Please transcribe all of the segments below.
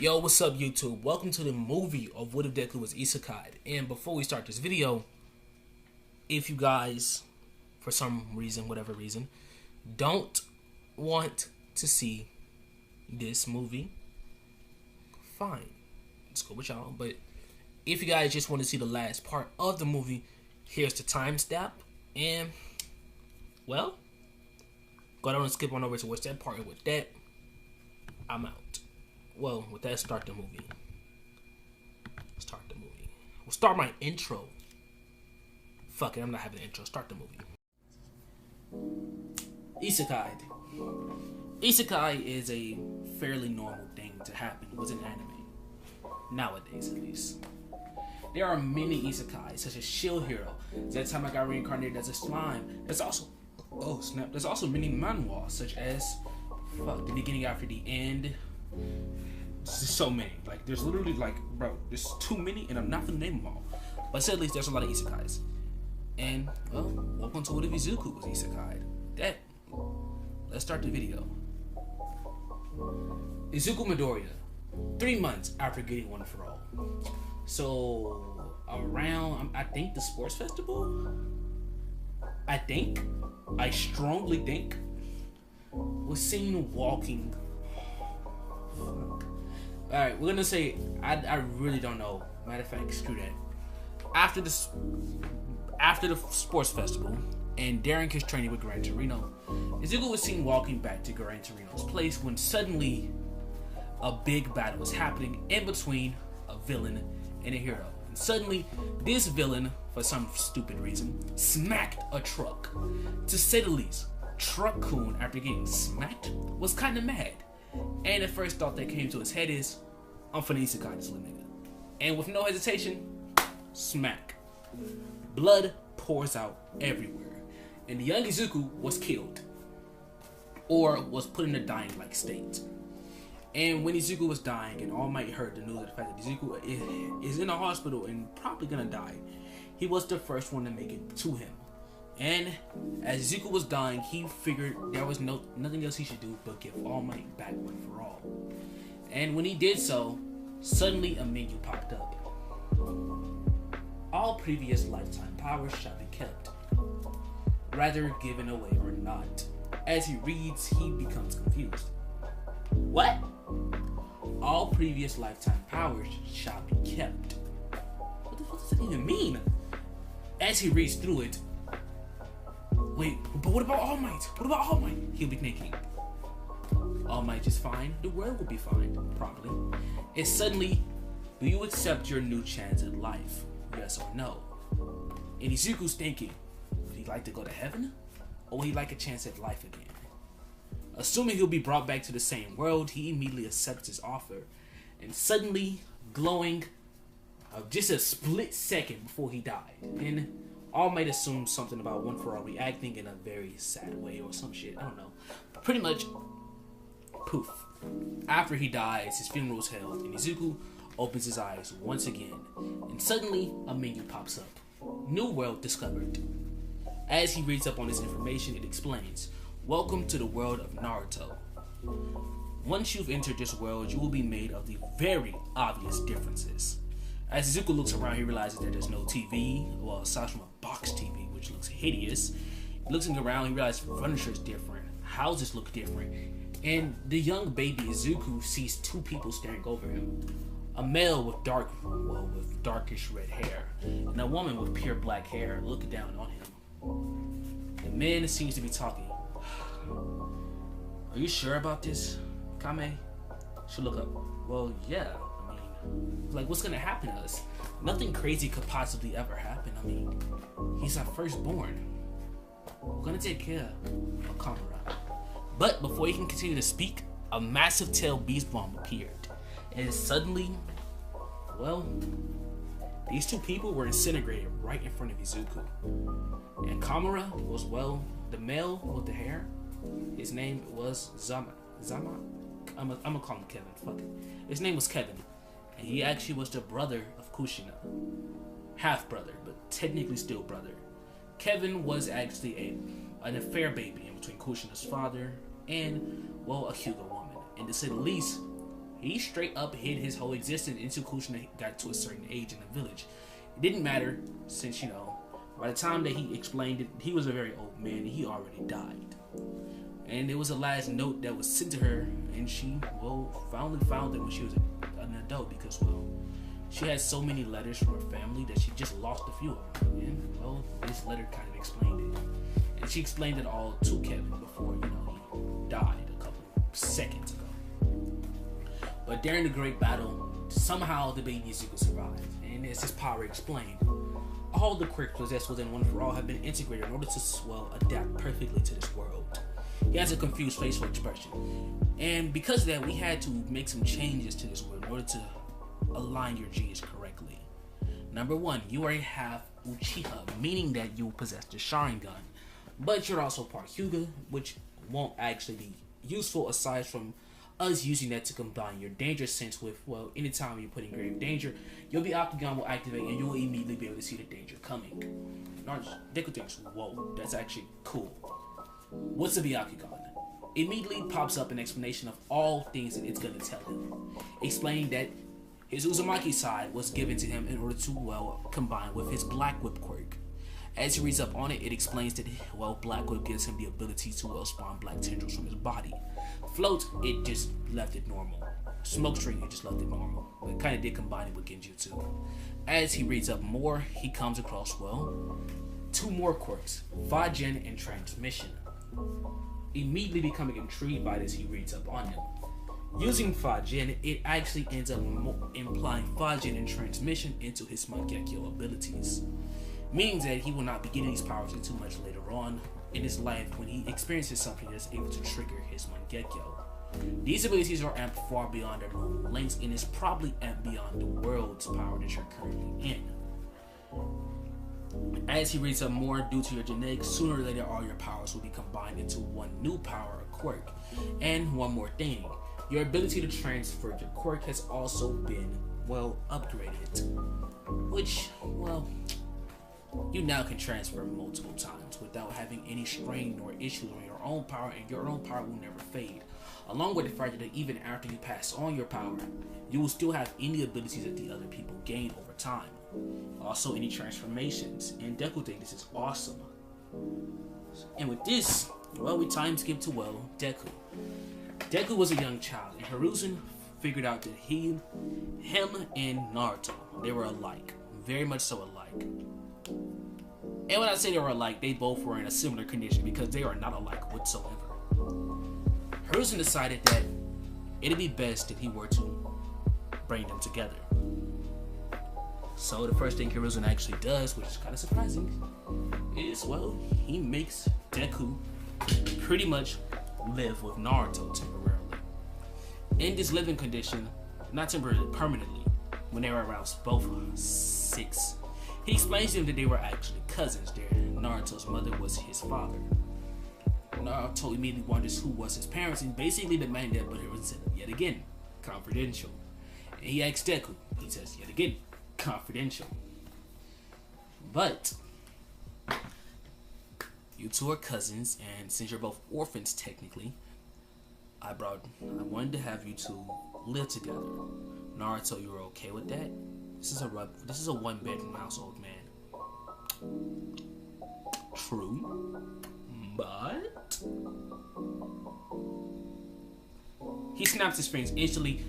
Yo, what's up YouTube? Welcome to the movie of What If Deku Was Isekai'd. And before we start this video, if you guys, for some reason, whatever reason, don't want to see this movie, fine, let's go with y'all. But if you guys just want to see the last part of the movie, here's the timestamp. And, well, go ahead and skip on over to watch that part, and with that, I'm out. Well, with that, start the movie. We'll start my intro. Fuck it, I'm not having an intro. Start the movie. Isekai'd. Isekai is a fairly normal thing to happen within anime. Nowadays, at least. There are many isekais, such as Shield Hero. That time I got reincarnated as a slime. There's also, oh snap, there's also many manhwa, such as, the beginning after the end. There's so many. Like, there's literally, like, bro, there's too many, and I'm not gonna name them all. But at least there's a lot of isekais. And, well, welcome to What If Izuku Was Isekai'd. Let's start the video. Izuku Midoriya, 3 months after getting One for All. So, around, I think the sports festival? I strongly think, was seen walking. Alright, we're gonna say, I really don't know. Matter of fact, screw that. After the sports festival, and during his training with Gran Torino, Izuku was seen walking back to Gran Torino's place when suddenly a big battle was happening in between a villain and a hero. And suddenly, this villain, for some stupid reason, smacked a truck. To say the least, Truck-kun, after getting smacked, was kinda mad. And the first thought that came to his head is, I'm finna isekai this little nigga. And with no hesitation, smack. Blood pours out everywhere. And the young Izuku was killed. Or was put in a dying-like state. And when Izuku was dying, and All Might heard the news of the fact that Izuku is in a hospital and probably gonna die, he was the first one to make it to him. And as Izuku was dying, he figured there was nothing else he should do but give All Might back One for All. And when he did so, suddenly a menu popped up. All previous lifetime powers shall be kept, rather given away or not. As he reads, he becomes confused. What? All previous lifetime powers shall be kept. What the fuck does that even mean? As he reads through it, wait, but what about All Might? What about All Might? He'll be thinking, All Might is fine, the world will be fine, probably. And suddenly, do you accept your new chance at life? Yes or no? And Izuku's thinking, would he like to go to heaven? Or would he like a chance at life again? Assuming he'll be brought back to the same world, he immediately accepts his offer. And suddenly, glowing just a split second before he died. And All Might assume something about One for All reacting in a very sad way or some shit, I don't know. But pretty much, poof. After he dies, his funeral is held, and Izuku opens his eyes once again. And suddenly, a menu pops up. New world discovered. As he reads up on this information, it explains, welcome to the world of Naruto. Once you've entered this world, you will be made of the very obvious differences. As Izuku looks around, he realizes that there's no TV, well, aside from a box TV, which looks hideous. Looking around, he realizes furniture is different, houses look different, and the young baby Izuku sees two people staring over him. A male with darkish red hair, and a woman with pure black hair looking down on him. The man seems to be talking. Are you sure about this, Kame? She'll look up. Well, yeah. Like, what's gonna happen to us? Nothing crazy could possibly ever happen. I mean, he's our firstborn. We're gonna take care of Kamura. But before he can continue to speak, a massive tail beast bomb appeared. And suddenly, well, these two people were incinerated right in front of Izuku. And Kamura was, well, the male with the hair. His name was Zama. I'm gonna call him Kevin. Fuck it. His name was Kevin. And he actually was the brother of Kushina. Half brother, but technically still brother. Kevin was actually an affair baby in between Kushina's father and, well, a Hyuga woman. And to say the least, He straight up hid his whole existence until Kushina got to a certain age in the village. It didn't matter since, by the time that he explained it, he was a very old man and he already died. And it was a last note that was sent to her, and she, finally found it when she was an adult because, she had so many letters from her family that she just lost a few of them. And, this letter kind of explained it. And she explained it all to Kevin before, he died a couple seconds ago. But during the great battle, somehow the baby Izuku survived. And as his power explained, all the quirks possessed within One For All have been integrated in order to, adapt perfectly to this world. He has a confused facial expression. And because of that, we had to make some changes to this world in order to align your genes correctly. Number 1, you are a half Uchiha, meaning that you possess the Sharingan. But you're also part Hyuga, which won't actually be useful aside from us using that to combine your danger sense with, anytime you put in grave danger, your Byakugan will activate and you'll immediately be able to see the danger coming. Deku thinks, whoa, that's actually cool. What's a Byakugan? Immediately pops up an explanation of all things that it's going to tell him, explaining that his Uzumaki side was given to him in order to, combine with his Black Whip quirk. As he reads up on it, it explains that, Black Whip gives him the ability to, spawn black tendrils from his body. Float, it just left it normal. Smoke String, it just left it normal. But it kind of did combine it with Genjutsu. As he reads up more, he comes across, 2 more quirks, Fajin and Transmission. Immediately becoming intrigued by this, he reads up on them. Using Fajin, it actually ends up implying Fajin and Transmission into his Mangekyo abilities, meaning that he will not be getting these powers until much later on in his life when he experiences something that's able to trigger his Mangekyo. These abilities are amped far beyond their normal lengths and is probably amped beyond the world's power that you're currently in. As he reads up more, due to your genetics, sooner or later all your powers will be combined into one new power or quirk. And one more thing, your ability to transfer your quirk has also been, upgraded. Which, you now can transfer multiple times without having any strain or issues on your own power, and your own power will never fade. Along with the fact that even after you pass on your power, you will still have any abilities that the other people gain over time. Also any transformations, and Deku thinks this is awesome. And with this, we time skip to, Deku. Deku was a young child, and Hiruzen figured out that him and Naruto, they were alike. Very much so alike. And when I say they were alike, they both were in a similar condition because they are not alike whatsoever. Hiruzen decided that it'd be best if he were to bring them together. So the first thing Hiruzen actually does, which is kind of surprising, is, he makes Deku pretty much live with Naruto temporarily. In this living condition, not temporarily, permanently, when they were around both 6, he explains to them that they were actually cousins there. Naruto's mother was his father. Naruto immediately wonders who was his parents and basically demanded that, but Hiruzen said, yet again, confidential. And he asks Deku, he says, yet again, confidential. But you two are cousins, and since you're both orphans technically, I wanted to have you two live together. Naruto, you were okay with that? This is a 1-bedroom household, man. True, but he snaps his fingers instantly.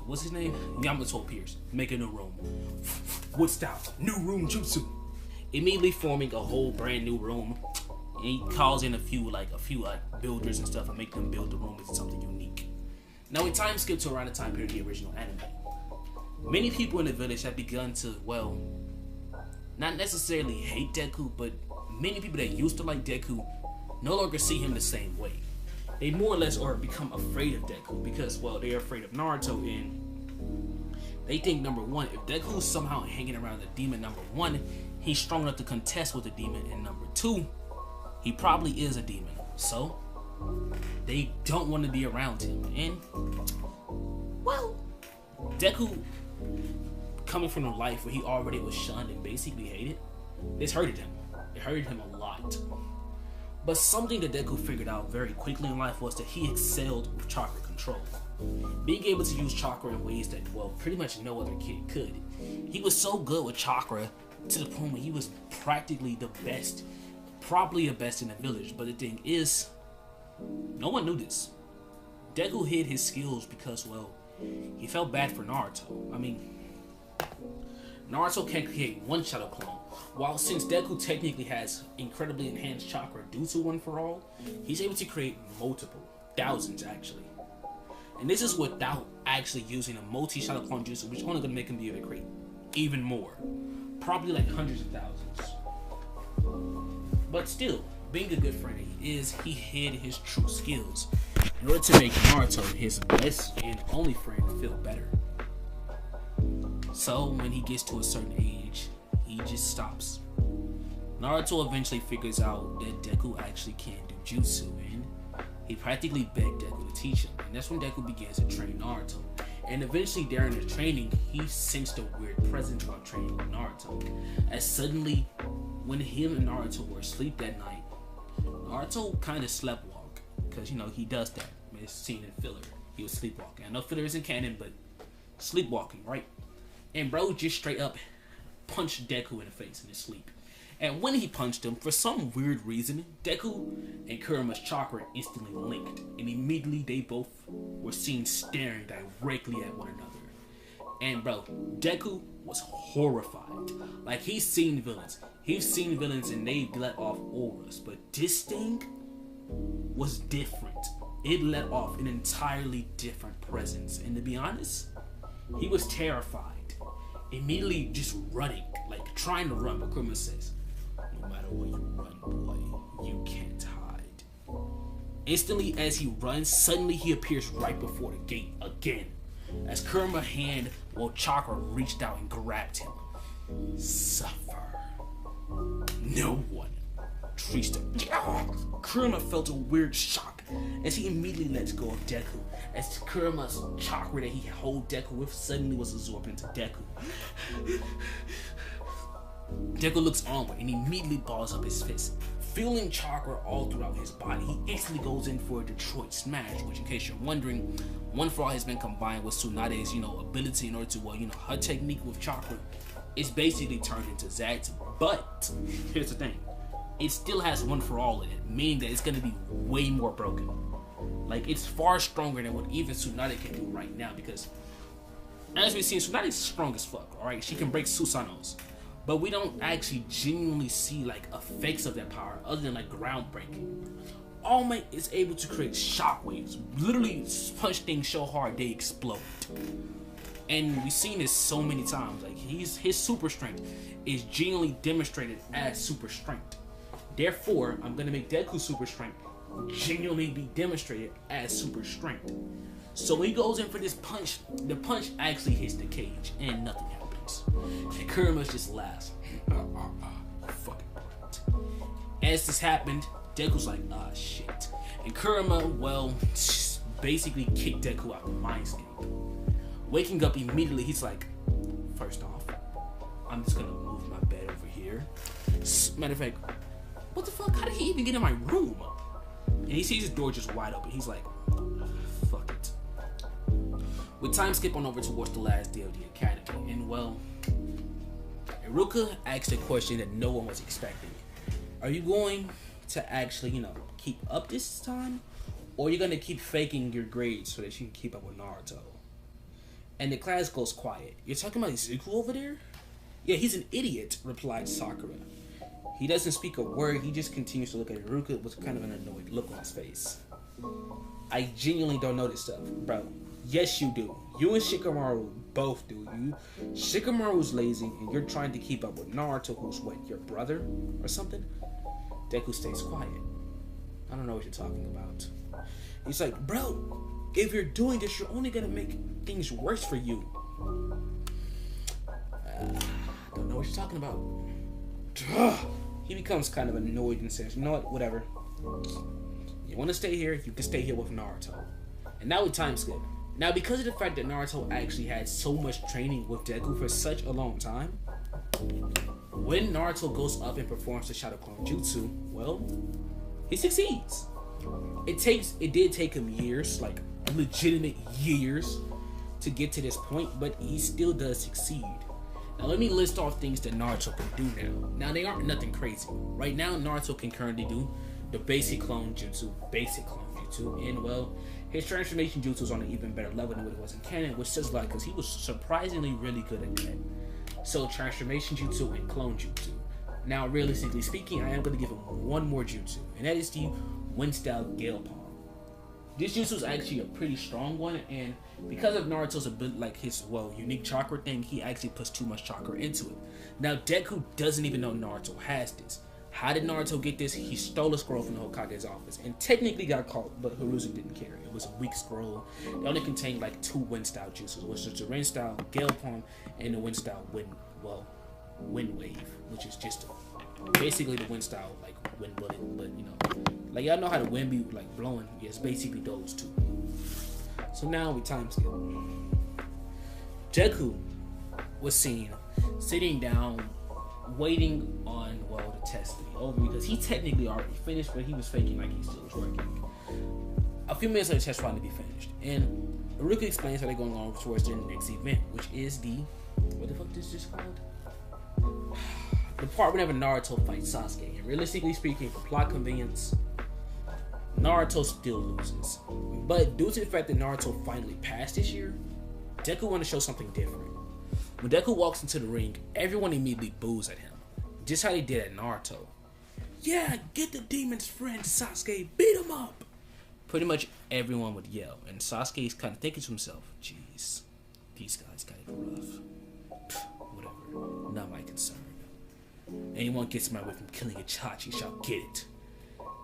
What's his name? Yamato appears. Make a new room. What style? New room jutsu. Immediately forming a whole brand new room. And he calls in a few builders and stuff and make them build the room into something unique. Now we time skip to around the time period of the original anime. Many people in the village have begun to, not necessarily hate Deku, but many people that used to like Deku no longer see him the same way. They more or less are become afraid of Deku because, they're afraid of Naruto, and they think, number 1, if Deku's somehow hanging around the demon, number 1, he's strong enough to contest with the demon, and number 2, he probably is a demon. So, they don't want to be around him. And, Deku, coming from a life where he already was shunned and basically hated, this hurted him. It hurted him a lot. But something that Deku figured out very quickly in life was that he excelled with chakra control. being able to use chakra in ways that, well, pretty much no other kid could. He was so good with chakra to the point where he was practically the best, probably the best in the village. But the thing is, no one knew this. Deku hid his skills because, well, he felt bad for Naruto. I mean, Naruto can create one shadow clone, while since Deku technically has incredibly enhanced chakra due to One For All, he's able to create multiple, thousands actually. And this is without actually using a multi-shadow clone jutsu, which is only going to make him be able to create even more. Probably like hundreds of thousands. But still, being a good friend he hid his true skills in order to make Naruto, his best and only friend, feel better. So when he gets to a certain age, he just stops. Naruto eventually figures out that Deku actually can't do jutsu, and he practically begged Deku to teach him. And that's when Deku begins to train Naruto. And eventually during the training, he sensed a weird presence while training with Naruto. As suddenly, when him and Naruto were asleep that night, Naruto kind of sleptwalked. Because, you know, he does that. It's seen in filler. He was sleepwalking. I know filler isn't canon, but sleepwalking, right? And bro just straight up punched Deku in the face in his sleep. And when he punched him, for some weird reason, Deku and Kurama's chakra instantly linked. And immediately they both were seen staring directly at one another. And bro, Deku was horrified. Like, he's seen villains. He's seen villains and they let off auras. But this thing was different. It let off an entirely different presence. And to be honest, he was terrified. Immediately just running, like trying to run, but Kurama says, no matter where you run, boy, you can't hide. Instantly as he runs, suddenly he appears right before the gate again. As Kurama's hand, well, chakra reached out and grabbed him. Suffer. No one treats him. Kurama felt a weird shock as he immediately lets go of Deku, as Kurama's chakra that he held Deku with suddenly was absorbed into Deku. Deku looks onward and immediately balls up his fist. Feeling chakra all throughout his body, he instantly goes in for a Detroit Smash, which, in case you're wondering, One For All has been combined with Tsunade's, ability in order to, her technique with chakra. It's basically turned into Zabuza. But here's the thing. It still has One For All in it, meaning that it's going to be way more broken. Like, it's far stronger than what even Tsunade can do right now, because as we've seen, Tsunade's strong as fuck, alright? She can break Susanos. But we don't actually genuinely see, like, effects of that power other than, like, groundbreaking. All Might is able to create shockwaves. Literally punch things so hard they explode. And we've seen this so many times. Like, his super strength is genuinely demonstrated as super strength. Therefore, I'm gonna make Deku's super strength genuinely be demonstrated as super strength. So when he goes in for this punch, the punch actually hits the cage and nothing happens. And Kurama just laughs. Fucking butt. As this happened, Deku's like, ah, shit. And Kurama, well, basically kicked Deku out of the mindscape. Waking up immediately, he's like, first off, I'm just gonna move my bed over here. Matter of fact, what the fuck? How did he even get in my room? And he sees his door just wide open. He's like, fuck it. With time skip on over towards the last day of the academy. And well, Iruka asked a question that no one was expecting. Are you going to actually, keep up this time? Or are you going to keep faking your grades so that you can keep up with Naruto? And the class goes quiet. You're talking about Izuku over there? Yeah, he's an idiot, replied Sakura. He doesn't speak a word, he just continues to look at Iruka with kind of an annoyed look on his face. I genuinely don't know this stuff, bro. Yes, you do. You and Shikamaru both do. Shikamaru's lazy, and you're trying to keep up with Naruto, who's what, your brother or something? Deku stays quiet. I don't know what you're talking about. He's like, bro, if you're doing this, you're only gonna make things worse for you. Don't know what you're talking about. He becomes kind of annoyed and says, you know what, whatever. You want to stay here, you can stay here with Naruto. And now we time skip. Now, because of the fact that Naruto actually had so much training with Deku for such a long time, when Naruto goes up and performs the Shadow Clone Jutsu, well, he succeeds. It did take him years, like legitimate years to get to this point, but he still does succeed. Now let me list off things that Naruto can do now. Now they aren't nothing crazy. Right now Naruto can currently do the basic clone jutsu, and well, his transformation jutsu is on an even better level than what it was in canon, which says a lot because he was surprisingly really good at that. So transformation jutsu and clone jutsu. Now realistically speaking, I am going to give him one more jutsu, and that is the wind style Gale Palm. This jutsu is actually a pretty strong one, and because of Naruto's ability, like his unique chakra thing, he actually puts too much chakra into it. Now Deku doesn't even know Naruto has this. How did Naruto get this? He stole a scroll from the Hokage's office and technically got caught, but Hiruzen didn't care. It was a weak scroll. It only contained like 2 wind style jutsus, which is the wind style Gale Palm and the wind style wind wave, which is just basically the wind style like wind bullet, but you know, like y'all know how the wind be like blowing. Yeah, it's basically those 2. So now we time skip. Deku was seen sitting down, waiting on the test to be over because he technically already finished, but he was faking like he still was working. A few minutes later, the test finally be finished, and Haruka explains how they're going on towards their next event, which is the what the fuck is this called? The part whenever Naruto fights Sasuke. And realistically speaking, for plot convenience, Naruto still loses. But due to the fact that Naruto finally passed this year, Deku wanted to show something different. When Deku walks into the ring, everyone immediately boos at him. Just how they did at Naruto. Yeah, get the demon's friend Sasuke, beat him up! Pretty much everyone would yell, and Sasuke's kind of thinking to himself, jeez, these guys got it rough. Whatever, not my concern. Anyone gets my way from killing Itachi shall get it.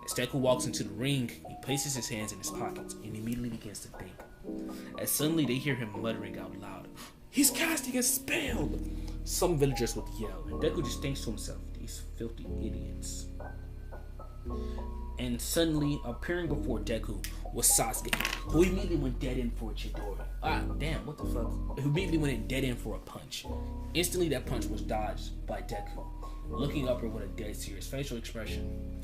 As Deku walks into the ring, he places his hands in his pockets and immediately begins to think. As suddenly they hear him muttering out loud, he's casting a spell! Some villagers would yell, and Deku just thinks to himself, these filthy idiots. And suddenly, appearing before Deku was Sasuke, who immediately went dead in for a Chidori. Ah, damn, what the fuck? Who immediately went dead in for a punch. Instantly, that punch was dodged by Deku, looking upward with a dead serious facial expression.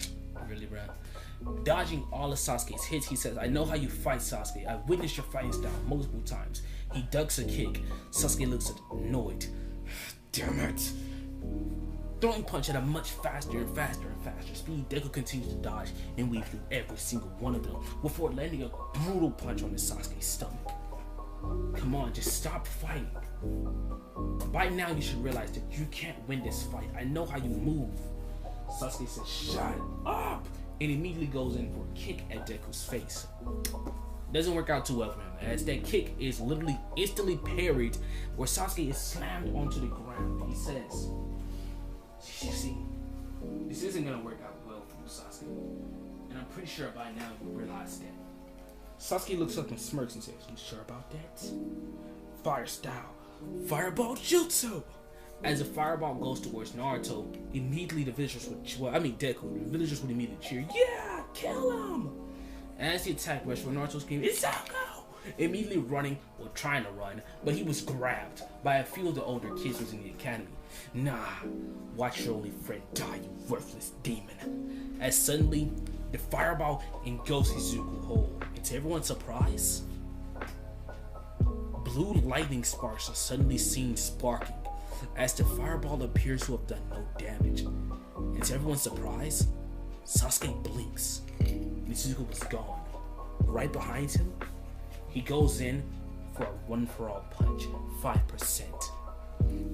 Really, bruh. Dodging all of Sasuke's hits, he says, I know how you fight, Sasuke. I've witnessed your fighting style multiple times. He ducks a kick. Sasuke looks annoyed. Damn it. Throwing punch at a much faster and faster speed, Deku continues to dodge and weave through every single one of them before landing a brutal punch on his Sasuke's stomach. Come on, just stop fighting. By now you should realize that you can't win this fight. I know how you move. Sasuke says, shut up! And immediately goes in for a kick at Deku's face. Doesn't work out too well for him, as that kick is literally instantly parried, where Sasuke is slammed onto the ground. He says, you see, this isn't gonna work out well for you, Sasuke. And I'm pretty sure by now you realize that. Sasuke looks up and smirks and says, you sure about that? Fire style, fireball jutsu! As the fireball goes towards Naruto, immediately the villagers would, Deku, the villagers would immediately cheer, yeah, kill him! And as the attack rushed, when Naruto screamed, Izuku! Immediately running, or trying to run, but he was grabbed by a few of the older kids who was in the academy. Nah, watch your only friend die, you worthless demon. As suddenly, the fireball engulfs Izuku whole. And to everyone's surprise, blue lightning sparks are suddenly seen sparking, as the fireball appears to have done no damage. And to everyone's surprise, Sasuke blinks, and Izuku was gone. Right behind him, he goes in for a one-for-all punch, 5%.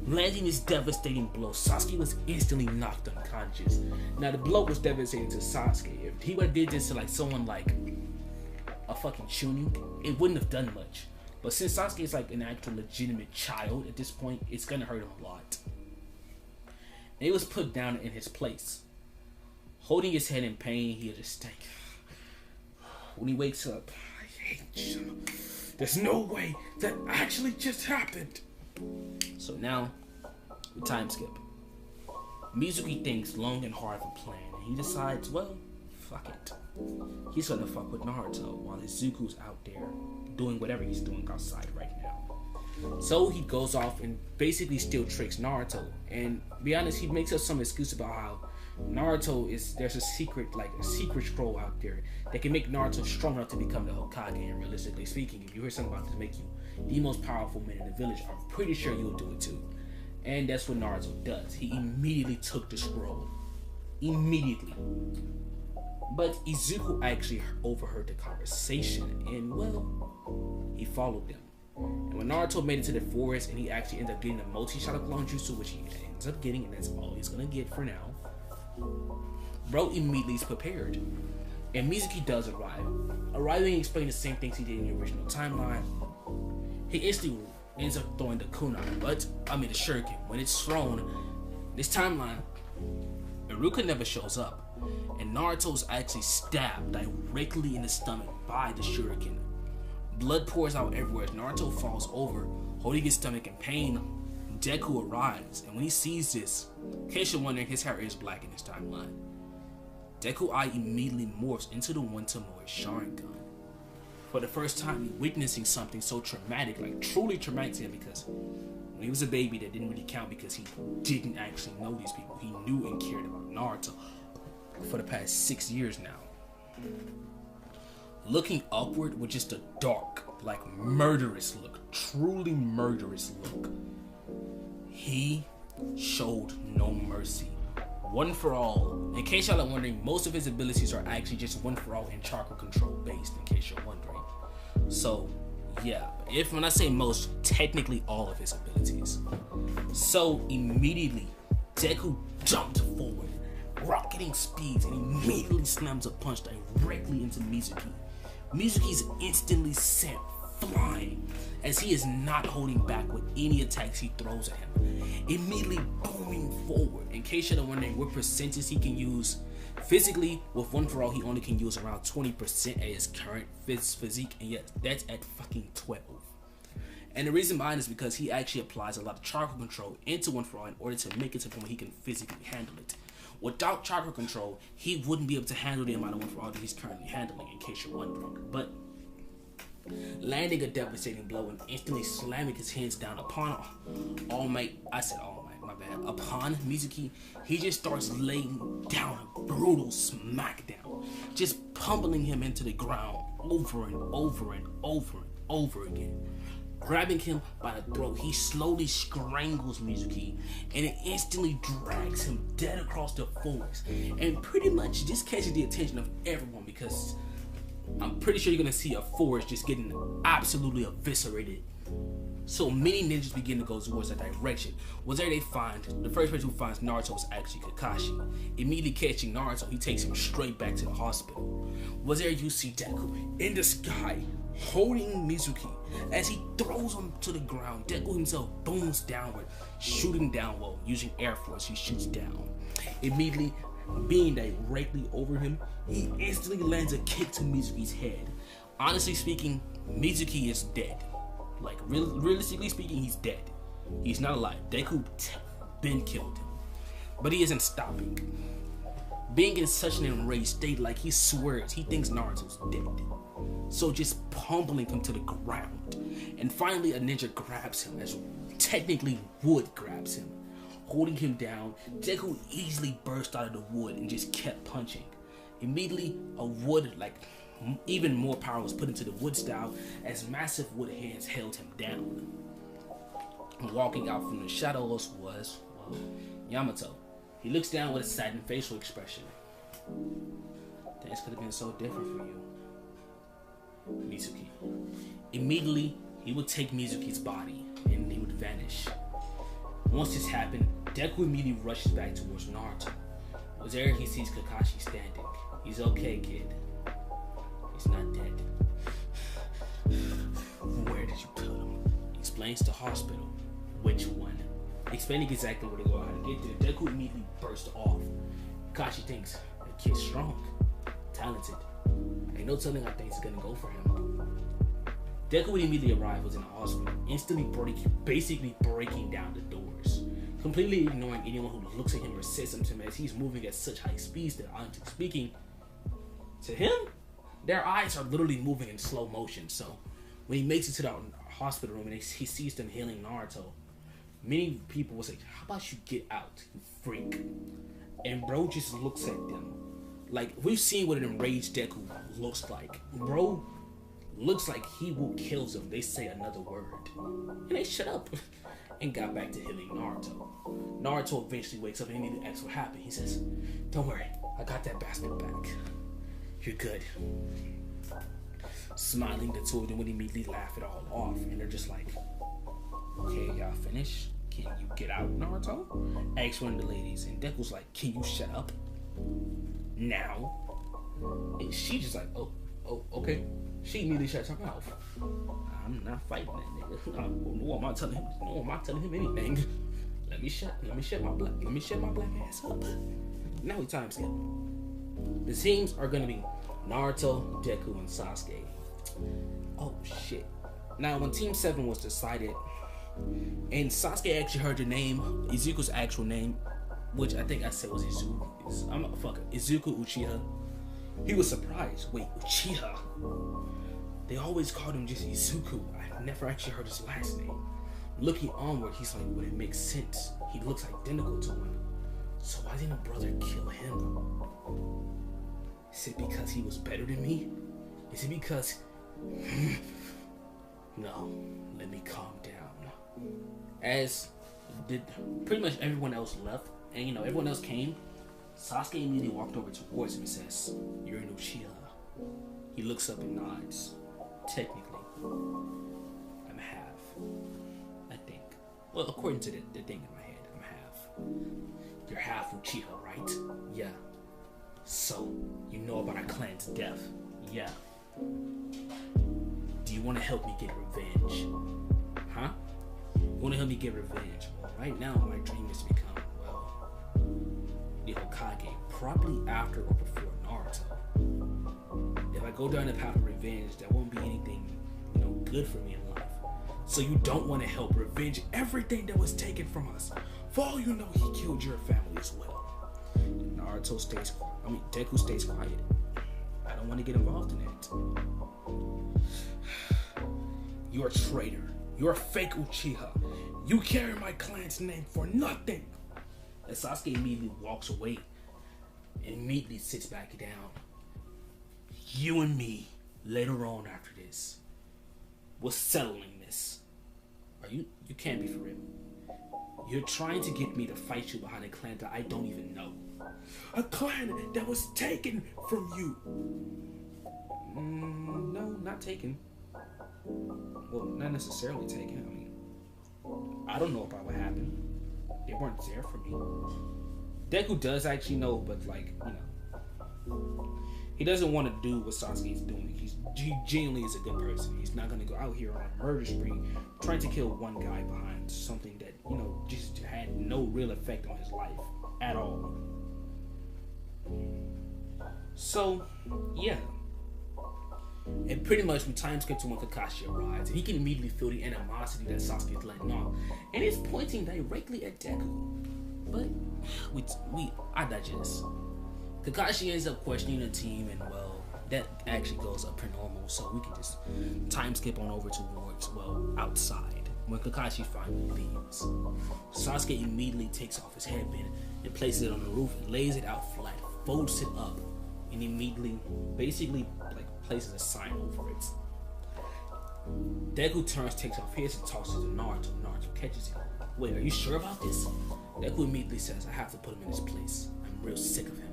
Landing this devastating blow, Sasuke was instantly knocked unconscious. Now the blow was devastating to Sasuke. If he would have did this to like someone like a fucking Chunin, it wouldn't have done much. But since Sasuke is like an actual legitimate child at this point, it's gonna hurt him a lot. And it was put down in his place. Holding his head in pain, he just think. When he wakes up, I hate you. There's no way that actually just happened. So now, we time skip. Mizuki thinks long and hard of a plan, and he decides, well, fuck it. He's gonna fuck with Naruto while Izuku's out there doing whatever he's doing outside right now. So he goes off and basically still tricks Naruto. And to be honest, he makes up some excuse about how there's a secret scroll out there that can make Naruto strong enough to become the Hokage. And realistically speaking, if you hear something about this to make you the most powerful man in the village, I'm pretty sure you'll do it too. And that's what Naruto does. He immediately took the scroll. Immediately. But Izuku actually overheard the conversation, and well, he followed them. And when Naruto made it to the forest, and he actually ended up getting a multi-shot of long jutsu, which he ends up getting, and that's all he's gonna get for now, bro immediately is prepared. And Mizuki does arrive. Arriving and explaining the same things he did in the original timeline. He instantly ends up throwing the kunai, the shuriken. When it's thrown, this timeline, Iruka never shows up, and Naruto's actually stabbed directly in the stomach by the shuriken. Blood pours out everywhere as Naruto falls over, holding his stomach in pain. Deku arrives, and when he sees this, in case you're wondering, his hair is black in this timeline. Deku Eye immediately morphs into the one Tomoe Sharingan. For the first time, witnessing something so traumatic, like truly traumatic to him, because when he was a baby, that didn't really count because he didn't actually know these people. He knew and cared about Naruto for the past 6 years now. Looking upward with just a dark, murderous look, truly murderous look. He showed no mercy. One for all. In case y'all are wondering, most of his abilities are actually just one for all and chakra control based, in case you're wondering. So, yeah, when I say most, technically all of his abilities. So, immediately, Deku jumped forward, rocketing speeds, and immediately slams a punch directly into Mizuki. Mizuki's instantly sent flying, as he is not holding back with any attacks he throws at him, immediately booming forward. In case you're wondering what percentage he can use, physically, with one for all, he only can use around 20% at his current physique, and yet that's at fucking 12. And the reason behind is because he actually applies a lot of chakra control into one for all in order to make it to the point where he can physically handle it. Without chakra control, he wouldn't be able to handle the amount of one for all that he's currently handling, in case you're wondering. But landing a devastating blow and instantly slamming his hands down upon upon Mizuki, he just starts laying down a brutal smackdown, just pummeling him into the ground over and over and over and over again. Grabbing him by the throat, he slowly strangles Mizuki, and it instantly drags him dead across the forest. And pretty much this catches the attention of everyone, because I'm pretty sure you're gonna see a forest just getting absolutely eviscerated. So many ninjas begin to go towards that direction. Was there they find, the first person who finds Naruto is actually Kakashi. Immediately catching Naruto, he takes him straight back to the hospital. Was there you see Deku in the sky, holding Mizuki. As he throws him to the ground, Deku himself booms downward, shooting down low. Using Air Force, he shoots down. Immediately, being directly over him, he instantly lands a kick to Mizuki's head. Honestly speaking, Mizuki is dead. Realistically speaking, he's dead. He's not alive. Deku been killed him. But he isn't stopping. Being in such an enraged state, he swears he thinks Naruto's dead. So just pummeling him to the ground. And finally a ninja grabs him, as technically wood grabs him. Holding him down, Deku easily burst out of the wood and just kept punching. Immediately a wood, even more power was put into the wood style, as massive wood hands held him down. And walking out from the shadows was, Yamato. He looks down with a saddened facial expression. Things could have been so different for you, Mizuki. Immediately, he would take Mizuki's body and he would vanish. Once this happened, Deku immediately rushes back towards Naruto. Was there he sees Kakashi standing. He's okay, kid. He's not dead. Where did you put him? He explains to hospital. Which one? Explaining exactly where to go, how to get there. Deku immediately burst off. Kakashi thinks the kid's strong, talented. Ain't no telling how things are gonna go for him. Deku would immediately arrive, was in the hospital, instantly basically breaking down the doors, completely ignoring anyone who looks at him or says something to him, as he's moving at such high speeds that, honestly speaking, to him, their eyes are literally moving in slow motion. So when he makes it to the hospital room and he sees them healing Naruto, many people will say, how about you get out, you freak? and bro just looks at them. Like, we've seen what an enraged Deku looks like. Bro looks like he will kill them. They say another word. And they shut up and got back to healing Naruto. Naruto eventually wakes up and he asks what happened. He says, don't worry, I got that bastard back. You're good. Smiling, the two of them would immediately laugh it all off. And they're just like, okay, y'all finished? Can you get out, Naruto? Asks one of the ladies. And Deku's like, can you shut up? Now? And she just like, oh, okay. She immediately shuts her mouth. I'm not fighting that nigga. No, I'm not telling him anything. Let me shut my black ass up. Now we time skip. The teams are gonna be Naruto, Deku, and Sasuke. Oh shit. Now when Team 7 was decided, and Sasuke actually heard the name, Izuku's actual name, which I think I said was Izuku. Izuku Uchiha. He was surprised. Wait, Uchiha? They always called him just Izuku. I've never actually heard his last name. Looking onward, he's like, well, it makes sense. He looks identical to him. So why didn't a brother kill him? Is it because he was better than me? Is it because... No, let me calm down. As did pretty much everyone else left, and everyone else came, Sasuke immediately walked over towards him and says, you're an Uchiha. He looks up and nods. Technically, I'm half. I think. Well, according to the thing in my head, I'm half. You're half Uchiha, right? Yeah. So, you know about our clan's death? Yeah. Do you want to help me get revenge? Huh? You want to help me get revenge? Well, right now, my dream is to become, the Hokage, probably after or before Naruto. If I go down the path of revenge, that won't be anything, good for me in life. So you don't want to help revenge everything that was taken from us. For all you know, he killed your family as well. Deku stays quiet. I don't want to get involved in that. You're a traitor. You're a fake Uchiha. You carry my clan's name for nothing. And Sasuke immediately walks away and immediately sits back down. You and me, later on after this, we're settling this. You can't be for real. You're trying to get me to fight you behind a clan that I don't even know. A clan that was taken from you. No, not taken. Well, not necessarily taken. I don't know about what happened. They weren't there for me. Deku does actually know, but he doesn't want to do what Sasuke's doing. He genuinely is a good person. He's not going to go out here on a murder spree trying to kill one guy behind something that, just had no real effect on his life at all. So, yeah. And pretty much we time skip to when Kakashi arrives, and he can immediately feel the animosity that Sasuke is letting off, and it's pointing directly at Deku. But I digest. Kakashi ends up questioning the team, and that actually goes up per normal, so we can just time skip on over towards outside when Kakashi finally leaves. Sasuke immediately takes off his headband and places it on the roof and lays it out flat, folds it up, and immediately basically places a sign over it. Deku turns, takes off his, and tosses it to Naruto. Naruto catches it. Wait, are you sure about this? Deku immediately says, I have to put him in his place. I'm real sick of him.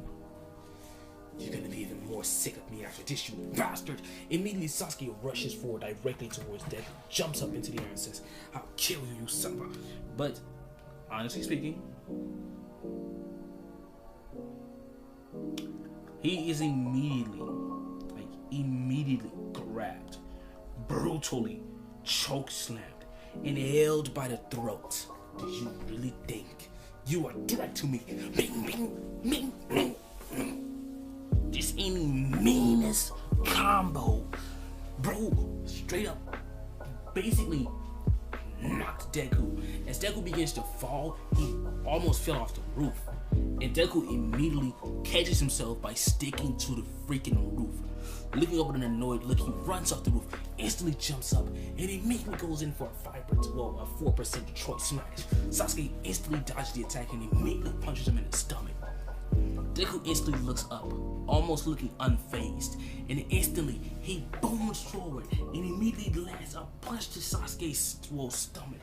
You're gonna be even more sick of me after this, you bastard. Immediately, Sasuke rushes forward directly towards Deku, jumps up into the air and says, I'll kill you, you son of a... But, honestly speaking, he is immediately grabbed, brutally choke-slammed, and held by the throat. Do you really think you are a threat to me? Bing, bing, bing, bing, bing. This any meanest combo, bro. Straight up, basically knocked Deku. As Deku begins to fall, he almost fell off the roof, and Deku immediately catches himself by sticking to the freaking roof. Looking up with an annoyed look, he runs off the roof, instantly jumps up, and immediately goes in for a 4% Detroit smash. Sasuke instantly dodges the attack and immediately punches him in the stomach. Deku instantly looks up, almost looking unfazed, and instantly he booms forward and immediately lands a punch to Sasuke's stomach.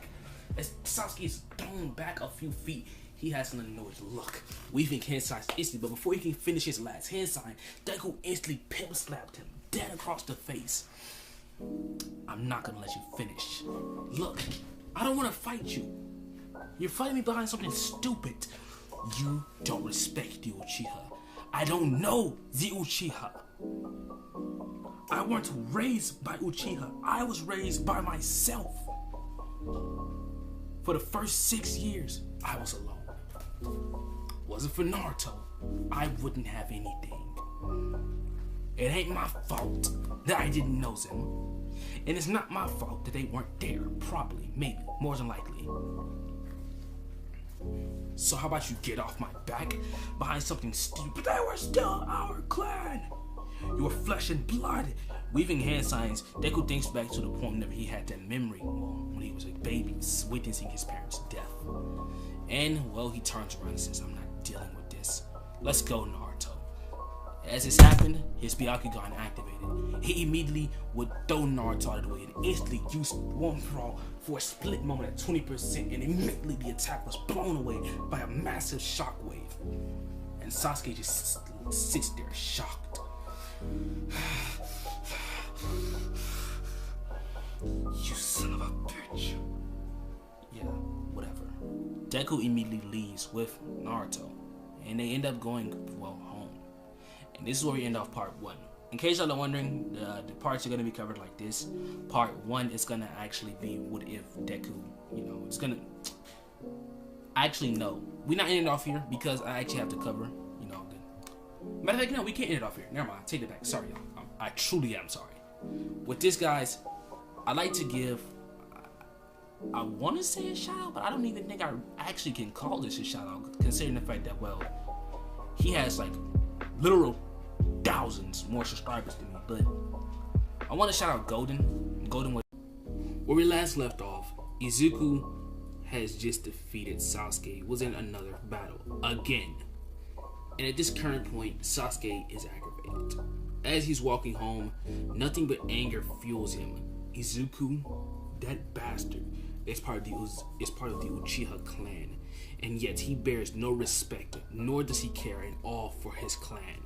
As Sasuke is thrown back a few feet, he has an annoyed look, weaving hand signs instantly, but before he can finish his last hand sign, Deku instantly pimp slapped him dead across the face. I'm not gonna let you finish. Look, I don't want to fight you. You're fighting me behind something stupid. You don't respect the Uchiha. I don't know the Uchiha. I weren't raised by Uchiha. I was raised by myself. For the first 6 years, I was alone. Wasn't for Naruto, I wouldn't have anything. It ain't my fault that I didn't know them. And it's not my fault that they weren't there, probably, maybe, more than likely. So how about you get off my back behind something stupid? They were still our clan. You were flesh and blood. Weaving hand signs, Deku thinks back to the point whenever he had that memory, well, when he was a baby, witnessing his parents' death. And, well, he turns around and says, I'm not dealing with this. Let's go, Naruto. As this happened, his Byakugan activated. He immediately would throw Naruto out of the way and instantly used one brawl for a split moment at 20%, and immediately the attack was blown away by a massive shockwave. And Sasuke just sits there shocked. You son of a bitch. Yeah, whatever. Deku immediately leaves with Naruto, and they end up going, well, home. And this is where we end off part 1. In case y'all are wondering, the parts are going to be covered like this. Part 1 is going to actually be what if Deku, you know, it's going to... Actually, no. We're not ending it off here because I actually have to cover, you know, matter of fact, no, we can't end it off here. Never mind, take it back. Sorry, y'all. I truly am sorry. With this, guys, I like to give... I want to say a shout out, but I don't even think I actually can call this a shout out, considering the fact that, well, he has like literal thousands more subscribers than me. But I want to shout out Golden. Where we last left off, Izuku has just defeated Sasuke, was in another battle again. And at this current point, Sasuke is aggravated. As he's walking home, nothing but anger fuels him. Izuku, that bastard, is part of the Uchiha clan, and yet he bears no respect, nor does he care at all for his clan.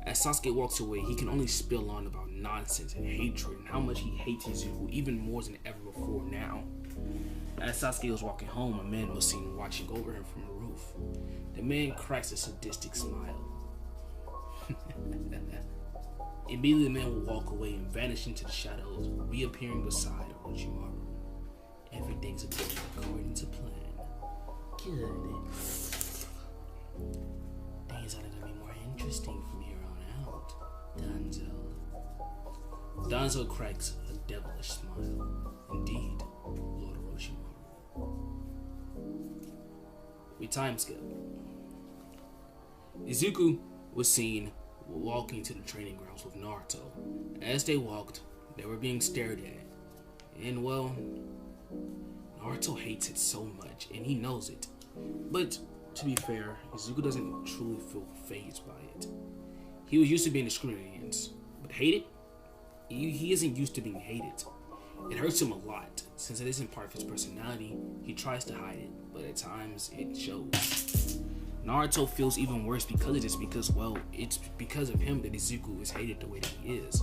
As Sasuke walks away, he can only spill on about nonsense and hatred, and how much he hates Izuku even more than ever before now. As Sasuke was walking home, a man was seen watching over him from the roof. The man cracks a sadistic smile. Immediately, the man will walk away and vanish into the shadows, reappearing beside Orochimaru. Everything's going according to plan. Good. Things are going to be more interesting from here on out. Danzo cracks a devilish smile. Indeed, Lord Orochimaru. We time skip. Izuku was seen walking to the training grounds with Naruto. As they walked, they were being stared at. And well, Naruto hates it so much, and he knows it. But to be fair, Izuku doesn't truly feel fazed by it. He was used to being discriminated against, but hated? He isn't used to being hated. It hurts him a lot. Since it isn't part of his personality, he tries to hide it, but at times it shows. Naruto feels even worse because of this, because, well, it's because of him that Izuku is hated the way that he is.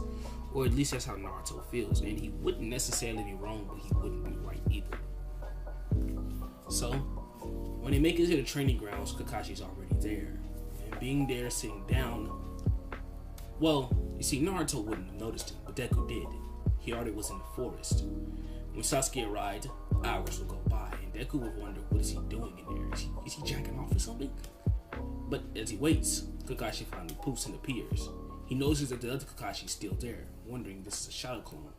Or at least that's how Naruto feels, and he wouldn't necessarily be wrong, but he wouldn't be right either. So, when they make it to the training grounds, Kakashi's already there. And being there, sitting down, well, you see, Naruto wouldn't have noticed him, but Deku did. He already was in the forest. When Sasuke arrived, hours would go by, and Deku would wonder, what is he doing in there? Is he jacking off or something? But as he waits, Kakashi finally poops and appears. He notices that the other Kakashi is still there, wondering if this is a shadow clone.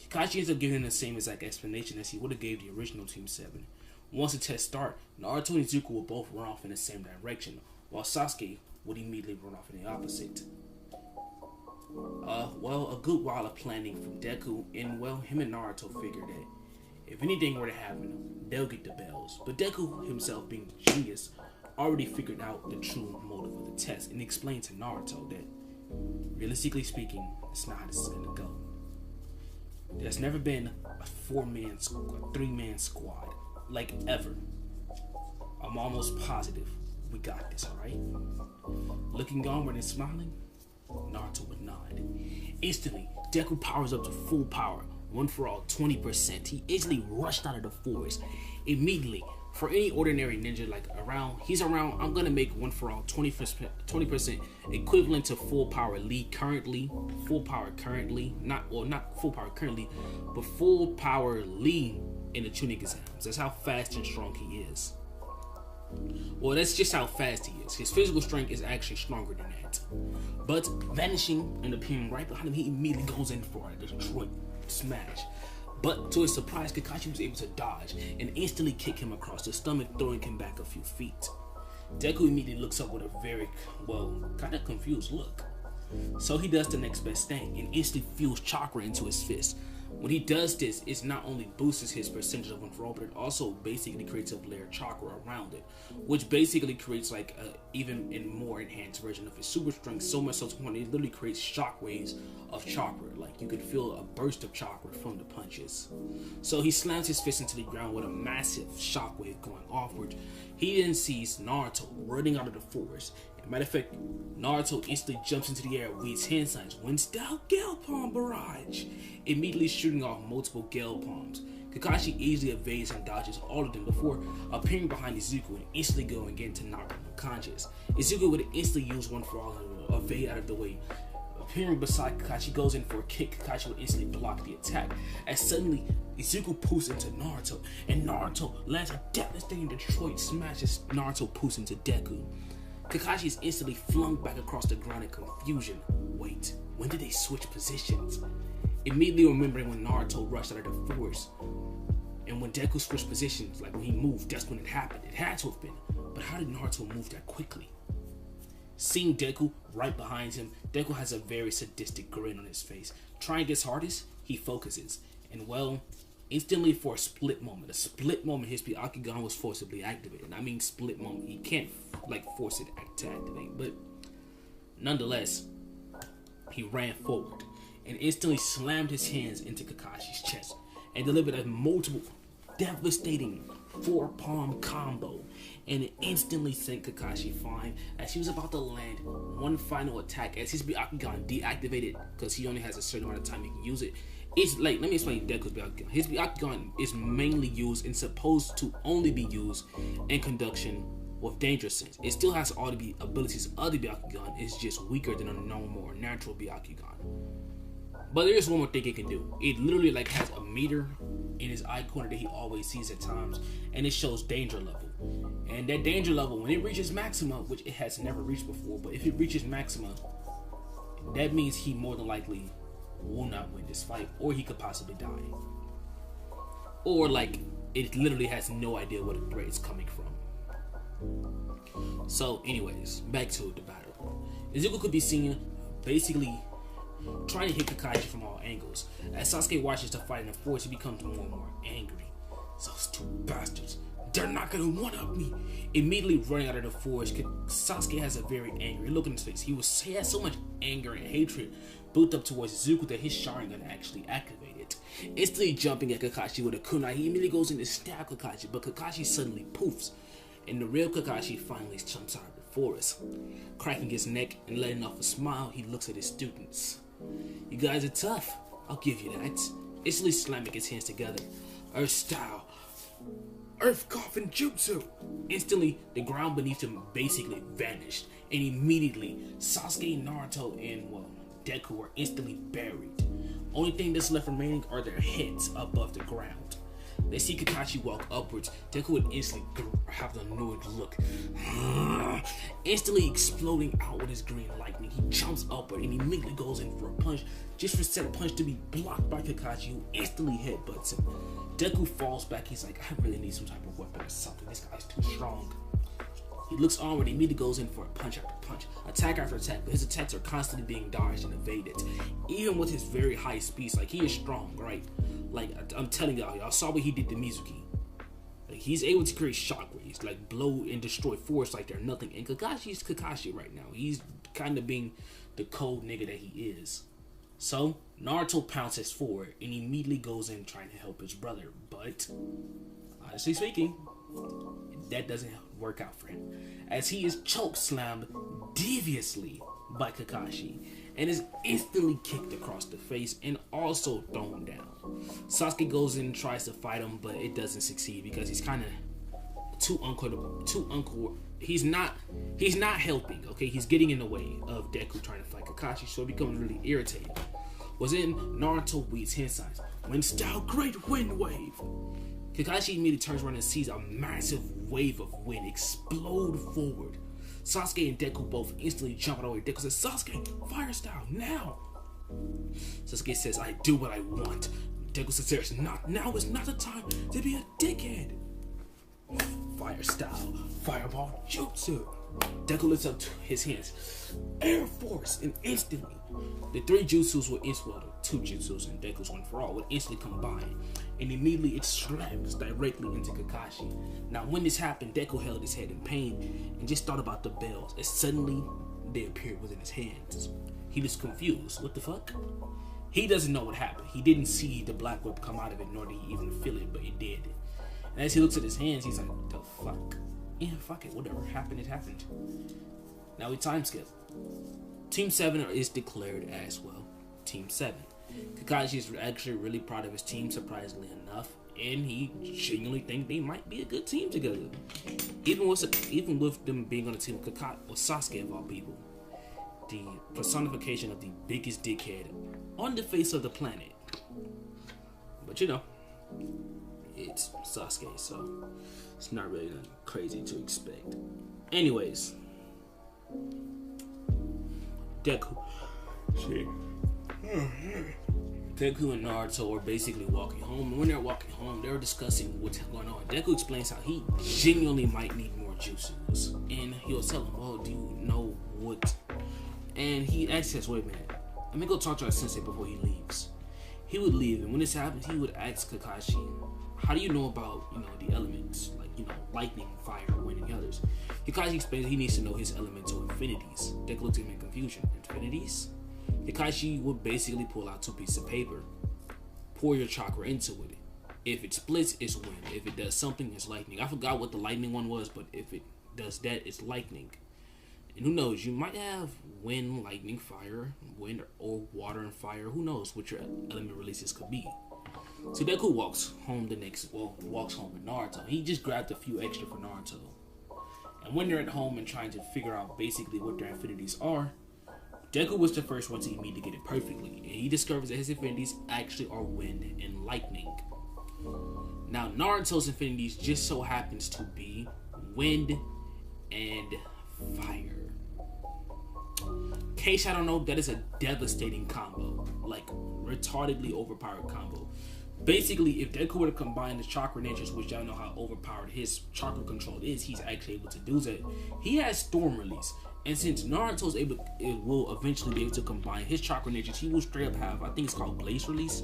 Kakashi ends up giving him the same exact explanation as he would have gave the original Team 7. Once the tests start, Naruto and Izuku will both run off in the same direction, while Sasuke would immediately run off in the opposite. Well, a good while of planning from Deku, and well, him and Naruto figured that if anything were to happen, they'll get the bells. But Deku himself, being the genius, already figured out the true motive of the test and explained to Naruto that, realistically speaking, it's not how this is gonna go. There's never been a 3-man squad, like ever. I'm almost positive we got this, alright? Looking onward and smiling, Naruto would nod. Instantly, Deku powers up to full power, one for all, 20%. He instantly rushed out of the forest. Immediately, for any ordinary ninja he's around, I'm gonna make one for all 20% equivalent to full power Lee currently. Full power currently, not full power currently, but full power Lee in the Chunin Exams. That's how fast and strong he is. Well, that's just how fast he is. His physical strength is actually stronger than that. But vanishing and appearing right behind him, he immediately goes in for a Detroit smash. But to his surprise, Kakashi was able to dodge and instantly kick him across the stomach, throwing him back a few feet. Deku immediately looks up with a very, kind of confused look. So he does the next best thing and instantly fuels chakra into his fist. When he does this, it not only boosts his percentage of one for all, but it also basically creates a layer of chakra around it, which basically creates like a even more enhanced version of his super strength, so much so to the point it literally creates shockwaves of chakra. Like you could feel a burst of chakra from the punches. So he slams his fist into the ground with a massive shockwave going offward. He then sees Naruto running out of the forest. Matter of fact, Naruto instantly jumps into the air with his hand signs, Wind Style Gale Palm Barrage, immediately shooting off multiple Gale Palms. Kakashi easily evades and dodges all of them before appearing behind Izuku and instantly going into knock him unconscious. Izuku would instantly use one for all and evade out of the way. Appearing beside Kakashi goes in for a kick, Kakashi would instantly block the attack, as suddenly Izuku poofs into Naruto, and Naruto lands a devastating Detroit smash as Naruto poofs into Deku. Kakashi is instantly flung back across the ground in confusion. Wait, when did they switch positions? Immediately remembering when Naruto rushed out of the forest. And when Deku switched positions, like when he moved, that's when it happened. It had to have been. But how did Naruto move that quickly? Seeing Deku right behind him, Deku has a very sadistic grin on his face. Trying his hardest, he focuses. And instantly for a split moment, his Byakugan was forcibly activated. I mean split moment. He can't force it to activate, but nonetheless, he ran forward and instantly slammed his hands into Kakashi's chest and delivered a multiple devastating 4-palm combo, and it instantly sent Kakashi flying as he was about to land one final attack as his Byakugan deactivated because he only has a certain amount of time he can use it. It's let me explain Deku's Byakugan. His Byakugan is mainly used and supposed to only be used in conjunction with Danger Sense. It still has all the abilities of the Byakugan, it's just weaker than a normal or natural Byakugan. But there is one more thing it can do. It literally has a meter in his eye corner that he always sees at times, and it shows danger level. And that danger level, when it reaches maxima, which it has never reached before, but if it reaches maxima, that means he more than likely will not win this fight, or he could possibly die. Or it literally has no idea what a threat is coming from. So anyways, back to the battle. Izuku could be seen basically trying to hit Kakashi from all angles. As Sasuke watches the fight in the forest, he becomes more and more angry. Those two bastards, they're not gonna one-up me. Immediately running out of the forest, Sasuke has a very angry look in his face. He has so much anger and hatred built up towards Izuku that his Sharingan actually activated. Instantly jumping at Kakashi with a kunai, he immediately goes in to stab Kakashi, but Kakashi suddenly poofs, and the real Kakashi finally jumps out of the forest. Cracking his neck and letting off a smile, he looks at his students. You guys are tough, I'll give you that. Instantly slamming his hands together. Earth style. Earth Coffin Jutsu! Instantly, the ground beneath him basically vanished, and immediately, Sasuke, Naruto, and Deku are instantly buried. Only thing that's left remaining are their heads above the ground. They see Kakashi walk upwards. Deku would instantly have the annoyed look, instantly exploding out with his green lightning. He jumps upward and immediately goes in for a punch, just for said punch to be blocked by Kakashi, who instantly headbutts him. Deku falls back. He's like, I really need some type of weapon or something. This guy's too strong. He looks onward and immediately goes in for a punch after punch, attack after attack, but his attacks are constantly being dodged and evaded. Even with his very high speed, he is strong, right? I'm telling y'all saw what he did to Mizuki. Like, he's able to create shockwaves, like blow and destroy force like they're nothing. And Kakashi's Kakashi right now. He's kind of being the cold nigga that he is. So Naruto pounces forward and immediately goes in trying to help his brother. But honestly speaking, that doesn't work out for him, as he is choke slammed deviously by Kakashi and is instantly kicked across the face and also thrown down. Sasuke goes in and tries to fight him, but it doesn't succeed because he's kind of too uncle. He's not helping. Okay, he's getting in the way of Deku trying to fight Kakashi, so it becomes really irritating. Was in Naruto Weed's hand signs. Wind style, great wind wave. Kakashi immediately turns around and sees a massive wave of wind explode forward. Sasuke and Deku both instantly jump out of the way. Deku says, Sasuke, fire style, now! Sasuke says, I do what I want. Deku says, now is not the time to be a dickhead. Fire style, fireball, jutsu. Deku lifts up his hands. Air Force, and instantly, the three jutsus will instantly, two jutsus and Deku's one for all, would instantly combine. And immediately it slams directly into Kakashi. Now when this happened, Deku held his head in pain and just thought about the bells, and suddenly they appeared within his hands. He was confused. What the fuck? He doesn't know what happened. He didn't see the black whip come out of it, nor did he even feel it, but it did. And as he looks at his hands, he's like, the fuck? Yeah, fuck it, whatever happened, it happened. Now we time skip. Team 7 is declared as well. Team 7. Kakashi is actually really proud of his team, surprisingly enough, and he genuinely thinks they might be a good team together. Even with them being on a team with Sasuke of all people, the personification of the biggest dickhead on the face of the planet. But you know, it's Sasuke, so it's not really nothing crazy to expect. Anyways, Deku. Shit. Deku and Naruto are basically walking home, and when they're walking home, they're discussing what's going on. Deku explains how he genuinely might need more jutsus, and he'll tell him, well, do you know what? And he asks, wait a minute, let me go talk to our sensei before he leaves. He would leave, and when this happens, he would ask Kakashi, how do you know about, the elements, like, lightning, fire, wind, and the others? Kakashi explains that he needs to know his elemental infinities. Deku looks at him in confusion. Infinities? Kakashi would basically pull out 2 pieces of paper, pour your chakra into it. If it splits, it's wind. If it does something, it's lightning. I forgot what the lightning one was, but if it does that, it's lightning. And who knows, you might have wind, lightning, fire, wind, or water and fire. Who knows what your element releases could be. So Deku walks home with Naruto. He just grabbed a few extra for Naruto. And when they're at home and trying to figure out basically what their infinities are, Deku was the first one to immediately get it perfectly, and he discovers that his infinities actually are wind and lightning. Now, Naruto's infinities just so happens to be wind and fire. In case I don't know, that is a devastating combo, like retardedly overpowered combo. Basically, if Deku were to combine the chakra natures, which y'all know how overpowered his chakra control is, he's actually able to do that. He has storm release. And since Naruto's will eventually be able to combine his chakra natures, he will straight up have, I think it's called Blaze Release.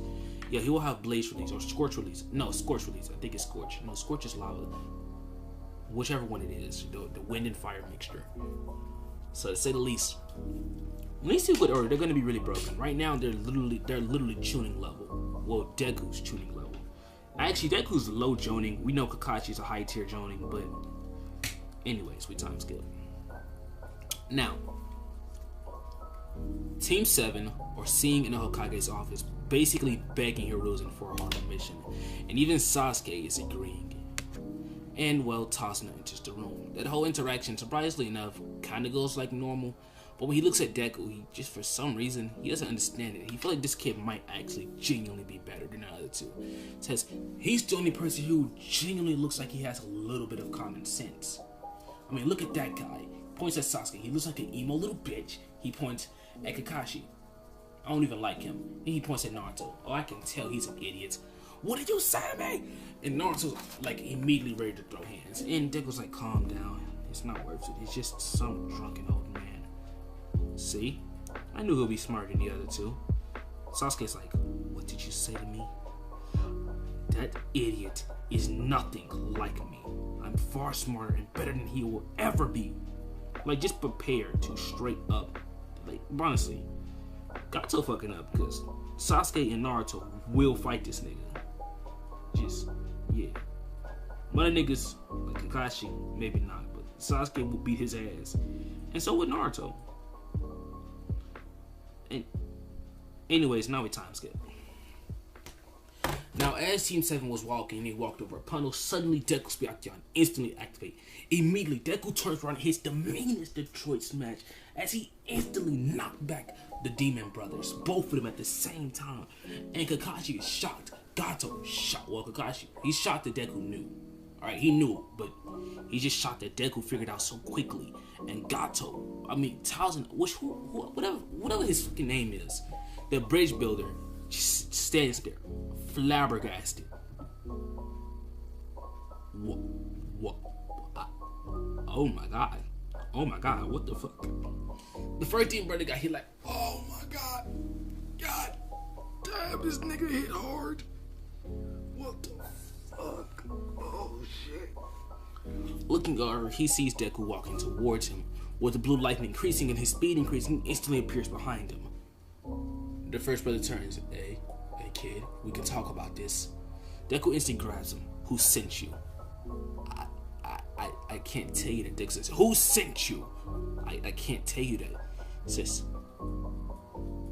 Yeah, he will have Blaze Release or Scorch Release. No, Scorch Release. I think it's Scorch. No, Scorch is lava. Whichever one it is, the wind and fire mixture. So to say the least, when they see good order, they're going to be really broken. Right now, they're literally Chunin level. Well, Deku's Chunin level. Actually, Deku's low Jonin. We know Kakashi's a high tier Jonin, but anyways, we time skip. Now, Team 7 are seeing in the Hokage's office, basically begging Hiruzen for a harder mission, and even Sasuke is agreeing. And well, Tsunade enters the room. That whole interaction, surprisingly enough, kind of goes like normal, but when he looks at Deku, he just for some reason, he doesn't understand it. He feels like this kid might actually genuinely be better than the other two. Says he's the only person who genuinely looks like he has a little bit of common sense. I mean, look at that guy. Points at Sasuke. He looks like an emo little bitch. He points at Kakashi. I don't even like him. And he points at Naruto. Oh, I can tell he's an idiot. What did you say to me? And Naruto's like immediately ready to throw hands. And Deku's like, calm down. It's not worth it. He's just some drunken old man. See? I knew he'll be smarter than the other two. Sasuke's like, what did you say to me? That That idiot is nothing like me. I'm far smarter and better than he will ever be. Like, just prepare to straight up, like, honestly, Gato fucking up, because Sasuke and Naruto will fight this nigga. Just, yeah. One of the niggas, like Kakashi, maybe not, but Sasuke will beat his ass. And so would Naruto. And anyways, now we time skip. Now, as Team 7 was walking, they walked over a puddle. Suddenly, Deku's Byakugan instantly activate. Immediately, Deku turns around and hits the meanest Detroit smash as he instantly knocked back the Demon Brothers, both of them at the same time. And Kakashi is shocked. Gato shot. Well, Kakashi, he's shocked that Deku knew. Alright, he knew, but he's just shocked that Deku figured out so quickly. And Gato, I mean, Thousand, whatever his fucking name is, the bridge builder, just stands there, flabbergasted. What? Oh my god, what the fuck? The 13th brother got hit like, oh my god, god damn, this nigga hit hard. What the fuck? Oh shit. Looking over, he sees Deku walking towards him, with the blue lightning increasing and his speed increasing, instantly appears behind him. The first brother turns, hey kid, we can talk about this. Deku instantly grabs him. Who sent you? I can't tell you that. Deku says, who sent you? I can't tell you that. Says,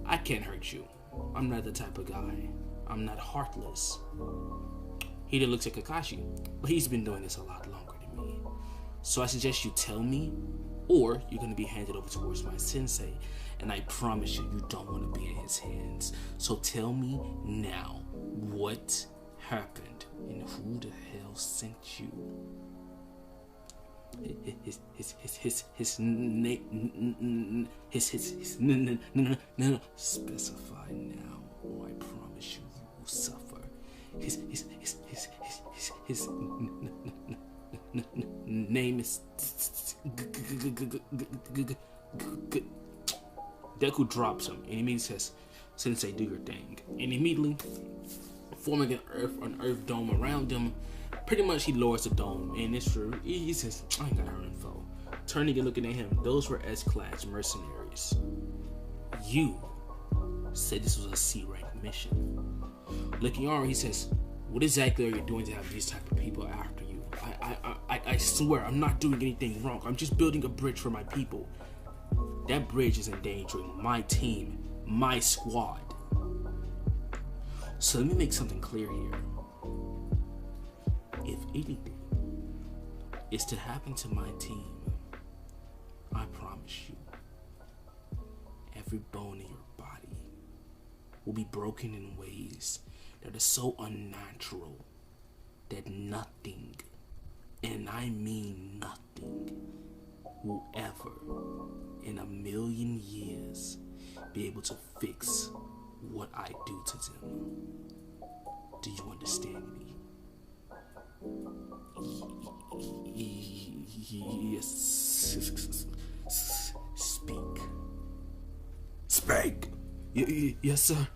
I can't hurt you. I'm not the type of guy. I'm not heartless. He then looks at Kakashi, but he's been doing this a lot longer than me. So I suggest you tell me, or you're going to be handed over towards my sensei, and I promise you, you don't want to be in his hands. So tell me now, what happened, and who the hell sent you? His name, specify now, or I promise you, you will suffer. His name is Deku drops him and immediately says, Sensei, do your thing. And immediately, forming an earth dome around him, pretty much he lowers the dome. And it's true, he says, I ain't got her info. Turning and looking at him, those were S-class mercenaries. You said this was a C-rank mission. Looking on, he says, what exactly are you doing to have these type of people after you? I swear, I'm not doing anything wrong. I'm just building a bridge for my people. That bridge is endangering my team, my squad. So let me make something clear here. If anything is to happen to my team, I promise you, every bone in your body will be broken in ways that are so unnatural that nothing, and I mean nothing, will ever in a million years be able to fix what I do to them. Do you understand me? Yes. Speak. Yes, sir.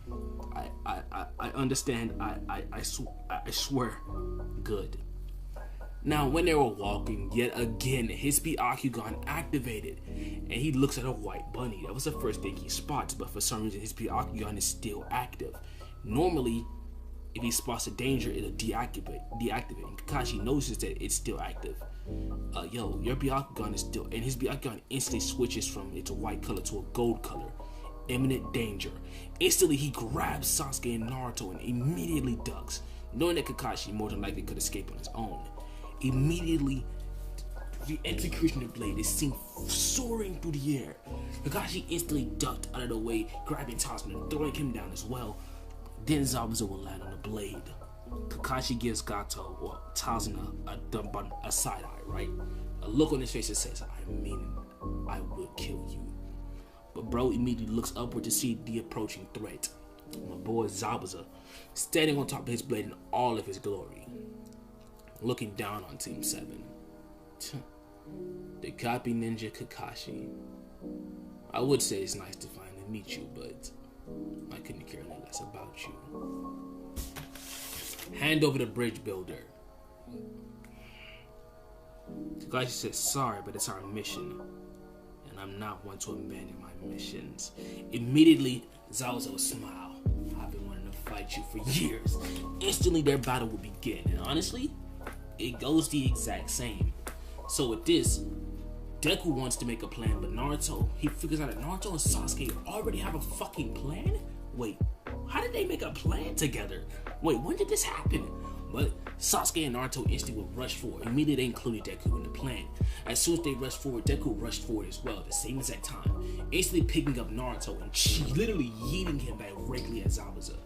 I understand. I swear. Good. Now, when they were walking, yet again, his Byakugan activated, and he looks at a white bunny. That was the first thing he spots, but for some reason, his Byakugan is still active. Normally, if he spots a danger, it'll deactivate. And Kakashi notices that it's still active. Yo, your Byakugan is still, and his Byakugan instantly switches from its white color to a gold color. Imminent danger. Instantly, he grabs Sasuke and Naruto and immediately ducks, knowing that Kakashi more than likely could escape on his own. Immediately, the executioner blade is seen soaring through the air. Kakashi instantly ducked out of the way, grabbing Tsunade and throwing him down as well. Then Zabuza will land on the blade. Kakashi gives Gato or Tsunade a side eye, right? A look on his face that says, I mean, I will kill you. But bro immediately looks upward to see the approaching threat. My boy Zabuza standing on top of his blade in all of his glory, looking down on Team 7. The copy ninja Kakashi. I would say it's nice to finally meet you, but I couldn't care less about you. hand over the bridge builder. Kakashi says, sorry, but it's our mission. And I'm not one to abandon my missions. Immediately, Zabuza will smile. I've been wanting to fight you for years. Instantly, their battle will begin. And honestly, it goes the exact same. So with this, Deku wants to make a plan, but Naruto, he figures out that Naruto and Sasuke already have a fucking plan? Wait, how did they make a plan together? Wait, when did this happen? But Sasuke and Naruto instantly would rush forward. Immediately they included Deku in the plan. As soon as they rushed forward, Deku rushed forward as well at the same exact time, instantly picking up Naruto and literally yeeting him directly at Zabuza.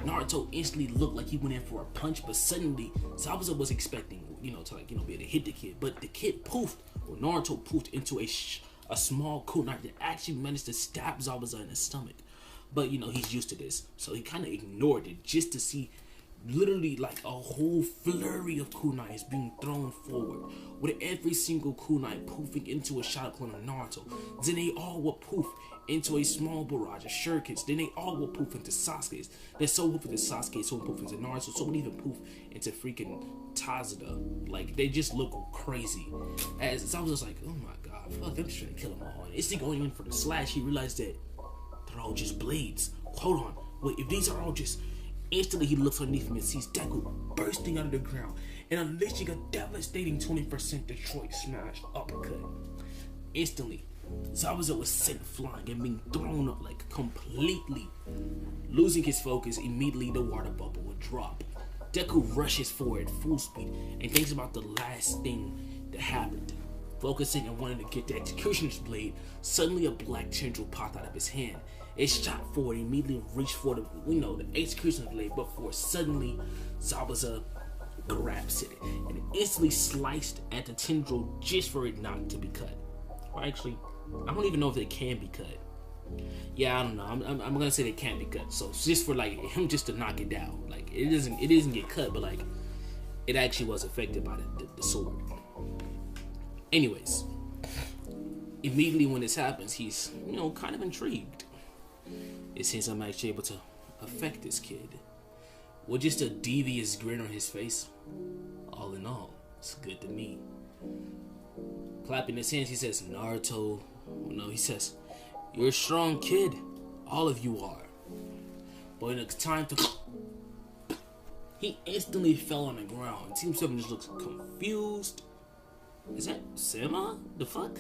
Naruto instantly looked like he went in for a punch, but suddenly Zabuza was expecting, be able to hit the kid, but the kid poofed, or Naruto poofed into a small kunai that actually managed to stab Zabuza in the stomach. But he's used to this, so he kind of ignored it just to see literally like a whole flurry of kunais being thrown forward, with every single kunai poofing into a shadow clone of Naruto. Then they all will poof into a small barrage of shurikens. Then they all will poof into Sasuke's. Then so poof into Sasuke, so poof into Naruto, so would even poof into freaking Tazada. Like, they just look crazy. As Zabuza's like, oh my god, fuck, I'm just trying to kill them all. And instantly going in for the slash, he realized that they're all just blades. Hold on, wait, if these are all just... Instantly, he looks underneath him and sees Deku bursting out of the ground and unleashing a devastating 20% Detroit Smash uppercut. Instantly, Zabuza was sent flying and being thrown up like completely. Losing his focus, immediately the water bubble would drop. Deku rushes forward full speed and thinks about the last thing that happened. Focusing and wanting to get the executioner's blade, suddenly a black tendril popped out of his hand. It shot forward, immediately reached for the executioner's blade, but suddenly Zabuza grabs it and instantly sliced at the tendril just for it not to be cut. Or actually, I don't even know if they can be cut. Yeah, I don't know. I'm gonna say they can't be cut. So just for like him just to knock it down, like it doesn't get cut, but like it actually was affected by the sword. Anyways, immediately when this happens, he's kind of intrigued. It seems I'm actually able to affect this kid. With just a devious grin on his face, all in all, it's good to me. Clapping his hands, he says, Naruto, he says, you're a strong kid. All of you are. But when it's time to... He instantly fell on the ground. Team 7 just looks confused. Is that Sama? The fuck?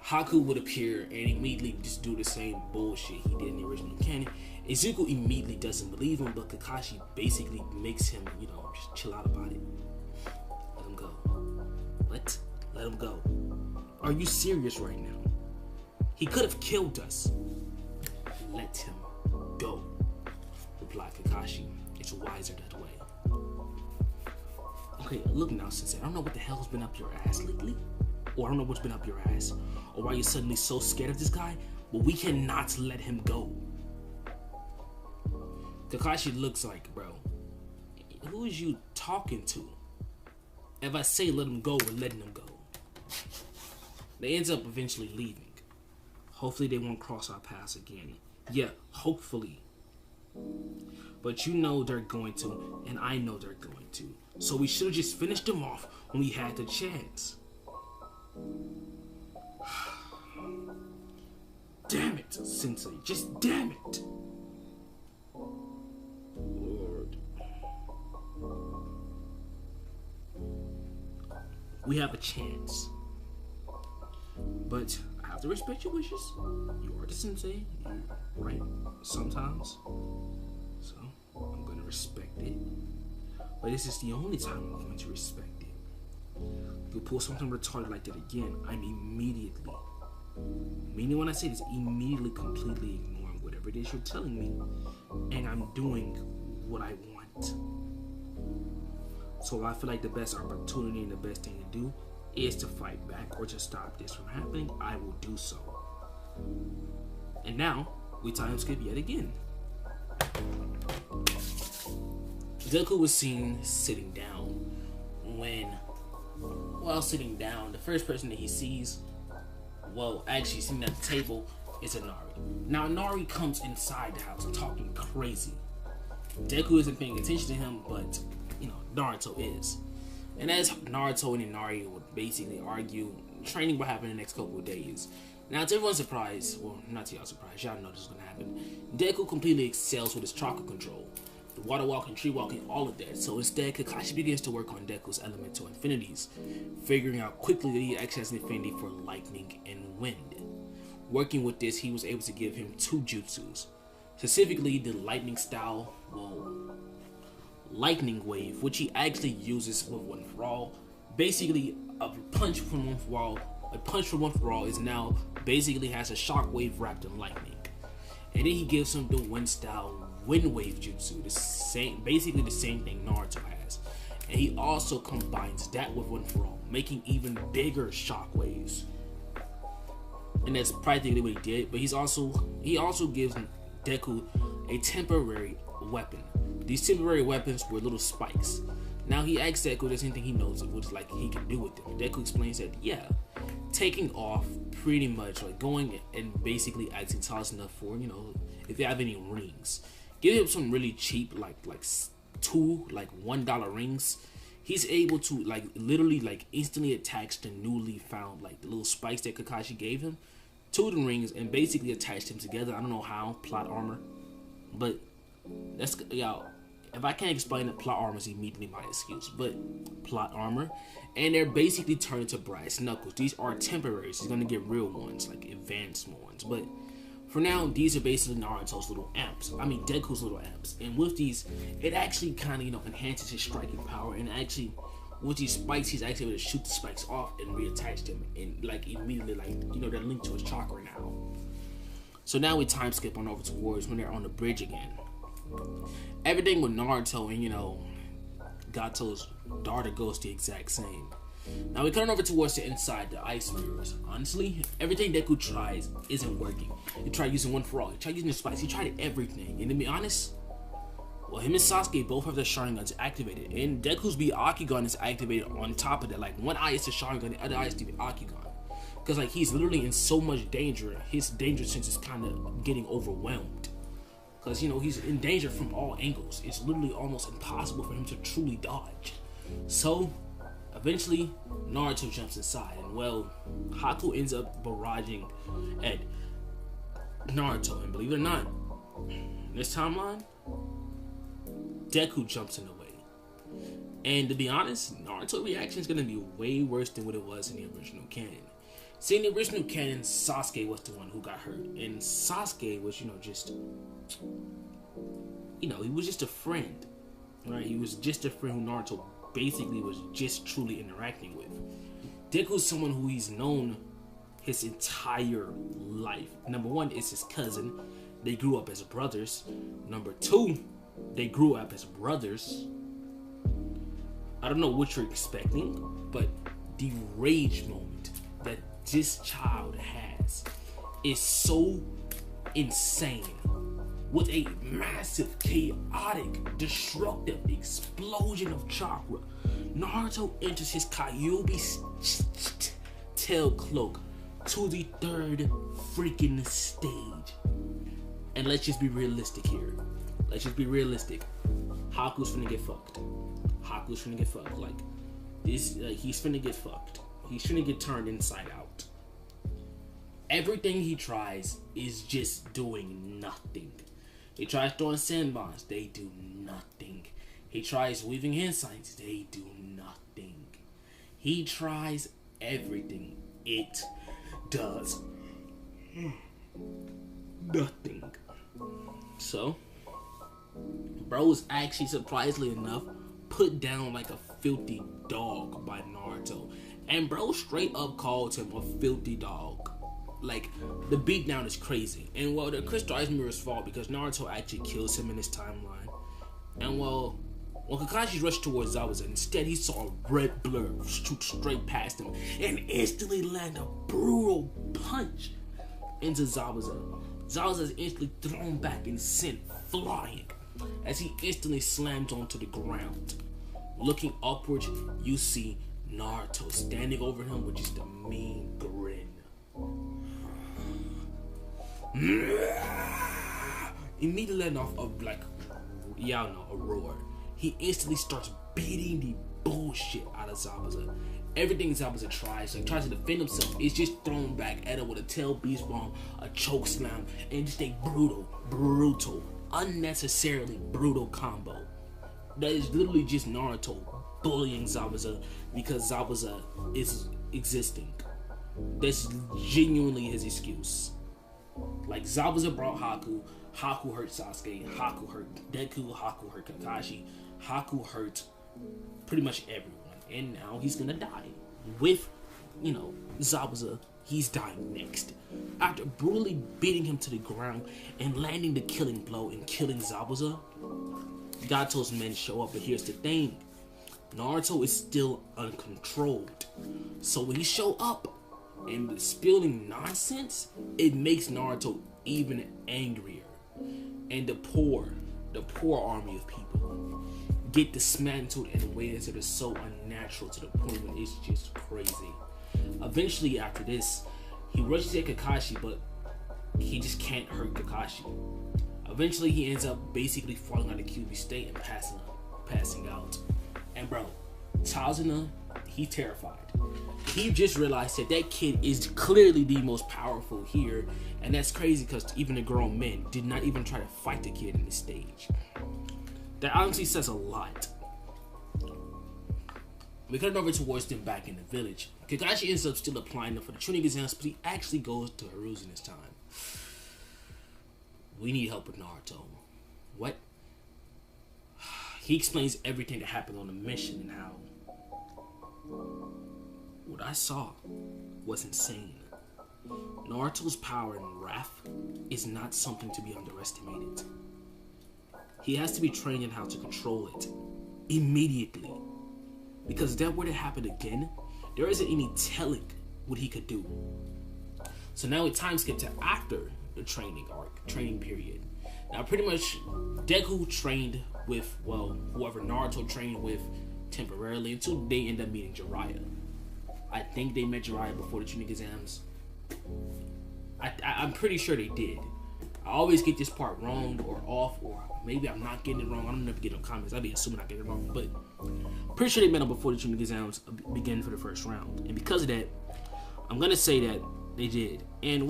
Haku would appear and immediately just do the same bullshit he did in the original canon. Izuku immediately doesn't believe him, but Kakashi basically makes him, just chill out about it. Let him go. What? Let him go. Are you serious right now? He could have killed us. Let him go, replied Kakashi. It's wiser that way. Okay, look now, Sensei. I don't know what the hell's been up your ass lately. Or I don't know what's been up your ass. Or why you're suddenly so scared of this guy. But we cannot let him go. Kakashi looks like, bro, who is you talking to? If I say let him go, we're letting him go. They ends up eventually leaving. Hopefully they won't cross our paths again. Yeah, hopefully. But they're going to, and I know they're going to. So we should have just finished them off when we had the chance. Damn it, Sensei. Just damn it. Lord. We have a chance. But I have to respect your wishes. You are the Sensei. You're right sometimes. So I'm going to respect it. But this is the only time I'm going to respect it. If you pull something retarded like that again, I'm immediately, meaning when I say this, immediately completely ignoring whatever it is you're telling me, and I'm doing what I want. So I feel like the best opportunity and the best thing to do is to fight back or to stop this from happening. I will do so. And now we time skip yet again. Deku was seen sitting down. While sitting down, the first person that he sees, actually sitting at the table, is Inari. Now Inari comes inside the house talking crazy. Deku isn't paying attention to him, but Naruto is. And as Naruto and Inari would basically argue, training will happen in the next couple of days. Now, to everyone's surprise, well, not to y'all's surprise, y'all know this is gonna happen. Deku completely excels with his chakra control, the water walking, tree walking, all of that. So instead, Kakashi begins to work on Deku's elemental infinities, figuring out quickly that he actually has an affinity for lightning and wind. Working with this, he was able to give him 2 jutsus, specifically the lightning style, lightning wave, which he actually uses with one for all. Basically, a punch from one for all. A punch from one for all is now basically has a shock wave wrapped in lightning, and then he gives him the wind style wind wave jutsu, basically the same thing Naruto has, and he also combines that with one for all, making even bigger shock waves. And that's practically what he did. But he also gives Deku a temporary weapon. These temporary weapons were little spikes. Now he asks Deku if there's anything he knows of what he can do with them. Deku explains that taking off pretty much, like going and basically acting tall enough for, if they have any rings. Give him some really cheap like $2 $1 rings. He's able to literally instantly attach the newly found the little spikes that Kakashi gave him to the rings and basically attach them together. I don't know how, plot armor, but that's if I can't explain it, plot armor is immediately my excuse, but plot armor, and they're basically turned into brass knuckles. These are temporaries. He's gonna get real ones, like advanced ones, but for now, these are basically Naruto's little amps. I mean, Deku's little amps. And with these, it actually kind of, enhances his striking power. And actually, with these spikes, he's actually able to shoot the spikes off and reattach them. And, immediately, they're linked to his chakra now. So now we time skip on over towards when they're on the bridge again. Everything with Naruto and, Gato's daughter goes the exact same. Now we come over towards the inside, the ice mirrors. Honestly, everything Deku tries isn't working. He tried using one for all. He tried using the spikes. He tried everything. And to be honest, him and Sasuke both have their Sharingans activated. And Deku's Byakugan is activated on top of that. One eye is the Sharingan, the other eye is the Byakugan. Because he's literally in so much danger. His danger sense is kind of getting overwhelmed. Because, he's in danger from all angles. It's literally almost impossible for him to truly dodge. So eventually, Naruto jumps inside, and Haku ends up barraging at Naruto, and believe it or not, in this timeline, Deku jumps in the way. And to be honest, Naruto's reaction is going to be way worse than what it was in the original canon. See, in the original canon, Sasuke was the one who got hurt, and Sasuke was, he was just a friend, right? He was just a friend who Naruto basically was just truly interacting with. Deku's someone who he's known his entire life. Number one, it's his cousin. They grew up as brothers. Number two, they grew up as brothers. I don't know what you're expecting, but the rage moment that this child has is so insane. With a massive, chaotic, destructive explosion of chakra, Naruto enters his Kyuubi's tail cloak to the 3rd freaking stage. And let's just be realistic here. Let's just be realistic. Haku's finna get fucked. Haku's finna get fucked. He's finna get fucked. He's finna get turned inside out. Everything he tries is just doing nothing. He tries throwing sandbombs, they do nothing. He tries weaving hand signs, they do nothing. He tries everything, it does nothing. So, bro was actually, surprisingly enough, put down like a filthy dog by Naruto. And bro straight up called him a filthy dog. The beatdown is crazy. And the crystal ice mirror's fault because Naruto actually kills him in this timeline. And when Kakashi rushed towards Zabuza, instead he saw a red blur shoot straight past him and instantly land a brutal punch into Zabuza. Zabuza is instantly thrown back and sent flying as he instantly slams onto the ground. Looking upwards, you see Naruto standing over him with just a mean grin. Immediately letting off a roar. he instantly starts beating the bullshit out of Zabuza. Everything Zabuza tries to defend himself is just thrown back at him with a tail beast bomb, a choke slam, and just a brutal, unnecessarily brutal combo. That is literally just Naruto bullying Zabuza because Zabuza is existing. That's genuinely his excuse. Like, Zabuza brought Haku, Haku hurt Sasuke, Haku hurt Deku, Haku hurt Kakashi, Haku hurt pretty much everyone. And now he's gonna die. With, Zabuza, he's dying next. After brutally beating him to the ground and landing the killing blow and killing Zabuza, Gato's men show up, but here's the thing. Naruto is still uncontrolled. So when he show up and spilling nonsense, it makes Naruto even angrier. And the poor army of people get dismantled in ways that are so unnatural to the point where it's just crazy. Eventually, after this, he rushes at Kakashi, but he just can't hurt Kakashi. Eventually, he ends up basically falling out of QB state and passing out. And bro, Tsunade, he's terrified. He just realized that kid is clearly the most powerful here, and that's crazy because even the grown men did not even try to fight the kid in the stage. That honestly says a lot. We cut over towards them back in the village. Kakashi ends up still applying for the Chunin Exams, but he actually goes to Hiruzen this time. We need help with Naruto. What? He explains everything that happened on the mission and how what I saw was insane. Naruto's power and wrath is not something to be underestimated. He has to be trained in how to control it immediately. Because if that were to happen again, there isn't any telling what he could do. So now it time skip to after the training period. Now pretty much Deku trained with, whoever Naruto trained with temporarily until they end up meeting Jiraiya. I think they met Jiraiya before the Chunin Exams. I'm pretty sure they did. I always get this part wrong or off, or maybe I'm not getting it wrong. I don't never get no comments. I'd be assuming I get it wrong, but pretty sure they met him before the Chunin Exams began for the first round. And because of that, I'm gonna say that they did. And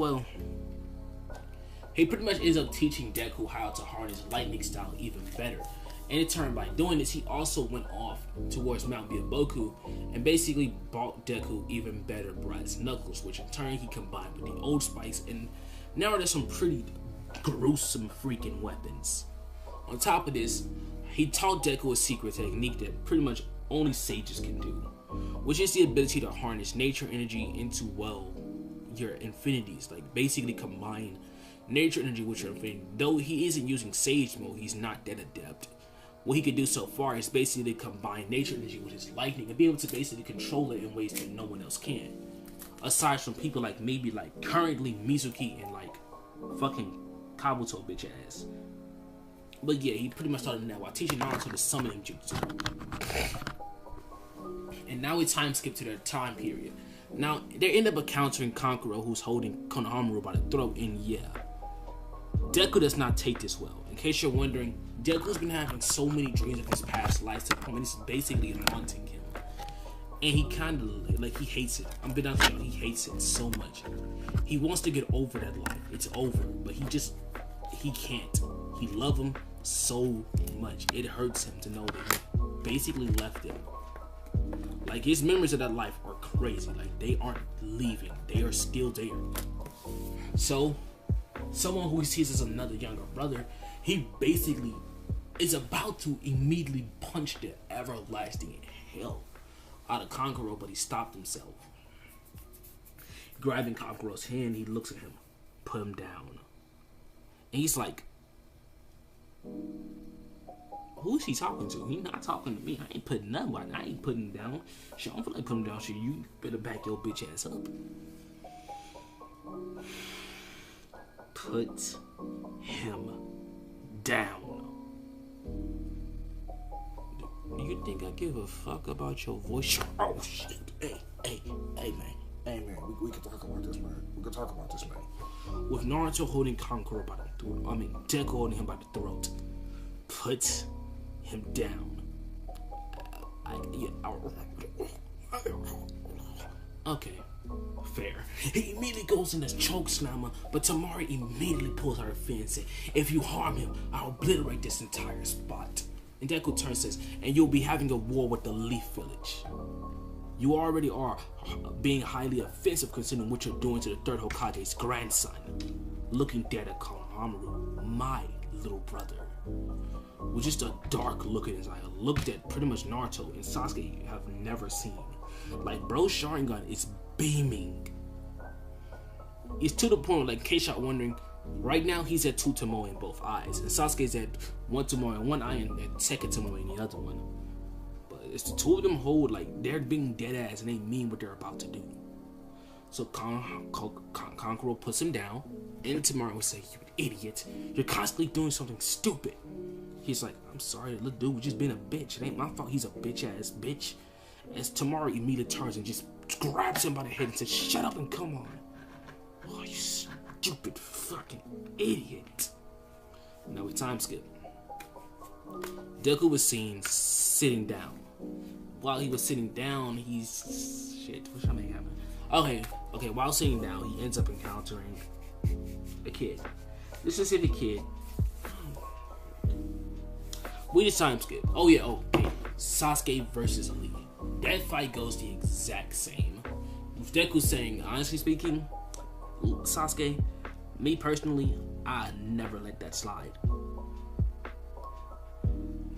he pretty much ends up teaching Deku how to harness lightning style even better. And in turn, by doing this, he also went off towards Mount Byaboku and basically bought Deku even better brass knuckles, which in turn he combined with the old spikes, and now there's some pretty gruesome freaking weapons. On top of this, he taught Deku a secret technique that pretty much only sages can do, which is the ability to harness nature energy into, your infinities, like basically combine nature energy with your infinity. Though he isn't using sage mode, he's not that adept. What he could do so far is basically combine nature energy with his lightning and be able to basically control it in ways that no one else can. Aside from people like maybe currently Mizuki and fucking Kabuto bitch ass. But yeah, he pretty much started that while teaching Naruto the summoning jutsu. And now we time skip to their time period. Now they end up encountering Kankuro, who's holding Konohamaru by the throat, and yeah, Deku does not take this well. In case you're wondering, Deku's been having so many dreams of his past lives to the point it's basically haunting him. And he kind of, he hates it. I'm being honest with you, he hates it so much. He wants to get over that life. It's over. But he can't. He loves him so much. It hurts him to know that he basically left him. His memories of that life are crazy. They aren't leaving. They are still there. So, someone who he sees as another younger brother, he basically is about to immediately punch the everlasting hell out of Kankuro, but he stopped himself. Grabbing Kankuro's hand, he looks at him, put him down. And he's like, who is he talking to? He's not talking to me. I ain't putting nothing on. I ain't putting him down. Shit, I don't feel like putting him down. Shit, you better back your bitch ass up. Put him down. Do you think I give a fuck about your voice? Oh shit. Hey man. Hey man, we can talk about this, man. We can talk about this, man. With Naruto holding Kankuro by the throat, Deku holding him by the throat. Put him down. Okay, fair. He immediately goes in this choke slammer, but Temari immediately pulls out her fin and says, if you harm him, I'll obliterate this entire spot. And Deku turns and says, and you'll be having a war with the Leaf Village. You already are being highly offensive considering what you're doing to the third Hokage's grandson. Looking dead at Konoha, my little brother. With just a dark look in his eye, a look that pretty much Naruto and Sasuke have never seen. Like, bro's Sharingan is beaming. It's to the point like K-Shot wondering, right now he's at 2 Tomoe in both eyes, and Sasuke's at 1 Tomoe in one eye and at second Tomoe in the other one. But it's the two of them hold like they're being dead ass and they mean what they're about to do. So Kankuro puts him down, and Temari will say, you idiot, you're constantly doing something stupid. He's like, I'm sorry, little dude was just being a bitch. It ain't my fault he's a bitch ass bitch. As Temari immediately turns and just grabs him by the head and says, shut up and come on. Oh, you stupid fucking idiot. Now we time skip. Deku was seen sitting down. While he was sitting down, he's... Shit, what should I make happen? Okay, while sitting down, he ends up encountering a kid. This specific kid... We just time skip. Oh yeah, okay. Sasuke versus Lee. That fight goes the exact same. With Deku saying, honestly speaking, Sasuke, me personally, I never let that slide.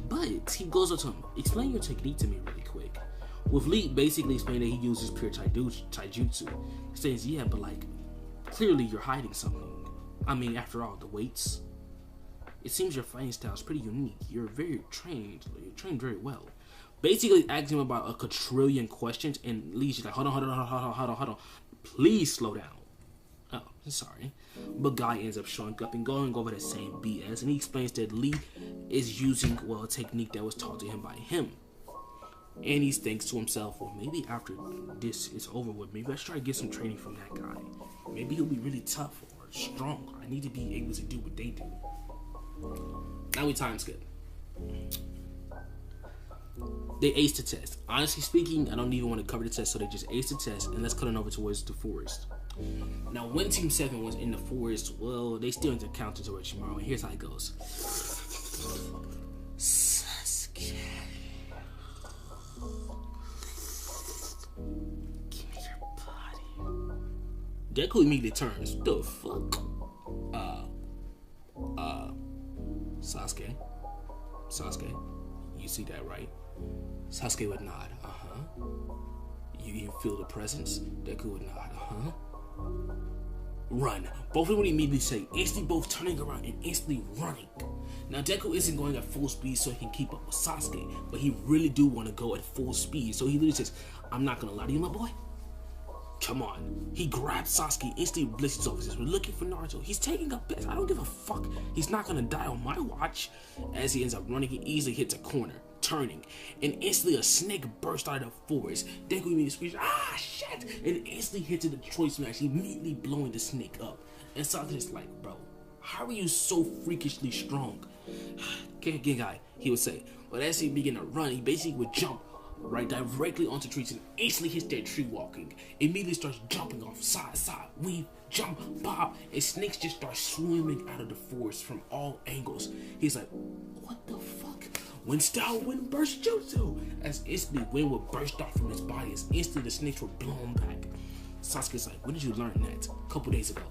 But he goes up to him, explain your technique to me really quick. With Lee basically explaining that he uses pure taijutsu. He says, yeah, but like, clearly you're hiding something. I mean, after all, the weights. It seems your fighting style is pretty unique. You're very trained. You're trained very well. Basically asking him about a quadrillion questions, and Lee's just like, hold on. Please slow down. Oh, sorry. But Guy ends up showing up and going over the same BS, and he explains that Lee is using, well, a technique that was taught to him by him. And he thinks to himself, well, maybe after this is over with, maybe I should try to get some training from that guy. Maybe he'll be really tough or strong. I need to be able to do what they do. Now we time skip. They ace the test. Honestly speaking, I don't even want to cover the test, so they just ace the test, and let's cut on over towards the forest. Now, when Team 7 was in the forest, well, they still encountered Orochimaru, and here's how it goes. Sasuke. Give me your body. Deku immediately turns. The fuck? Sasuke, you see that, right? Sasuke would nod, You feel the presence? Deku would nod, Run. Both of them would immediately say, instantly both turning around and instantly running. Now, Deku isn't going at full speed so he can keep up with Sasuke, but he really do want to go at full speed, so he literally says, I'm not gonna lie to you, my boy. Come on. He grabs Sasuke, instantly blitzes off. He says, we're looking for Naruto. He's taking a piss. I don't give a fuck. He's not gonna die on my watch. As he ends up running, he easily hits a corner, turning, and instantly a snake bursts out of the forest. Deku immediately screams, ah, shit! And instantly hits it the choice smash, immediately blowing the snake up. And Sasuke's like, bro, how are you so freakishly strong? Guy, he would say. But as he began to run, he basically would jump right directly onto trees and instantly hits that tree walking. Immediately starts jumping off side to side, weave, jump, pop, and snakes just start swimming out of the forest from all angles. He's like, what the fuck? Wind style, wind burst jutsu! As instantly wind would burst off from his body as instantly the snakes were blown back. Sasuke's like, when did you learn that? A couple days ago.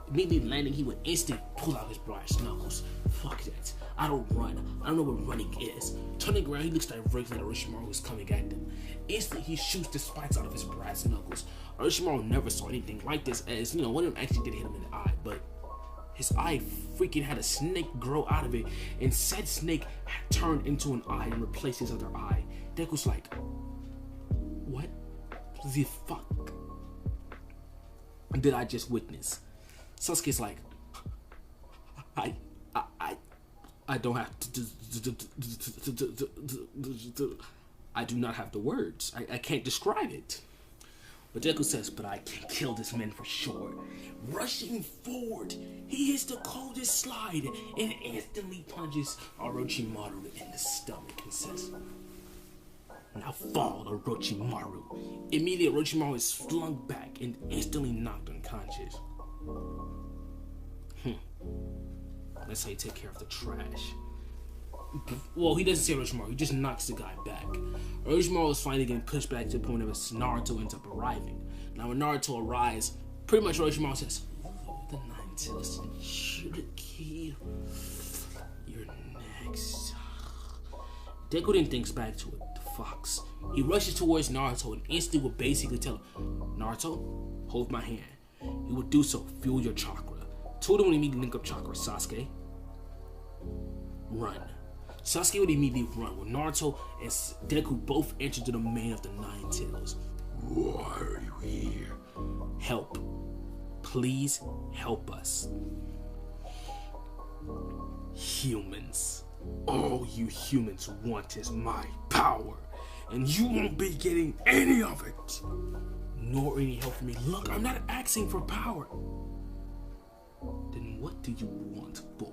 Immediately landing, he would instantly pull out his brass knuckles. Fuck that. I don't run. I don't know what running is. Turning around, he looks directly at Orochimaru who's coming at them. Instantly, he shoots the spikes out of his brass knuckles. Orochimaru never saw anything like this, as, one of them actually did hit him in the eye, but his eye freaking had a snake grow out of it, and said snake had turned into an eye and replaced his other eye. Deku's like, what the fuck did I just witness? Sasuke's like, I don't have to, I do not have the words. I can't describe it. But Deku says, but I can kill this man for sure. Rushing forward, he hits the coldest slide and instantly punches Orochimaru in the stomach and says, Now fall, Orochimaru. Immediately, Orochimaru is flung back and instantly knocked unconscious. That's how you take care of the trash. Well, he doesn't say Orochimaru, he just knocks the guy back. Orochimaru is finally getting pushed back to the point of Naruto ends up arriving. Now when Naruto arrives, pretty much Orochimaru says, the Nine Tails Tsunade, you're next. Deku then thinks back to it, the fox. He rushes towards Naruto and instantly will basically tell him, Naruto, hold my hand. He will do so, fuel your chakra. Two of them will immediately link up chakra, Sasuke. Run. Sasuke would immediately run, with Naruto and Deku both enter the domain of the Nine Tails. Why are you here? Help. Please help us. Humans. All you humans want is my power, and you won't be getting any of it. Nor any help from me. Look, I'm not asking for power. Then what do you want, boy?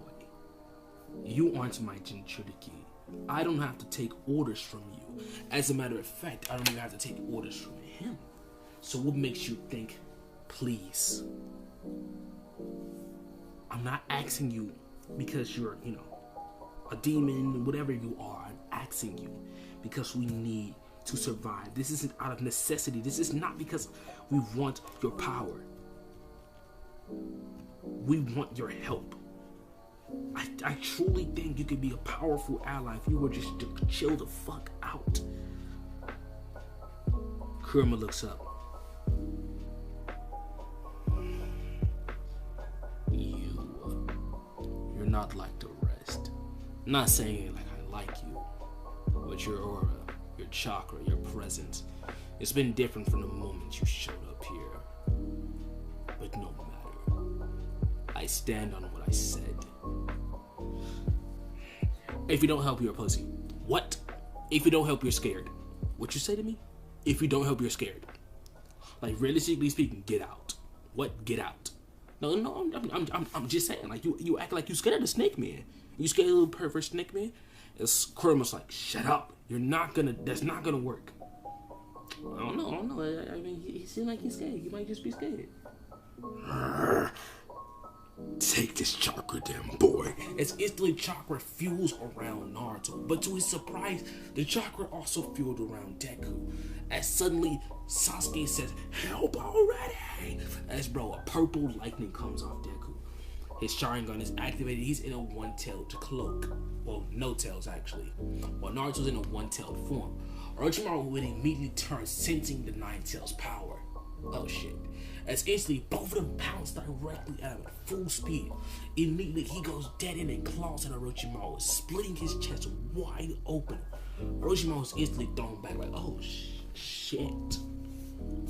You aren't my Jinchuriki. I don't have to take orders from you. As a matter of fact, I don't even have to take orders from him. So what makes you think, please? I'm not asking you because you're, a demon, whatever you are. I'm asking you because we need to survive. This isn't out of necessity. This is not because we want your power. We want your help. I truly think you could be a powerful ally if you were just to chill the fuck out. Kurama looks up. You're not like the rest. I'm not saying it like I like you, but your aura, your chakra, your presence, it's been different from the moment you showed up here. But no matter, I stand on what I said. If you don't help, you're a pussy. What? If you don't help, you're scared. What you say to me? If you don't help, you're scared. Like, realistically speaking, get out. What? Get out. No, I'm just saying. Like, you act like you scared of the Snake Man. You scared of the little pervert Snake Man? It's Kurama's like, shut up. That's not gonna work. I don't know. I mean, he seems like he's scared. You might just be scared. Take this chakra, damn boy. As instantly chakra fuels around Naruto, but to his surprise, the chakra also fueled around Deku. As suddenly Sasuke says, "Help already!" As a purple lightning comes off Deku. His Sharingan is activated. He's in a one-tailed cloak. Well, no tails actually. While Naruto's in a one-tailed form, Orochimaru would immediately turn, sensing the Nine Tails' power. Oh shit. As instantly, both of them pounce directly at him at full speed. Immediately, he goes dead in and claws at Orochimaru, splitting his chest wide open. Orochimaru is instantly thrown back like, oh shit.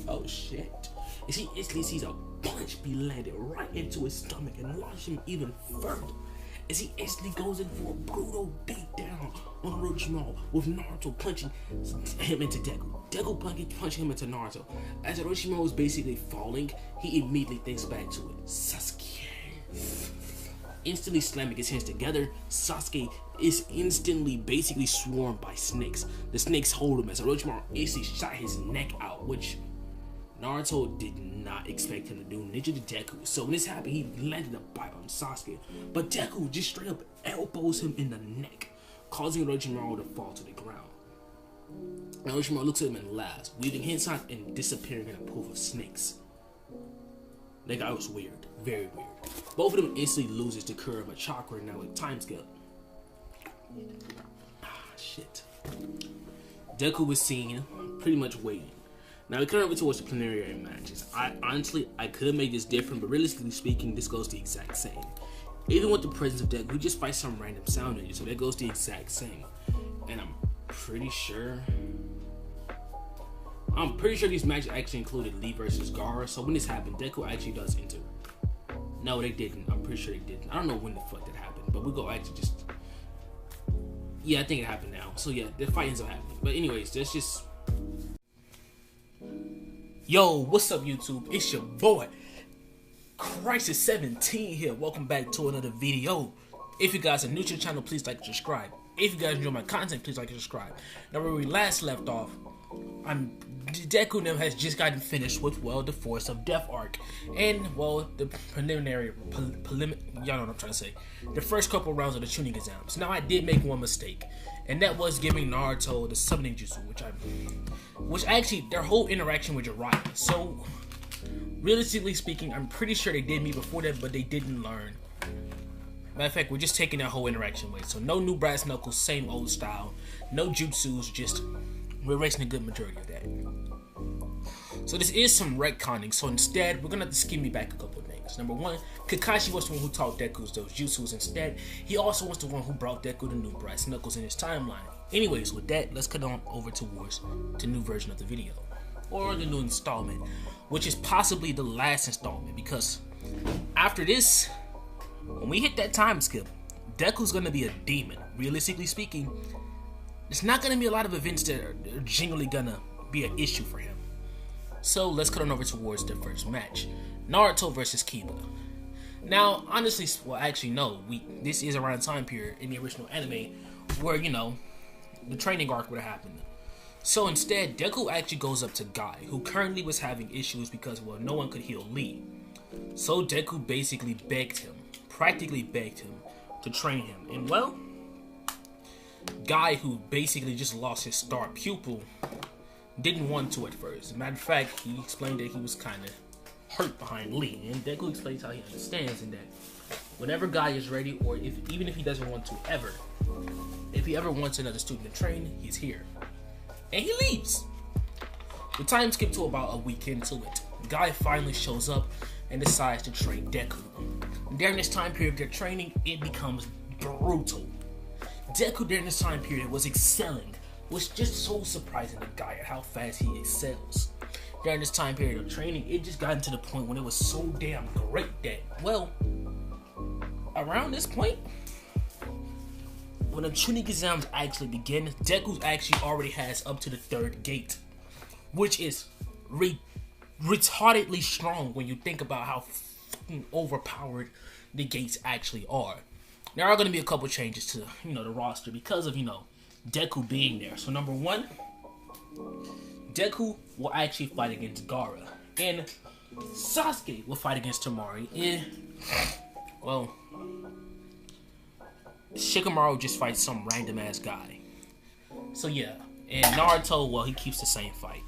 Oh shit. As he instantly sees a punch be landed right into his stomach and launch him even further. As he instantly goes in for a brutal beatdown on Orochimaru, with Naruto punching him into Deku. Deku punching him into Naruto. As Orochimaru is basically falling, he immediately thinks back to it. Sasuke. Instantly slamming his hands together, Sasuke is instantly basically swarmed by snakes. The snakes hold him as Orochimaru instantly shot his neck out, which Naruto did not expect him to do. Ninja to Deku. So when this happened, he landed a bite on Sasuke. But Deku just straight up elbows him in the neck, causing Orochimaru to fall to the ground. And Orochimaru looks at him and laughs, weaving his hand and disappearing in a pool of snakes. That guy was weird. Very weird. Both of them instantly loses the Kurama chakra now with time scale. Shit. Deku was seen pretty much waiting. Now we come over towards the plenary matches. I could have made this different, but realistically speaking, this goes the exact same. Even with the presence of Deku, we just fight some random sound ninja, so that goes the exact same. And I'm pretty sure these matches actually included Lee versus Gaara. So when this happened, Deku actually does enter. No, they didn't. I'm pretty sure they didn't. I don't know when the fuck that happened, but we'll go actually just. Yeah, I think it happened now. So yeah, the fight ends up happening. But anyways, that's just. Yo, what's up YouTube? It's your boy, Crisis17 here. Welcome back to another video. If you guys are new to the channel, please like and subscribe. If you guys enjoy my content, please like and subscribe. Now, where we last left off, Deku now has just gotten finished with, well, the Force of Death arc. And, well, the preliminary, y'all know what I'm trying to say. The first couple rounds of the Chunin Exams. Now, I did make one mistake. And that was giving Naruto the summoning jutsu, which actually, their whole interaction with Jiraiya. So, realistically speaking, I'm pretty sure they did me before that, but they didn't learn. Matter of fact, we're just taking that whole interaction away. So, no new brass knuckles, same old style. No jutsus, just we're erasing a good majority of that. So this is some retconning. So instead, we're gonna have to skim me back a couple of things. Number one, Kakashi was the one who taught Deku those jutsus. Instead, he also was the one who brought Deku the new brass knuckles in his timeline. Anyways, with that, let's cut on over towards the new version of the video, or the new installment, which is possibly the last installment, because after this, when we hit that time skip, Deku's gonna be a demon. Realistically speaking, there's not gonna be a lot of events that are genuinely gonna be an issue for him. So let's cut on over towards the first match. Naruto versus Kiba. Now, honestly, well, actually, no. This is around a time period in the original anime where, you know, the training arc would have happened. So instead, Deku actually goes up to Guy, who currently was having issues because, well, no one could heal Lee. So Deku basically practically begged him to train him. And, well, Guy, who basically just lost his star pupil, didn't want to at first. As a matter of fact, he explained that he was kind of hurt behind Lee, and Deku explains how he understands, and that whenever Guy is ready, or even if he doesn't want to if he ever wants another student to train, he's here. And he leaves. The time skipped to about a week into it. Guy finally shows up and decides to train Deku. During this time period of their training, it becomes brutal. Deku during this time period was excelling, was just so surprising to Guy at how fast he excels. During this time period of training, it just got to the point when it was so damn great that, well, around this point, when the Chunin Exams actually begin, Deku actually already has up to the 3rd gate, which is retardedly strong when you think about how fucking overpowered the gates actually are. There are going to be a couple changes to, you know, the roster because of, you know, Deku being there. So number one, Deku will actually fight against Gaara, and Sasuke will fight against Temari, and, well, Shikamaru just fights some random ass guy. So yeah, and Naruto, well, he keeps the same fight.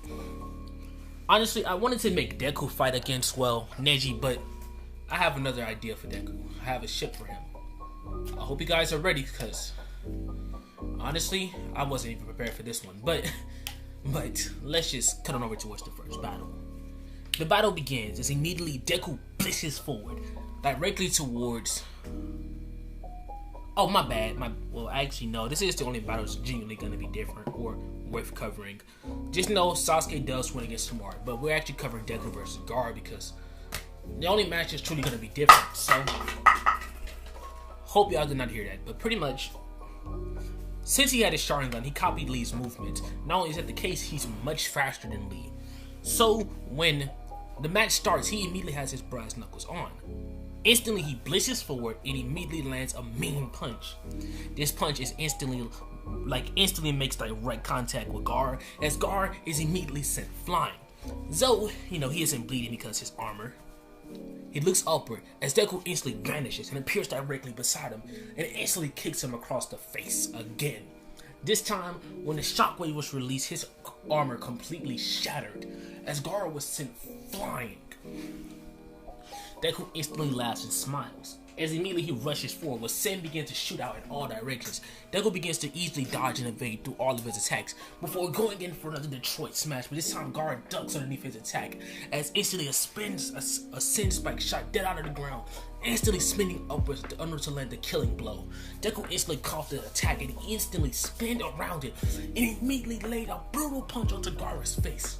Honestly, I wanted to make Deku fight against, well, Neji, but I have another idea for Deku. I have a ship for him. I hope you guys are ready, because honestly, I wasn't even prepared for this one. But let's just cut on over towards the first battle. The battle begins as immediately Deku pushes forward directly towards... Oh, my bad. Well, actually, no. This is the only battle that's genuinely going to be different or worth covering. Just know Sasuke does win against Temari, but we're actually covering Deku versus Gaara because the only match is truly going to be different. So, hope y'all did not hear that. But pretty much, since he had his Sharingan, he copied Lee's movement. Not only is that the case, he's much faster than Lee. So, when the match starts, he immediately has his brass knuckles on. Instantly, he blitzes forward and immediately lands a mean punch. This punch is instantly makes direct contact with Gaara, as Gaara is immediately sent flying. Though, you know, he isn't bleeding because his armor. He looks upward as Deku instantly vanishes and appears directly beside him and instantly kicks him across the face again. This time, when the shockwave was released, his armor completely shattered as Gaara was sent flying. Deku instantly laughs and smiles. As immediately he rushes forward, with Sen begins to shoot out in all directions. Deku begins to easily dodge and evade through all of his attacks before going in for another Detroit smash, but this time Gaara ducks underneath his attack as instantly a Sen spike shot dead out of the ground, instantly spinning upwards to land the killing blow. Deku instantly caught the attack and instantly spun around it and immediately laid a brutal punch onto Gaara's face.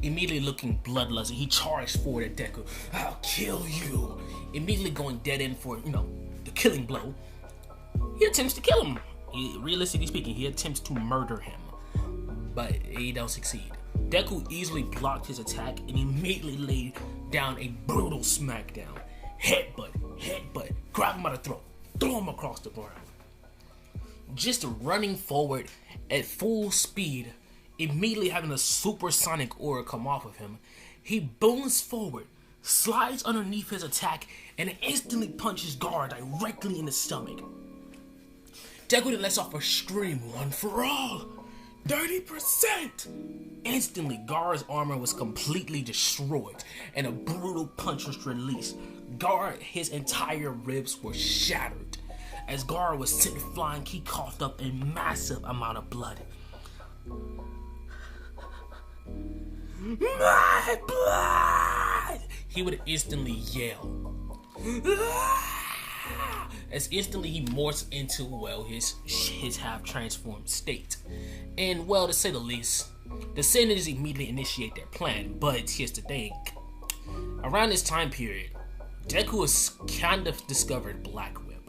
Immediately looking bloodlust, he charged forward at Deku. I'll kill you. Immediately going dead in for, you know, the killing blow. He attempts to kill him. Realistically speaking, he attempts to murder him, but he don't succeed. Deku easily blocked his attack and immediately laid down a brutal smackdown. Headbutt, grab him by the throat. throw him across the ground. Just running forward at full speed, immediately having a supersonic aura come off of him, he booms forward, slides underneath his attack, and instantly punches Gaara directly in the stomach. Deku then lets off a scream, one for all, 30%! Instantly, Gaara's armor was completely destroyed, and a brutal punch was released. Gaara, his entire ribs were shattered. As Gaara was sent flying, he coughed up a massive amount of blood. My blood! He would instantly yell. As instantly he morphs into, well, his half-transformed state. And, well, to say the least, the Senators immediately initiate their plan, but here's the thing. Around this time period, Deku has kind of discovered Black Whip.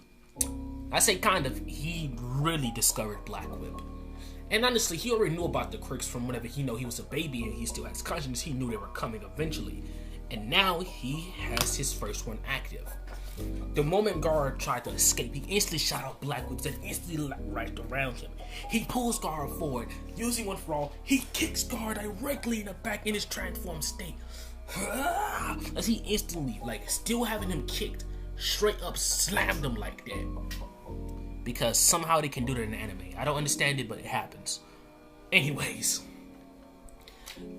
I say kind of, he really discovered Black Whip. And honestly, he already knew about the quirks from whenever he was a baby and he still has consciousness. He knew they were coming eventually. And now he has his first one active. The moment Gaara tried to escape, he instantly shot out Black Whips that instantly wrapped around him. He pulls Gaara forward, using one for all. He kicks Gaara directly in the back in his transformed state. As he instantly, still having him kicked, straight up slammed him like that. Because somehow they can do that in anime. I don't understand it, but it happens. Anyways,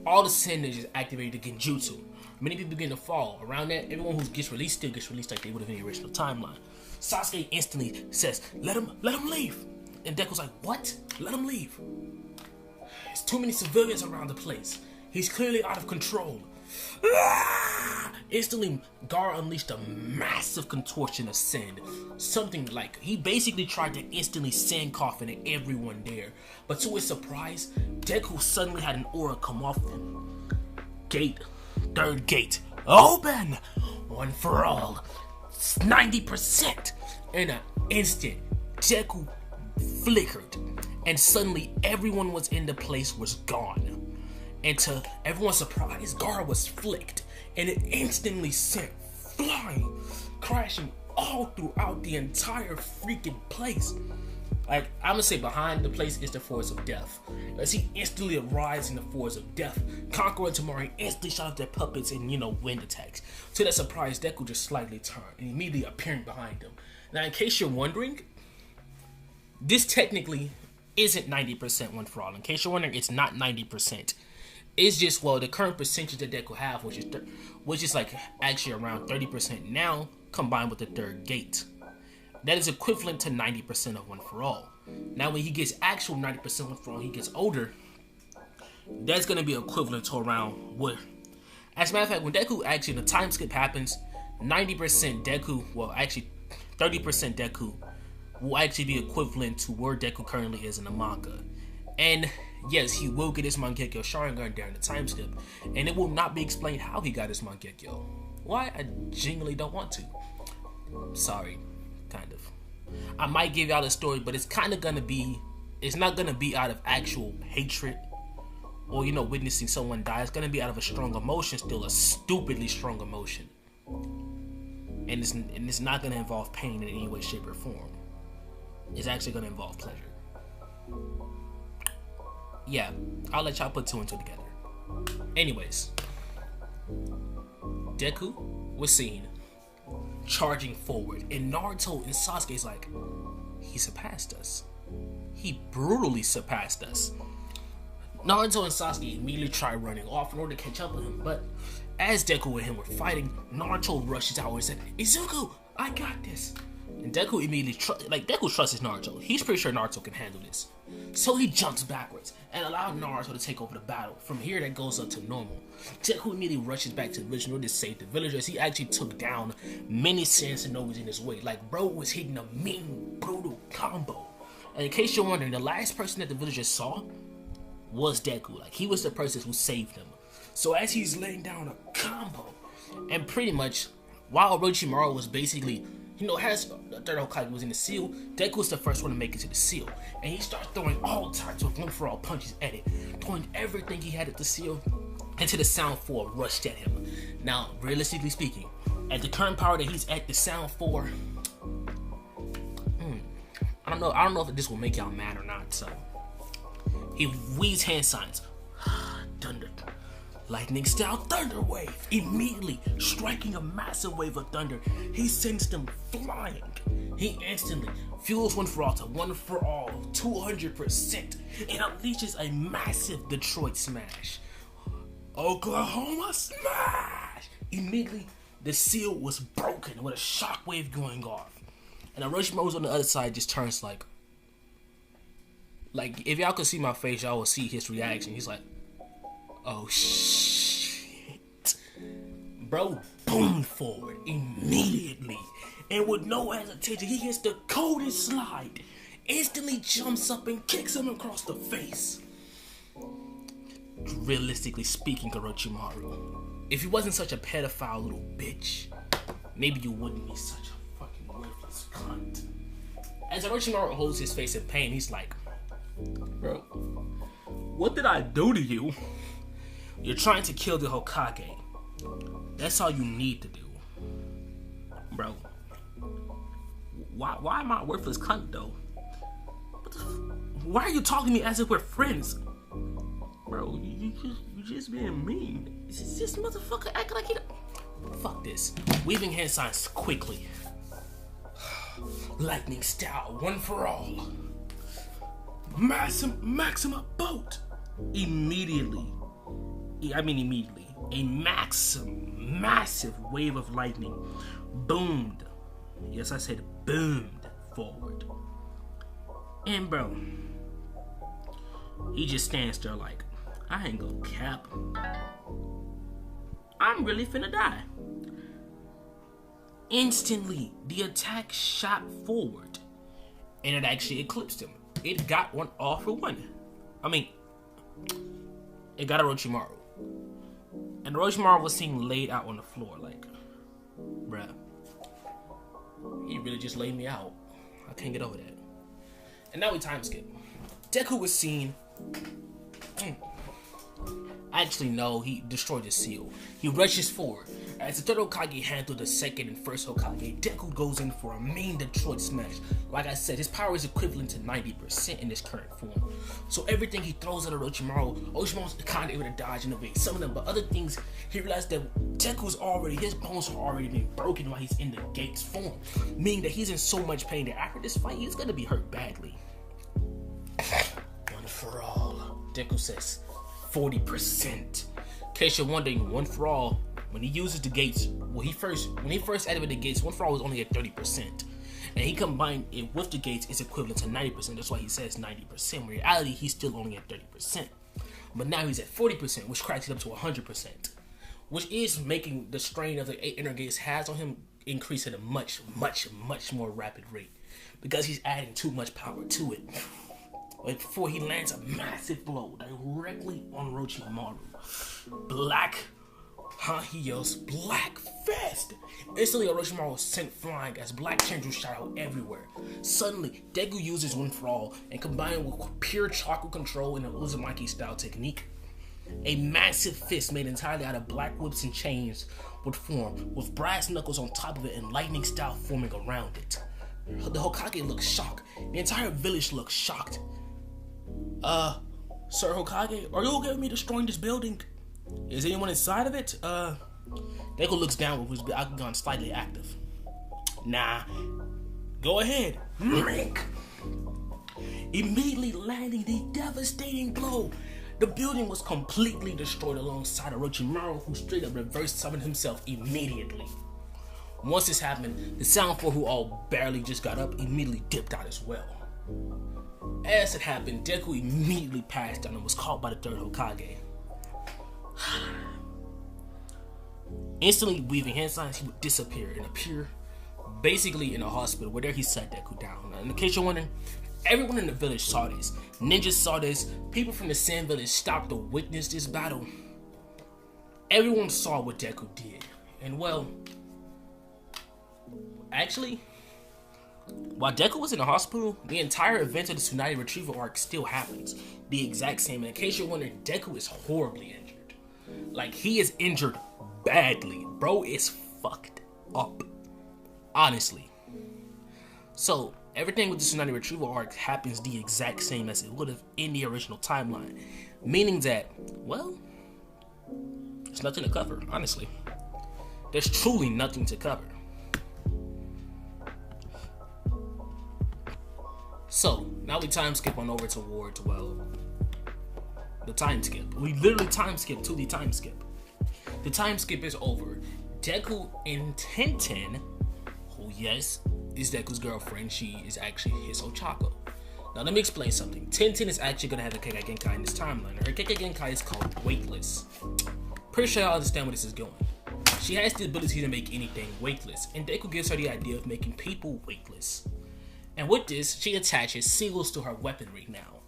all the Senators activated the Genjutsu. Many people begin to fall. Around that, everyone who gets released still gets released like they would have in the original timeline. Sasuke instantly says, let him leave. And Deku's like, what? Let him leave. There's too many civilians around the place. He's clearly out of control. Instantly, Gaara unleashed a massive contortion of sand. Something like, he basically tried to instantly sand coffin at everyone there. But to his surprise, Deku suddenly had an aura come off him. Third gate, open! One for all, 90%! In an instant, Deku flickered, and suddenly everyone was in the place was gone. And to everyone's surprise, Gaara was flicked, and it instantly sent flying, crashing all throughout the entire freaking place. I'm gonna say behind the place is the Forest of Death. As he instantly arrives in the Forest of Death, Conqueror and Tamari instantly shot up their puppets and, wind attacks. To their surprise, Deku just slightly turned and immediately appearing behind them. Now, in case you're wondering, this technically isn't 90% one for all. In case you're wondering, it's not 90%. It's just, the current percentage that Deku have, which is actually around 30% now, combined with the third gate. That is equivalent to 90% of one for all. Now, when he gets actual 90% one for all, he gets older, that's going to be equivalent to around what? As a matter of fact, when Deku actually, the time skip happens, 90% Deku, 30% Deku will actually be equivalent to where Deku currently is in the manga. And yes, he will get his Mangekyo Sharingan during the time skip, and it will not be explained how he got his Mangekyo. Why? I genuinely don't want to. Sorry. Kind of. I might give y'all the story, but it's not gonna be out of actual hatred or witnessing someone die. It's gonna be out of a strong emotion, still a stupidly strong emotion, and it's not gonna involve pain in any way, shape, or form. It's actually gonna involve pleasure. Yeah, I'll let y'all put two and two together. Anyways, Deku was seen charging forward, and Naruto and Sasuke's like, he surpassed us. He brutally surpassed us. Naruto and Sasuke immediately try running off in order to catch up with him, but as Deku and him were fighting, Naruto rushes out and said, Izuku, I got this. And Deku immediately Deku trusts Naruto. He's pretty sure Naruto can handle this. So he jumps backwards and allows Naruto to take over the battle. From here, that goes up to normal. Deku immediately rushes back to the village in order to save the villagers. He actually took down many Sansonovas in his way. Bro was hitting a mean, brutal combo. And in case you're wondering, the last person that the villagers saw was Deku. He was the person who saved them. So as he's laying down a combo, and pretty much, while Orochimaru was basically, has the third Hokage was in the seal, Deku was the first one to make it to the seal. And he starts throwing all types of one-for-all punches at it, throwing everything he had at the seal, until the Sound 4 rushed at him. Now, realistically speaking, at the current power that he's at, the Sound 4 I don't know if this will make y'all mad or not. So he weaves hand signs. Thunder. Lightning style thunder wave. Immediately striking a massive wave of thunder, he sends them flying. He instantly fuels one for all to 200%, and unleashes a massive Detroit smash. Oklahoma smash! Immediately, the seal was broken with a shockwave going off. And Orochimaru's on the other side just turns like, if y'all could see my face, y'all will see his reaction. He's like, oh shit. Bro boomed forward immediately. And with no hesitation, he hits the coldest slide. Instantly jumps up and kicks him across the face. Realistically speaking, Orochimaru, if you wasn't such a pedophile little bitch, maybe you wouldn't be such a fucking worthless cunt. As Orochimaru holds his face in pain, he's like, bro, what did I do to you? You're trying to kill the Hokage. That's all you need to do. Bro, why am I a worthless cunt though? Why are you talking to me as if we're friends? Bro, you just being mean. This motherfucker acting like he don't... Fuck this. Weaving hand signs quickly. Lightning style, one for all. Maxima boat. Immediately. A massive wave of lightning boomed. Yes, I said boomed forward. And bro, he just stands there like, I ain't gonna cap. I'm really finna die. Instantly, the attack shot forward, and it actually eclipsed him. It got one all for one. It got Orochimaru. And Orochimaru was seen laid out on the floor like, bruh, he really just laid me out. I can't get over that. And now we time skip. Deku was seen... Actually, no, he destroyed the seal. He rushes forward. As the third Hokage handled the second and first Hokage, Deku goes in for a mean Detroit smash. Like I said, his power is equivalent to 90% in his current form. So everything he throws at Orochimaru's kind of able to dodge and evade some of them, but other things, he realized that his bones are already being broken while he's in the Gates form. Meaning that he's in so much pain that after this fight, he's going to be hurt badly. One for all, Deku says. 40%. In case you're wondering, one for all, when he uses the gates, when he first activated the gates, one for all was only at 30%. And he combined it with the gates, it's equivalent to 90%. That's why he says 90%. In reality, he's still only at 30%. But now he's at 40%, which cracks it up to 100%. Which is making the strain of the 8 inner gates has on him increase at a much, much, much more rapid rate. Because he's adding too much power to it. Before he lands a massive blow directly on Orochimaru. He yells, Black Fist! Instantly, Orochimaru was sent flying as black tendrils shot out everywhere. Suddenly, Deku uses one for all and combined with pure chakra control and an Uzumaki style technique. A massive fist made entirely out of black whips and chains would form, with brass knuckles on top of it and lightning style forming around it. The Hokage looks shocked. The entire village looks shocked. Sir Hokage, are you okay with me destroying this building? Is anyone inside of it? Deku looks down with his Bakugan slightly active. Nah. Go ahead. Immediately landing the devastating blow. The building was completely destroyed alongside Orochimaru, who straight up reverse summoned himself immediately. Once this happened, the Sound 4, who all barely just got up, immediately dipped out as well. As it happened, Deku immediately passed out and was caught by the third Hokage. Instantly weaving hand signs, he would disappear and appear basically in a hospital where there he sat Deku down. In case you're wondering, everyone in the village saw this. Ninjas saw this. People from the Sand Village stopped to witness this battle. Everyone saw what Deku did. And well, actually, while Deku was in the hospital, the entire event of the Tsunade retrieval arc still happens. The exact same. And in case you're wondering, Deku is horribly injured. Like, he is injured badly. Bro is fucked up. Honestly. So, everything with the Tsunade retrieval arc happens the exact same as it would have in the original timeline. Meaning that, well, there's nothing to cover, honestly. There's truly nothing to cover. So, now we time skip on over towards, well, the time skip. We literally time skip to the time skip. The time skip is over. Deku and Tenten, who, yes, is Deku's girlfriend, she is actually his Ochako. Now, let me explain something. Tenten is actually going to have a Kage Genkai in this timeline. Her Kage Genkai is called Weightless. Pretty sure y'all understand where this is going. She has the ability to make anything weightless, and Deku gives her the idea of making people weightless. And with this, she attaches seals to her weaponry now.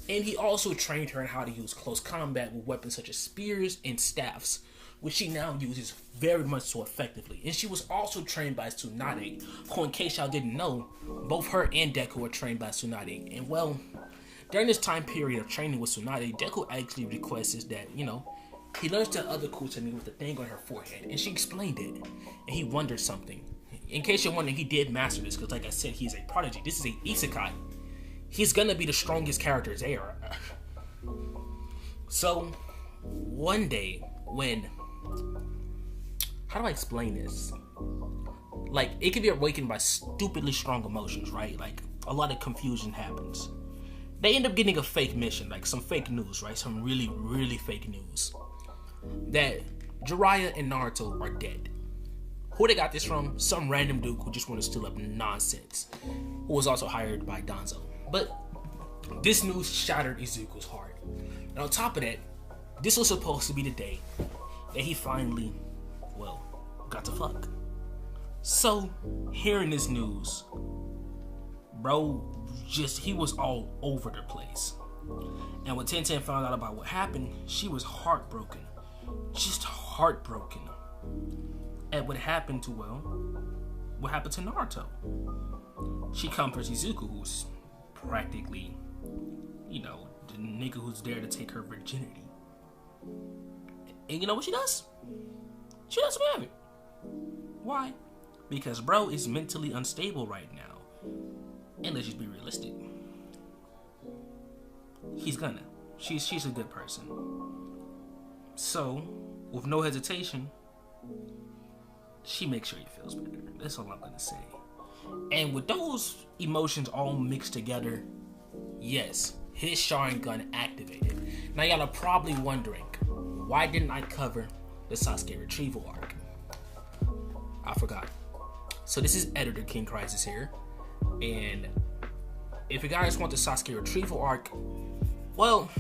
And he also trained her in how to use close combat with weapons such as spears and staffs, which she now uses very much so effectively. And she was also trained by Tsunade, who, in case y'all didn't know, both her and Deku were trained by Tsunade. And well, during this time period of training with Tsunade, Deku actually requests that, he learns the other Kusanagi with the thing on her forehead, and she explained it, and he wondered something. In case you're wondering, he did master this, because like I said, he's a prodigy. This is a isekai. He's gonna be the strongest character there. So, one day, when... How do I explain this? Like, it can be awakened by stupidly strong emotions, right? Like, a lot of confusion happens. They end up getting a fake mission, like some fake news, right? Some really, really fake news. That Jiraiya and Naruto are dead. Who they got this from? Some random dude who just wanted to steal up nonsense, who was also hired by Danzo. But this news shattered Izuku's heart. And on top of that, this was supposed to be the day that he finally, well, got to fuck. So, hearing this news, bro, he was all over the place. And when Tenten found out about what happened, she was heartbroken. Just heartbroken at what happened to Naruto. She comforts Izuku, who's practically, the nigga who's there to take her virginity. And you know what she does? She doesn't have it. Why? Because bro is mentally unstable right now. And let's just be realistic. He's gonna. She's a good person. So, with no hesitation, she makes sure he feels better. That's all I'm gonna say. And with those emotions all mixed together, yes, his Sharingan activated. Now y'all are probably wondering, why didn't I cover the Sasuke retrieval arc? I forgot. So this is Editor King Crisis here. And if you guys want the Sasuke retrieval arc, well,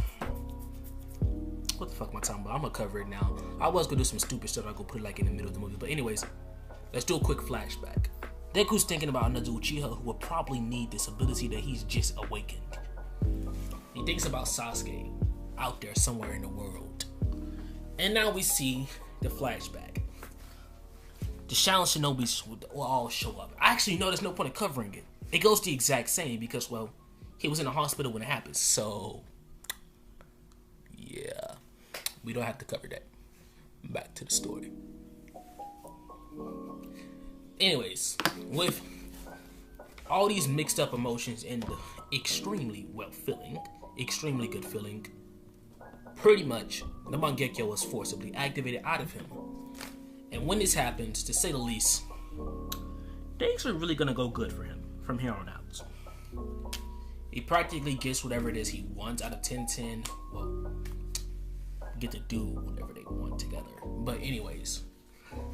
what the fuck am I talking about? I'm gonna cover it now. I was gonna do some stupid stuff. I'll go put it like in the middle of the movie. But anyways, let's do a quick flashback. Deku's thinking about another Uchiha who will probably need this ability that he's just awakened. He thinks about Sasuke out there somewhere in the world. And now we see the flashback. The Shaolin Shinobis will all show up. Actually, no, there's no point in covering it. It goes the exact same because, well, he was in the hospital when it happened. So, yeah, we don't have to cover that. Back to the story. Anyways, with all these mixed up emotions and the extremely extremely good feeling, pretty much the Mangekyo was forcibly activated out of him. And when this happens, to say the least, things are really gonna go good for him from here on out. He practically gets whatever it is he wants out of Tenten. Well, get to do whatever they want together. But anyways,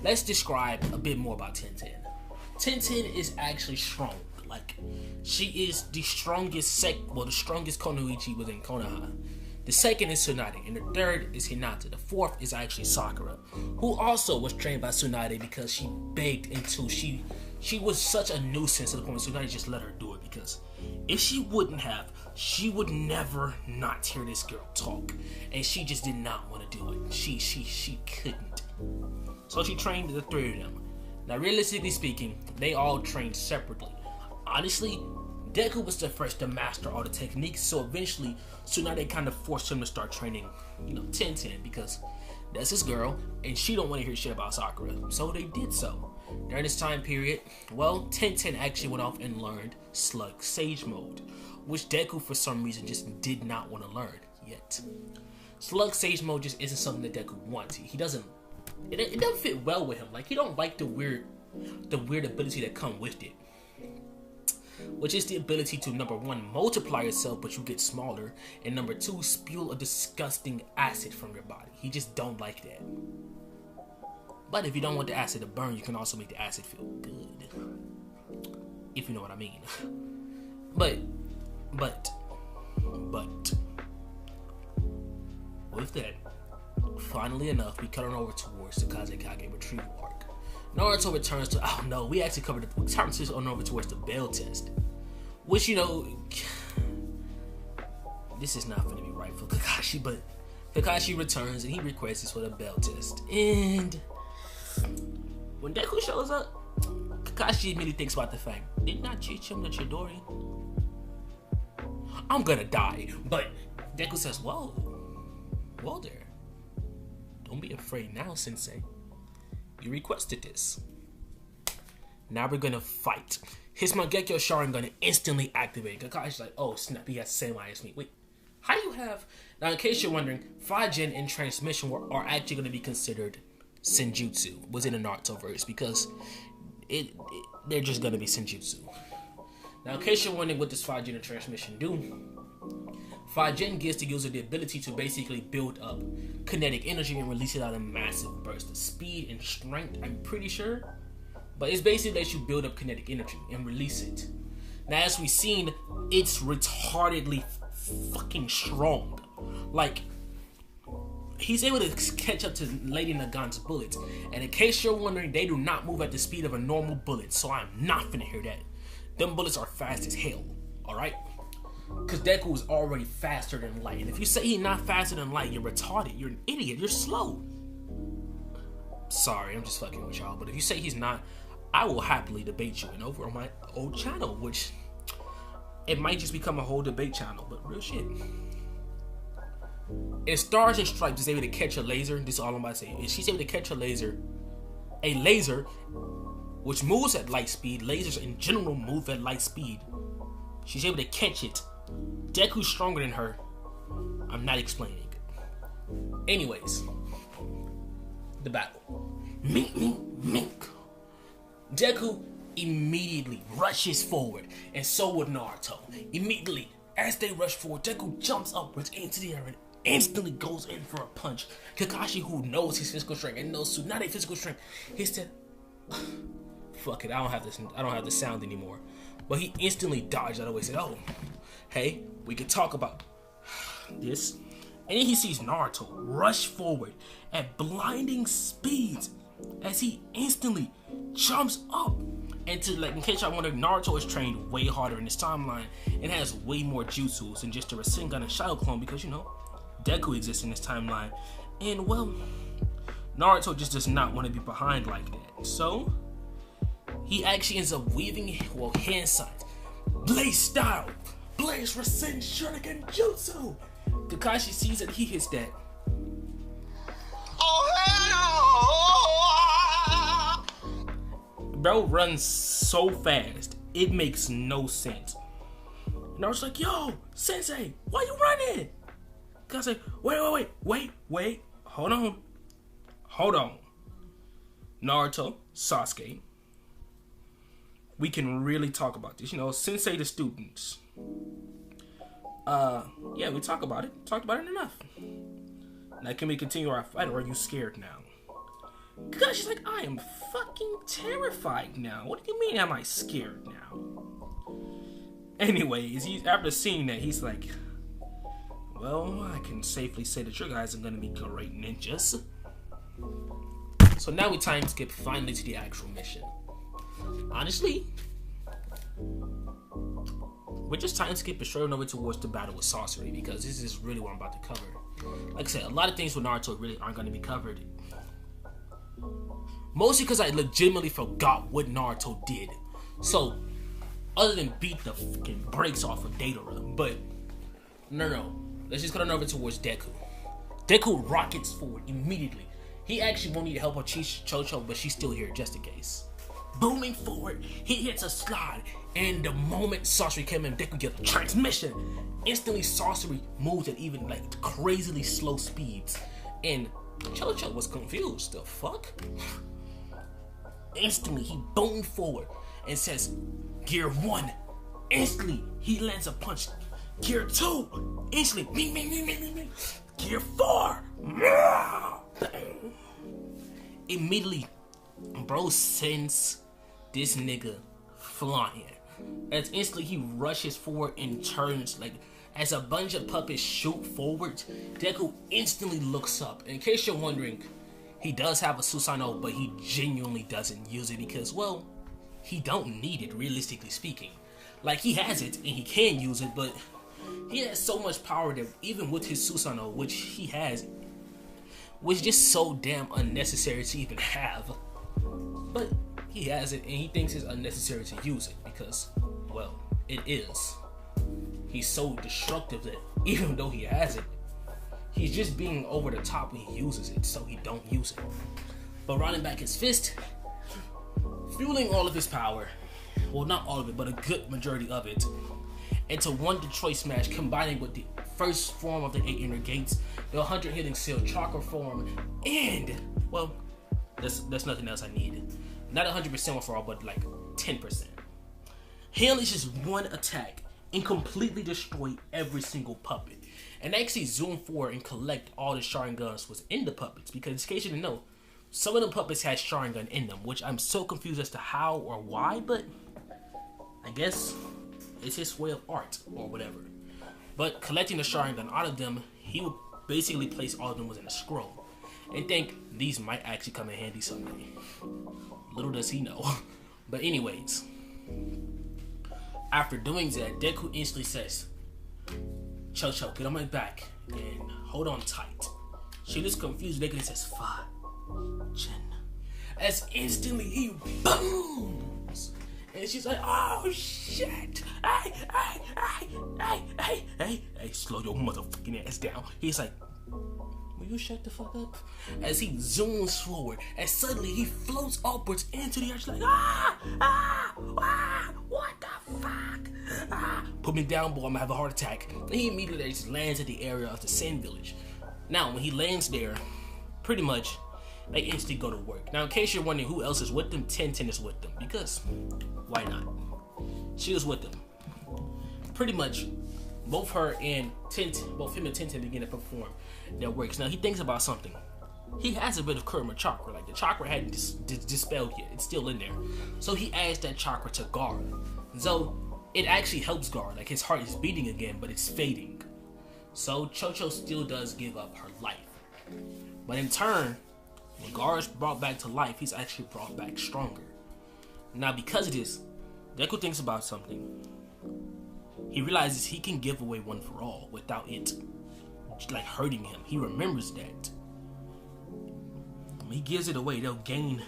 let's describe a bit more about Tenten. Tenten is actually strong. Like, she is the strongest the strongest Konoichi within Konoha. The second is Tsunade, and the third is Hinata. The fourth is actually Sakura, who also was trained by Tsunade because she begged into she was such a nuisance to the point Tsunade just let her do it, because if she wouldn't have, she would never not hear this girl talk, and she just did not want to do it. She couldn't. So she trained the three of them. Now, realistically speaking, they all trained separately. Honestly, Deku was the first to master all the techniques, so eventually Tsunade kind of forced him to start training, Tenten, because that's his girl, and she don't want to hear shit about Sakura. So they did so. During this time period, well, Tenten actually went off and learned Slug Sage Mode, which Deku for some reason just did not want to learn yet. Slug Sage Mode just isn't something that Deku wants. He doesn't. It doesn't fit well with him. Like, he don't like the weird ability that come with it, which is the ability to, number one, multiply yourself but you get smaller, and number two, spew a disgusting acid from your body. He just don't like that. But if you don't want the acid to burn, you can also make the acid feel good, if you know what I mean. But with that, finally enough, we cut on over towards the Kage retrieval arc. Naruto returns to, oh no, we actually covered it. We turns on over towards the bell test, which, you know, this is not going to be right for Kakashi, but Kakashi returns and he requests for the bell test. And when Deku shows up, Kakashi immediately thinks about the fact, didn't I teach him the Chidori? I'm gonna die. But Deku says, whoa there. Don't be afraid now, Sensei. You requested this. Now we're gonna fight. His Mangekyo Sharingan instantly activated. Kakashi's like, oh snap, he has the same eye as me. Wait, how do you have... Now, in case you're wondering, Fajin and Transmission are actually going to be considered Senjutsu within the Naruto verse, because they're just going to be Senjutsu. Now, in case you're wondering what does Fajin and Transmission do, Fajin gives the user the ability to basically build up kinetic energy and release it out in massive bursts of speed and strength, I'm pretty sure. But it's basically that you build up kinetic energy and release it. Now, as we've seen, it's retardedly fucking strong. Like, he's able to catch up to Lady Nagant's bullets. And in case you're wondering, they do not move at the speed of a normal bullet, so I'm not finna hear that. Them bullets are fast as hell, alright? Because Deku is already faster than light. And if you say he's not faster than light, you're retarded. You're an idiot. You're slow. Sorry, I'm just fucking with y'all. But if you say he's not, I will happily debate you. And over on my old channel, which it might just become a whole debate channel. But real shit. If Stars and Stripes is able to catch a laser, this is all I'm about to say. If she's able to catch a laser which moves at light speed, lasers in general move at light speed. She's able to catch it. Deku's stronger than her. I'm not explaining. Anyways, the battle. Mink. Deku immediately rushes forward, and so would Naruto. Immediately, as they rush forward, Deku jumps upwards into the air and instantly goes in for a punch. Kakashi, who knows his physical strength and knows Tsunade physical strength, he said, fuck it, I don't have the sound anymore. But he instantly dodged out of the way and said, oh, hey, we can talk about this. And then he sees Naruto rush forward at blinding speeds as he instantly jumps up. And to, like, in case y'all wonder, Naruto is trained way harder in this timeline and has way more jutsus than just a Rasengan and Shadow Clone, because, you know, Deku exists in this timeline. And, well, Naruto just does not want to be behind like that. So he actually ends up weaving, hand signs, Blaze style, Blaze Rasen Shuriken Jutsu. Kakashi sees it, he hits that. Bro runs so fast, it makes no sense. And I was like, yo, Sensei, why you running? Kakashi, wait, hold on. Naruto, Sasuke, we can really talk about this. You know, Sensei to students. Yeah, we talked about it enough. Now, can we continue our fight, or are you scared now? Kakashi's like, I am fucking terrified now. What do you mean, am I scared now? Anyways, after seeing that, he's like, well, I can safely say that your guys are gonna be great ninjas. So now we time skip finally to the actual mission. Honestly, we're just time skipping straight over towards the battle with sorcery, because this is really what I'm about to cover. Like I said, a lot of things with Naruto really aren't going to be covered. Mostly because I legitimately forgot what Naruto did. So, other than beat the fucking brakes off of Datara. But, no. Let's just cut on over towards Deku. Deku rockets forward immediately. He actually won't need help on Chocho, but she's still here just in case. booming forward. He hits a slide, and the moment sorcery came in, Deku gets a transmission. Instantly, sorcery moves at even like crazily slow speeds, and Chocho was confused. The fuck? Instantly, he boomed forward and says, "Gear 1." Instantly, he lands a punch. Gear 2. Instantly, me. Gear 4. Immediately, bro sends this nigga flying. As instantly he rushes forward and turns, like as a bunch of puppets shoot forward, Deku instantly looks up. In case you're wondering, he does have a Susanoo, but he genuinely doesn't use it because, well, he don't need it, realistically speaking. Like, he has it and he can use it, but he has so much power that even with his Susanoo, which he has, was just so damn unnecessary to even have. But he has it and he thinks it's unnecessary to use it because, well, it is. He's so destructive that even though he has it, he's just being over the top when he uses it, so he don't use it. But rolling back his fist, fueling all of his power, well, not all of it, but a good majority of it, into one Detroit Smash, combining with the first form of the 8 inner gates, the 100 hitting seal chakra form, and, well, that's nothing else I needed. Not 100% one for all, but like 10%. He unleashes one attack and completely destroy every single puppet, and actually zoom forward and collect all the Sharingans was in the puppets, because in case you didn't know, some of them puppets had Sharingan in them, which I'm so confused as to how or why, but I guess it's his way of art or whatever. But collecting the Sharingan out of them, he would basically place all of them within a scroll and think these might actually come in handy someday. Little does he know. But anyways, after doing that, Deku instantly says, "Chocho, get on my back and hold on tight." She looks confused. Deku says, "Fa-Jin." As instantly he booms. And she's like, "Oh shit! Hey, slow your motherfucking ass down." He's like, "Will you shut the fuck up?" As he zooms forward, and suddenly he floats upwards into the earth like, what the fuck? Put me down, boy, I'm gonna have a heart attack. And he immediately just lands at the area of the Sand Village. Now, when he lands there, pretty much, they instantly go to work. Now, in case you're wondering who else is with them, Tintin is with them, because why not? She was with them. Pretty much, both him and Tintin begin to perform their works. Now, he thinks about something. He has a bit of Kurama chakra, like the chakra hadn't dispelled yet. It's still in there. So he adds that chakra to Gaara. So it actually helps Gaara, like his heart is beating again, but it's fading. So Chocho still does give up her life. But in turn, when Gaara's brought back to life, he's actually brought back stronger. Now, because of this, Deku thinks about something. He realizes he can give away one for all without it like hurting him. He remembers that. When he gives it away, they'll gain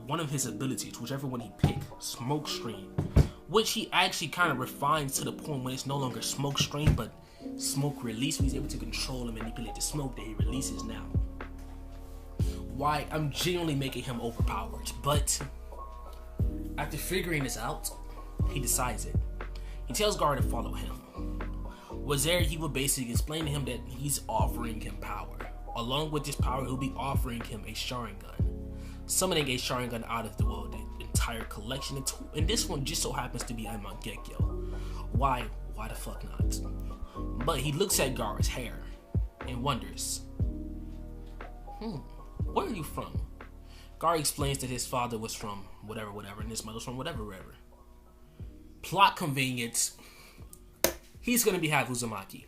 one of his abilities, whichever one he picked, Smoke Stream, which he actually kind of refines to the point when it's no longer Smoke Stream, but Smoke Release. He's able to control and manipulate the smoke that he releases now. Why? I'm genuinely making him overpowered, but after figuring this out, he decides it. He tells Gaara to follow him. Was there, he would basically explain to him that he's offering him power. Along with this power, he'll be offering him a Sharingan. Summoning a Sharingan out of the world, the entire collection. And this one just so happens to be a Mangekyo. Why? Why the fuck not? But he looks at Gaara's hair and wonders, where are you from? Gaara explains that his father was from whatever, and his mother's from whatever. Plot convenience. He's gonna be half Uzumaki.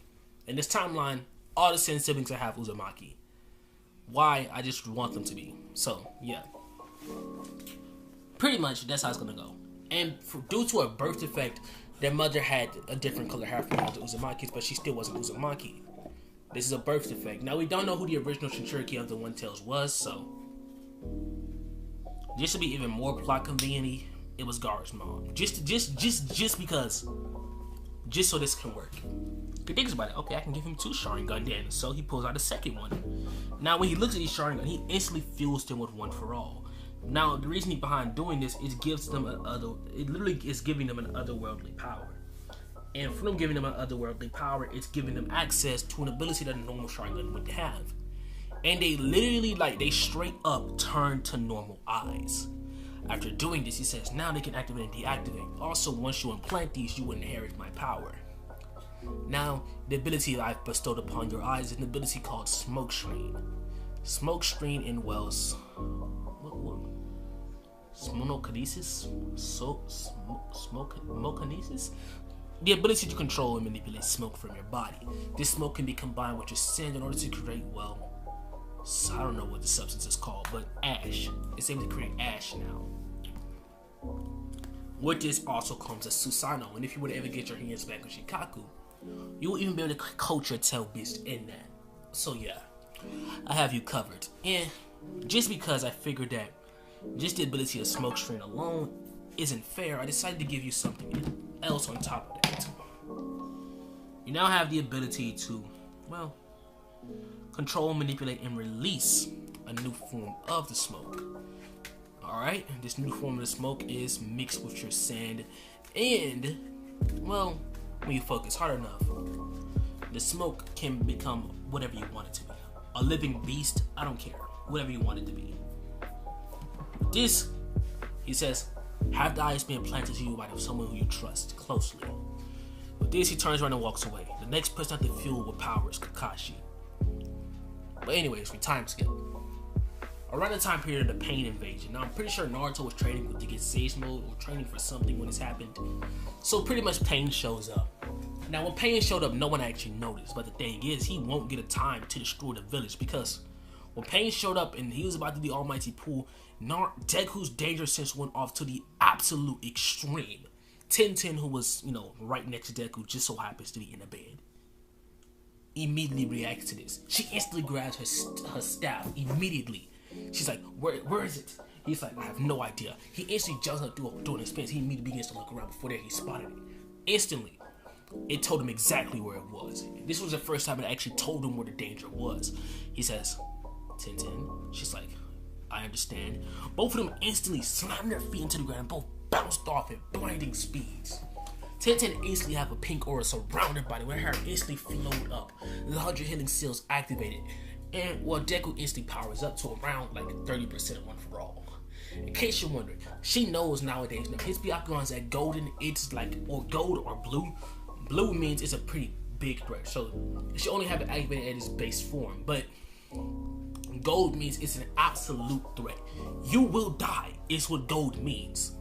In this timeline, all the Sen siblings are half Uzumaki. Why? I just want them to be. So, yeah. Pretty much, that's how it's gonna go. And due to a birth defect, their mother had a different color hair from all the Uzumakis, but she still wasn't Uzumaki. This is a birth defect. Now, we don't know who the original Shinchuriki of the One Tails was, so just to be even more plot convenient, it was Gaara's mom. Just because, just so this can work. He thinks about it. Okay, I can give him 2 Sharingan then. So he pulls out a second one. Now, when he looks at these Sharingan, he instantly fuels them with one for all. Now, the reasoning behind doing this is it literally is giving them an otherworldly power. And from giving them an otherworldly power, it's giving them access to an ability that a normal Sharingan would have. And they literally, they straight up turn to normal eyes. After doing this, he says, now they can activate and deactivate. Also, once you implant these, you will inherit my power. Now, the ability that I've bestowed upon your eyes is an ability called Smoke Screen. Smoke Screen in Wells. Monokinesis? Smokekinesis? The ability to control and manipulate smoke from your body. This smoke can be combined with your sand in order to create, I don't know what the substance is called, but ash. It's able to create ash now. With this also comes a Susanoo, and if you were to ever get your hands back on Shikaku, you will even be able to coach your tail beast in that. So yeah, I have you covered. And just because I figured that just the ability of Smoke Screen alone isn't fair, I decided to give you something else on top of that. You now have the ability to, control, manipulate, and release a new form of the smoke. Alright, this new form of the smoke is mixed with your sand, and, when you focus hard enough, the smoke can become whatever you want it to be. A living beast, I don't care, whatever you want it to be. This, he says, have the eyes being planted to you by someone who you trust closely. With this, he turns around and walks away. The next person at the fuel with power is Kakashi. But anyways, we time skip. Around the time period of the Pain invasion. Now, I'm pretty sure Naruto was training to get Sage Mode or training for something when this happened. So pretty much Pain shows up. Now, when Pain showed up, no one actually noticed. But the thing is, he won't get a time to destroy the village because when Pain showed up and he was about to do the Almighty Pool, Deku's danger sense went off to the absolute extreme. Tenten, who was, right next to Deku, just so happens to be in the bed. Immediately reacts to this. She instantly grabs her staff immediately. She's like, where is it? He's like, I have no idea. He instantly jumps up doing his pants. He immediately begins to look around. Before that, he spotted it. Instantly, it told him exactly where it was. This was the first time it actually told him where the danger was. He says, Tenten. She's like, I understand. Both of them instantly slammed their feet into the ground and both bounced off at blinding speeds. Tenten instantly have a pink aura surrounded by them, where her hair instantly flowed up. The 100 healing seals activated. And Deku instantly powers up to around 30% one for all. In case you're wondering, she knows nowadays now his Byakugan's at golden, it's or gold or blue. Blue means it's a pretty big threat. So she only have it activated at its base form. But gold means it's an absolute threat. You will die, is what gold means.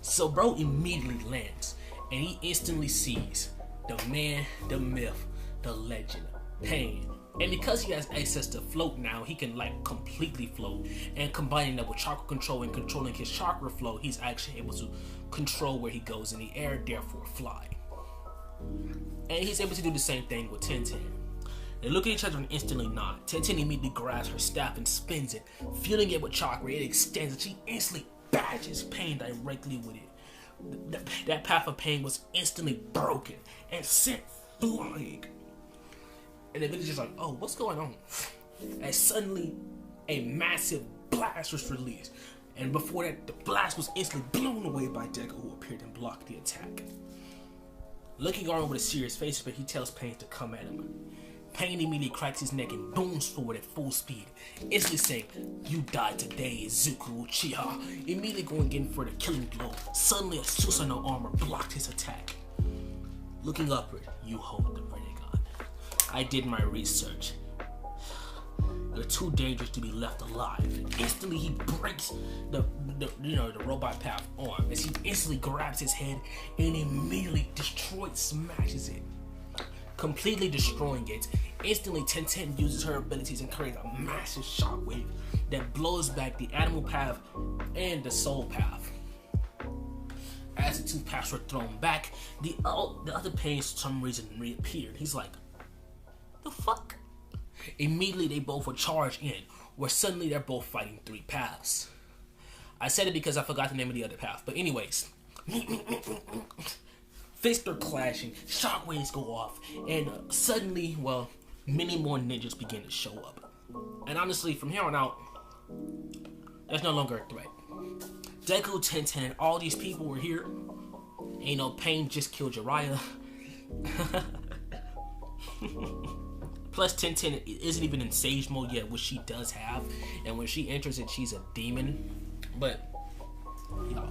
So bro immediately lands. And he instantly sees the man, the myth, the legend, Pain. And because he has access to float now, he can completely float. And combining that with chakra control and controlling his chakra flow, he's actually able to control where he goes in the air, therefore fly. And he's able to do the same thing with Tenten. They look at each other and instantly nod. Tenten immediately grabs her staff and spins it. Fueling it with chakra, it extends and she instantly bashes Pain directly with it. That path of Pain was instantly broken and sent flying. And the villager's like, oh, what's going on? And suddenly, a massive blast was released. And before that, the blast was instantly blown away by Deku, who appeared and blocked the attack. Looking on with a serious face, but he tells Pain to come at him. Pain immediately cracks his neck and booms forward at full speed, instantly saying, you died today, Izuku Uchiha. Immediately going in for the killing blow. Suddenly, a Susanoo armor blocked his attack. Looking upward, you hold the Rinnegan. I did my research. You're too dangerous to be left alive. Instantly, he breaks the robot path arm as he instantly grabs his head and immediately smashes it, completely destroying it. Instantly, Tenten uses her abilities and creates a massive shockwave that blows back the animal path and the soul path. As the two paths were thrown back, the other Pains for some reason reappeared. He's like, the fuck? Immediately they both were charged in, where suddenly they're both fighting three paths. I said it because I forgot the name of the other path, but anyways. Fists are clashing, shockwaves go off, and suddenly, many more ninjas begin to show up. And honestly, from here on out, There's no longer a threat. Deku, Tenten, and all these people were here. Ain't no Pain just killed Jiraiya. Plus, Tenten isn't even in Sage mode yet, which she does have. And when she enters it, she's a demon. But, you know,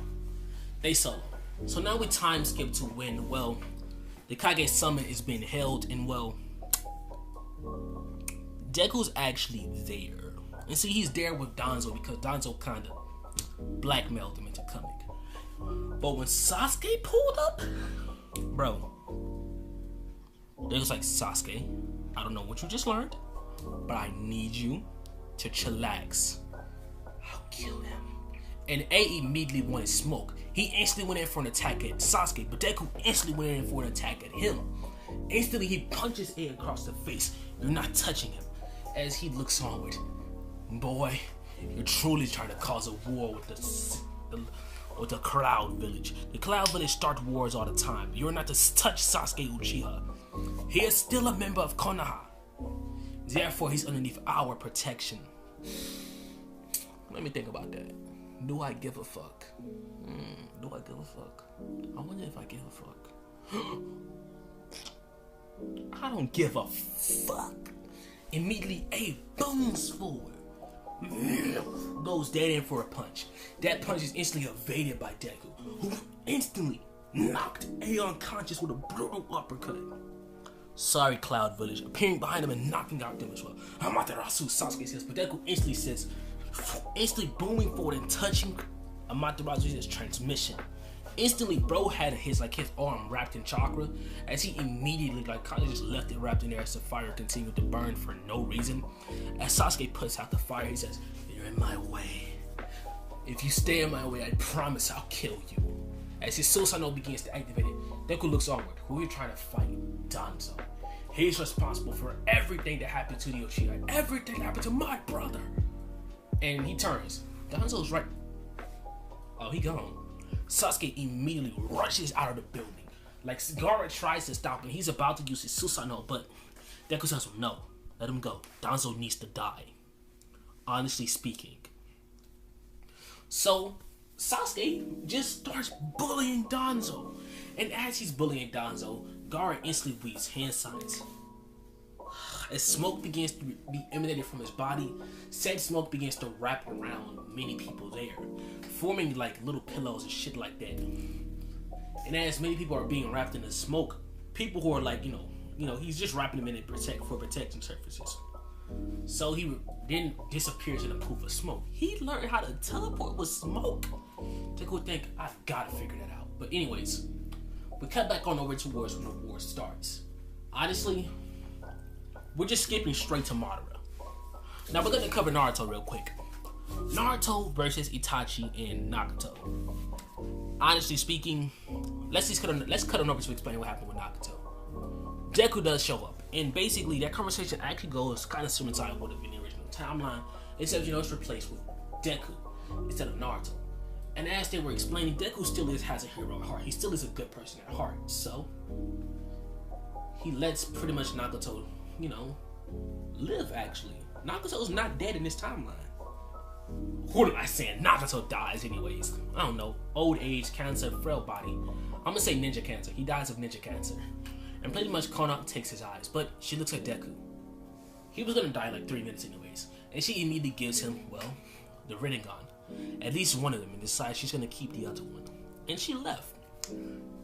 they solo. So now we time skip to when, well, the Kage Summit is being held, and, well, Deku's actually there. And see, he's there with Danzo because Danzo kind of blackmailed him into coming. But when Sasuke pulled up, bro, Deku's like, Sasuke, I don't know what you just learned, but I need you to chillax. I'll kill him. And A immediately wanted smoke. He instantly went in for an attack at Sasuke, but Deku instantly went in for an attack at him. Instantly, he punches A across the face. You're not touching him. As he looks onward, boy, you're truly trying to cause a war with the Cloud Village. The Cloud Village start wars all the time. You're not to touch Sasuke Uchiha. He is still a member of Konoha. Therefore, he's underneath our protection. Let me think about that. Do I give a fuck? Do I give a fuck? I wonder if I give a fuck. I don't give a fuck. Immediately, A booms forward. Goes dead in for a punch. That punch is instantly evaded by Deku, who instantly knocked A unconscious with a brutal uppercut. Sorry, Cloud Village, appearing behind him and knocking out them as well. Amaterasu, Sasuke says, but Deku instantly says, instantly booming forward and touching Amaterasu's transmission. Instantly, bro had his arm wrapped in chakra, as he immediately kind of just left it wrapped in there as the fire continued to burn for no reason. As Sasuke puts out the fire, he says, "You're in my way. If you stay in my way, I promise I'll kill you." As his Susanoo begins to activate it, Deku looks onward. Who are you trying to fight? Danzo. He's responsible for everything that happened to the Uchiha. Everything that happened to my brother. And he turns. Danzo's right. Oh, he gone. Sasuke immediately rushes out of the building. Gaara tries to stop him. He's about to use his Susanoo, but Deku says, no, let him go. Danzo needs to die. Honestly speaking. So, Sasuke just starts bullying Danzo. And as he's bullying Danzo, Gaara instantly weaves hand signs. As smoke begins to be emanated from his body, said smoke begins to wrap around many people there, forming little pillows and shit like that. And as many people are being wrapped in the smoke, people who are he's just wrapping them in it for protection surfaces. So he then disappears in the poof of smoke. He learned how to teleport with smoke. Deku would think, I gotta figure that out. But anyways, we cut back on over towards when the war starts. Honestly, we're just skipping straight to Madara. Now we're gonna cover Naruto real quick. Naruto versus Itachi and Nagato. Honestly speaking, let's cut on over to explain what happened with Nagato. Deku does show up, and basically that conversation actually goes kind of similar to what would have been the original timeline, except it's replaced with Deku instead of Naruto. And as they were explaining, Deku still has a hero at heart. He still is a good person at heart. So he lets pretty much Nagato, live actually. Nagato's not dead in this timeline. What am I saying? Nagato dies anyways. I don't know. Old age, cancer, frail body. I'm gonna say ninja cancer. He dies of ninja cancer. And pretty much Konoha takes his eyes, but she looks at Deku. He was gonna die 3 minutes anyways. And she immediately gives him, the Rinnegan. At least one of them, and decides she's gonna keep the other one. And she left.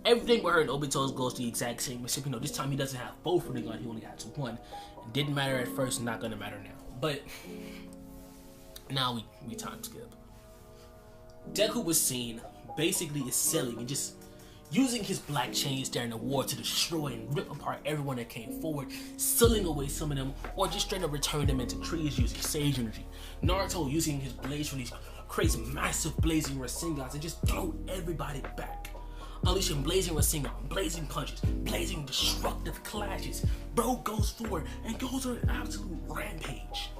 Everything with her and Obito's goes the exact same, except this time he doesn't have both Rinnegan, he only has one. It didn't matter at first, not gonna matter now. But now we time skip. Deku was seen basically selling and just using his black chains during the war to destroy and rip apart everyone that came forward, sealing away some of them, or just straight up return them into trees using sage energy. Naruto using his blaze release creates massive blazing Rasengans and just throw everybody back. Unleashing blazing Rasengan, blazing punches, blazing destructive clashes. Bro goes forward and goes on an absolute rampage.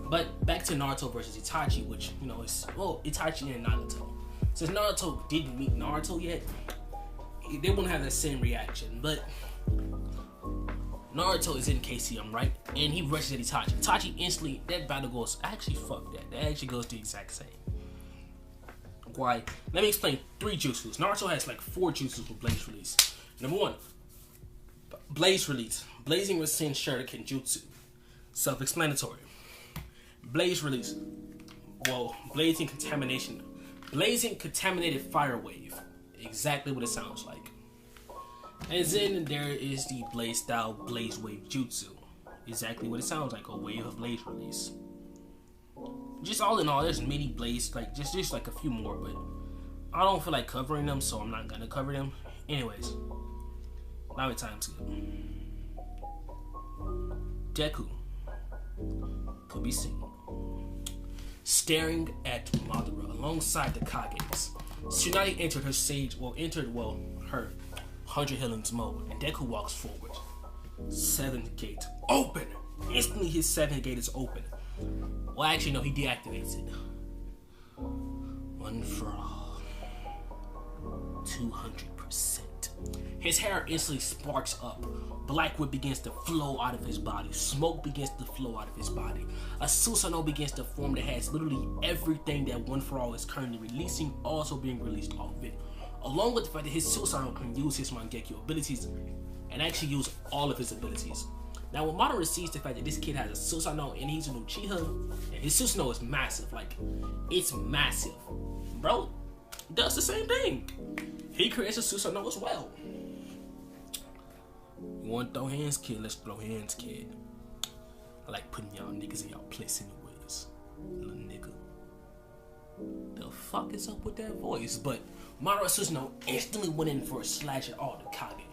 But back to Naruto versus Itachi, which, is, Itachi and Nagato. Since Naruto didn't meet Naruto yet, they won't have that same reaction. But Naruto is in KCM, right? And he rushes at Itachi. Itachi instantly, that battle goes, actually fuck that. That actually goes the exact same. Why? Let me explain 3 jutsus. Naruto has like 4 jutsus with Blaze Release. Number 1, Blaze Release. Blazing with Sin Shuriken Jutsu. Self-explanatory. Blaze Release. Well, Blazing Contamination. Blazing Contaminated Fire Wave. Exactly what it sounds like. And then there is the Blaze Style Blaze Wave Jutsu. Exactly what it sounds like, a wave of Blaze Release. Just all in all, there's many Blaze, like just like a few more, but I don't feel like covering them, so I'm not gonna cover them. Anyways, now it's time to Deku could be seen staring at Madara alongside the Kages. Tsunade entered her 100 healings mode, and Deku walks forward. 7th gate open. Instantly, his 7th gate is open. Well, actually, no, he deactivates it. One for all. 200%. His hair instantly sparks up. Black wood begins to flow out of his body. Smoke begins to flow out of his body. A Susanoo begins to form that has literally everything that One For All is currently releasing, also being released off of it. Along with the fact that his Susanoo can use his Mangekyo abilities and actually use all of his abilities. Now, when Madara sees the fact that this kid has a Susanoo and he's an Uchiha, and his Susanoo is massive, like, it's massive. Bro, does the same thing. He creates a Susanoo as well. You want to throw hands, kid? Let's throw hands, kid. I like putting y'all niggas in y'all place anyways, little nigga. The fuck is up with that voice? But Madara Susanoo instantly went in for a slash at all the Kage.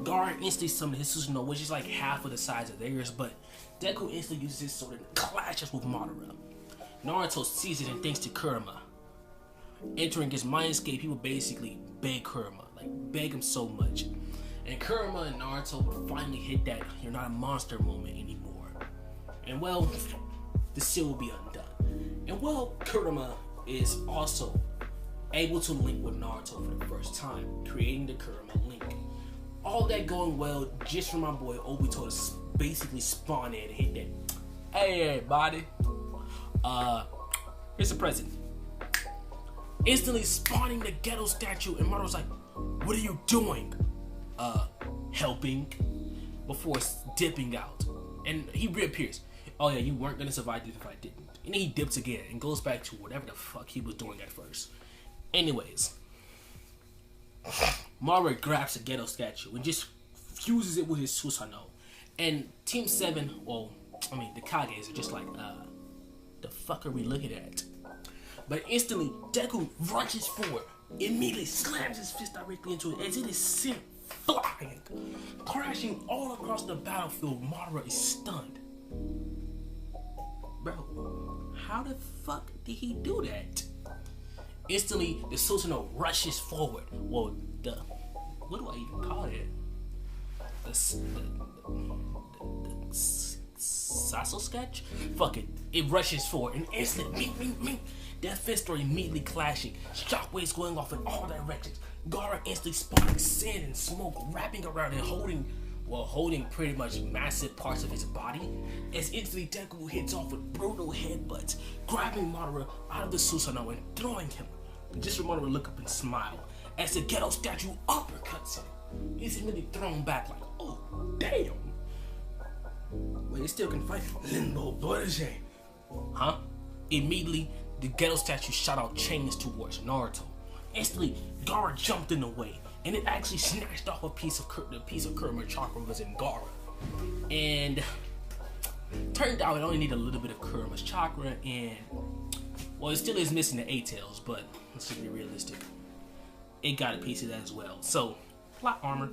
Gaara instantly summoned his Susanoo, which is like half of the size of theirs, but Deku instantly uses his sword and clashes with Madara. Naruto sees it and thinks to Kurama. Entering his mindscape, he would basically beg Kurama, like beg him so much. And Kurama and Naruto would finally hit that "you're not a monster" moment anymore. And well, the seal will be undone. And well, Kurama is also able to link with Naruto for the first time, creating the Kurama link. All that going well just for my boy Obito to basically spawn in and hit that. Hey, buddy. Here's a present. Instantly spawning the ghetto statue, and Madara's like, "What are you doing?" Helping. Before dipping out. And he reappears. "Oh yeah, you weren't gonna survive this if I didn't." And then he dips again and goes back to whatever the fuck he was doing at first. Anyways, Madara grabs the ghetto statue and just fuses it with his Susanoo. And Team 7, the Kages are just like, the fuck are we looking at? But instantly, Deku rushes forward, immediately slams his fist directly into it as it is sent flying, crashing all across the battlefield. Madara is stunned. Bro, how the fuck did he do that? Instantly, the Susanoo rushes forward. Well, what do I even call it? The Sasso sketch? Fuck it. It rushes forward and instantly, their fists are immediately clashing. Shockwaves going off in all directions. Gaara instantly spawning sand and smoke, wrapping around and holding pretty much massive parts of his body. As instantly Deku hits off with brutal headbutts, grabbing Madara out of the Susanoo and throwing him. Just for Madara to look up and smile as the ghetto statue uppercuts him. He's immediately thrown back like, oh damn. Wait, he still can fight. Limbo Protege. Huh? Immediately, the ghetto statue shot out chains towards Naruto. Instantly, Gaara jumped in the way, and it actually snatched off a piece of Kurama chakra was in Gaara. And turned out it only needed a little bit of Kurama's chakra, and well, it still is missing the A-tails, but let's just be realistic. It got a piece of that as well. So, plot armor.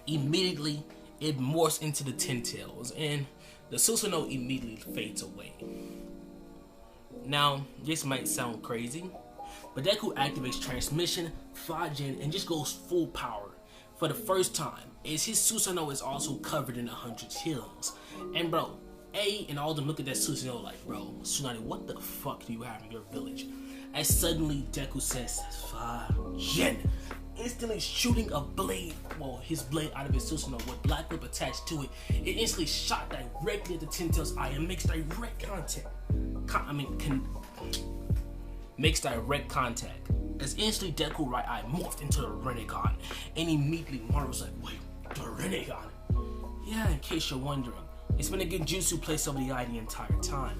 Immediately, it morphs into the 10 tails, and the Susanoo immediately fades away. Now, this might sound crazy, but Deku activates transmission, Fajin, and just goes full power for the first time, as his Susanoo is also covered in 100 heals. And bro, and all of them look at that Susanoo like, bro, Tsunade, what the fuck do you have in your village? As suddenly Deku says, Fajin, instantly shooting a blade, his blade out of his Susanoo with Black Whip attached to it. It instantly shot directly at the Ten Tails eye and makes direct contact. Makes direct contact. As instantly Deku right eye morphed into the Rinnegan, and immediately Maru was like, wait, the Rinnegan? Yeah, in case you're wondering, it's been a Genjutsu placed over the eye the entire time.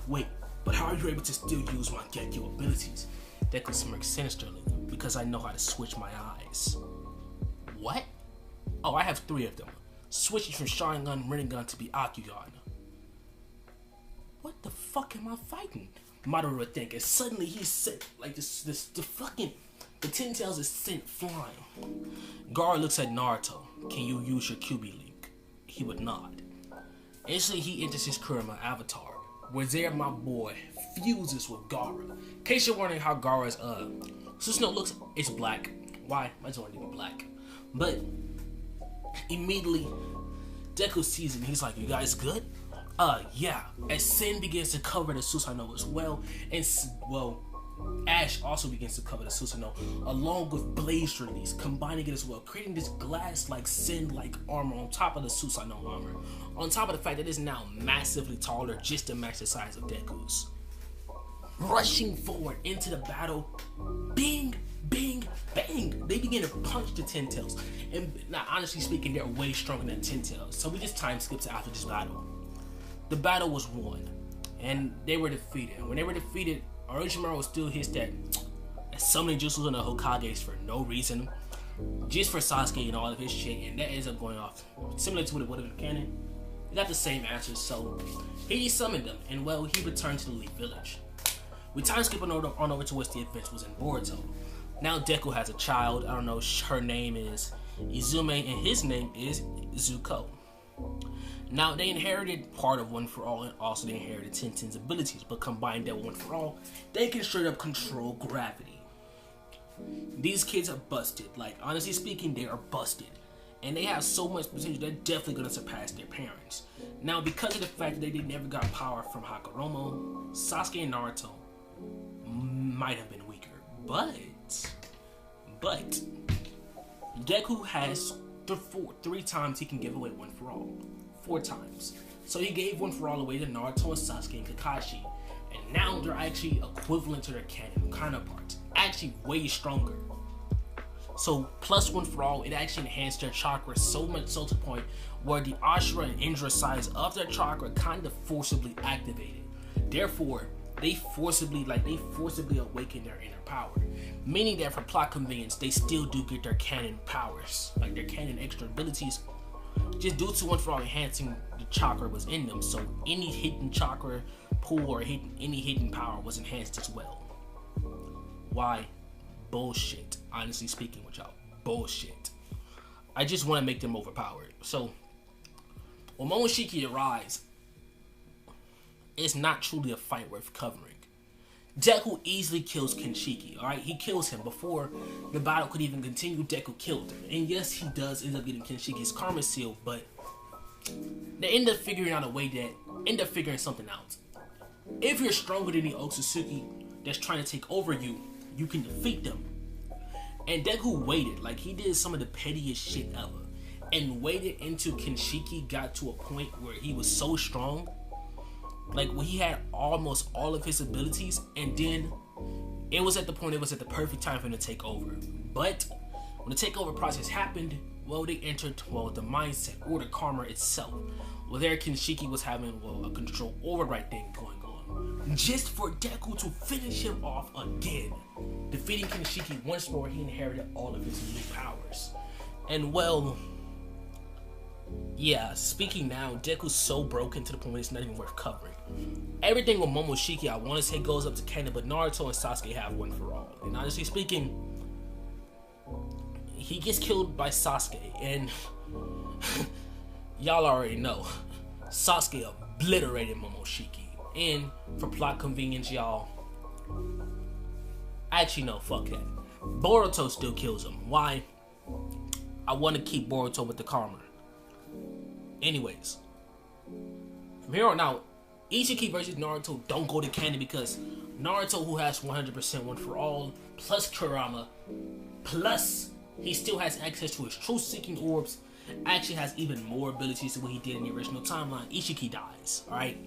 Wait, but how are you able to still use Mangekyo abilities? Deku smirked sinisterly, because I know how to switch my eyes. What? Oh, I have 3 of them. Switching from Sharingan, Rinnegan to Byakugan. What the fuck am I fighting? Madara would think, and suddenly he's sent, like the Ten Tails is sent flying. Gaara looks at Naruto. Can you use your QB link? He would nod. Instantly he enters his Kurama avatar, where there my boy fuses with Gaara. In case you're wondering how Gaara's Susanoo looks, it's black. Why? I just want to be black. But immediately Deku sees it and he's like, you guys good? Yeah. As Sin begins to cover the Susanoo as well, and Ash also begins to cover the Susanoo along with Blaze release, combining it as well, creating this glass-like Sin-like armor on top of the Susanoo armor. On top of the fact that it's now massively taller just to match the size of Deku's. Rushing forward into the battle, bing, bing, bang. They begin to punch the Ten Tails. And now, honestly speaking, they're way stronger than Ten Tails. So we just time skip to after this battle. The battle was won, and they were defeated. When they were defeated, Orochimaru still hits that summoning jutsu on the Hokages for no reason, just for Sasuke and all of his shit, and that ends up going off similar to what it would have been canon. He got the same answers, so he summoned them, and he returned to the Leaf Village. We time skip on over to what the event was in Boruto. Now Deku has a child. I don't know, her name is Izume, and his name is Zuko. Now, they inherited part of One For All, and also they inherited Tenten's abilities, but combined that One For All, they can straight up control gravity. These kids are busted. Like, honestly speaking, they are busted. And they have so much potential, they're definitely going to surpass their parents. Now, because of the fact that they never got power from Hagoromo, Sasuke and Naruto might have been weaker. But, Deku has 3 times he can give away One For All. 4 times. So he gave One For All away to Naruto and Sasuke and Kakashi, and now they're actually equivalent to their canon counterparts, actually way stronger. So plus One For All, it actually enhanced their chakra so much so to the point where the Ashura and Indra sides of their chakra kind of forcibly activated. Therefore, they forcibly awaken their inner power, meaning that for plot convenience, they still do get their canon powers, like their canon extra abilities, just due to One For All enhancing the chakra was in them. So any hidden chakra pool or any hidden power was enhanced as well. Why? Bullshit. Honestly speaking with y'all, bullshit. I just want to make them overpowered. So when Momoshiki arrives, it's not truly a fight worth covering. Deku easily kills Kinshiki, alright? He kills him before the battle could even continue. Deku killed him. And yes, he does end up getting Kinshiki's karma seal, but they end up figuring something out. If you're stronger than the Otsutsuki that's trying to take over you, you can defeat them. And Deku waited, like he did some of the pettiest shit ever, and waited until Kinshiki got to a point where he was so strong, like when he had almost all of his abilities, and then it was at the perfect time for him to take over. But when the takeover process happened, they entered the mindset or the karma itself. There Kinshiki was having a control override thing going on, just for Deku to finish him off again, defeating Kinshiki once more. He inherited all of his new powers, and yeah, speaking now, Deku's so broken to the point where it's not even worth covering. Everything with Momoshiki, I want to say, goes up to canon, but Naruto and Sasuke have One For All. And honestly speaking, he gets killed by Sasuke, and y'all already know, Sasuke obliterated Momoshiki. And for plot convenience, y'all, actually no, fuck that. Boruto still kills him. Why? I want to keep Boruto with the karma. Anyways, from here on out, Izuku versus Naruto don't go to canon because Naruto, who has 100% one for all, plus Kurama, plus he still has access to his truth-seeking orbs, actually has even more abilities than what he did in the original timeline. Izuku dies, alright?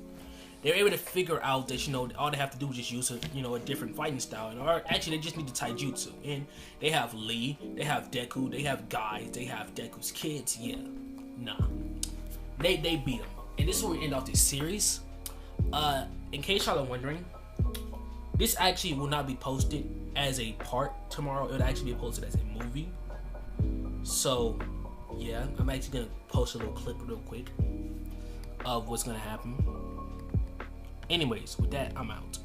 They're able to figure out that, all they have to do is just use a different fighting style. Or actually, they just need the taijutsu. And they have Lee, they have Deku, they have guys, they have Deku's kids. Yeah, nah. They beat him. And this is where we end off this series. In case y'all are wondering, this actually will not be posted as a part tomorrow. It will actually be posted as a movie. So, yeah, I'm actually going to post a little clip real quick of what's going to happen. Anyways, with that, I'm out.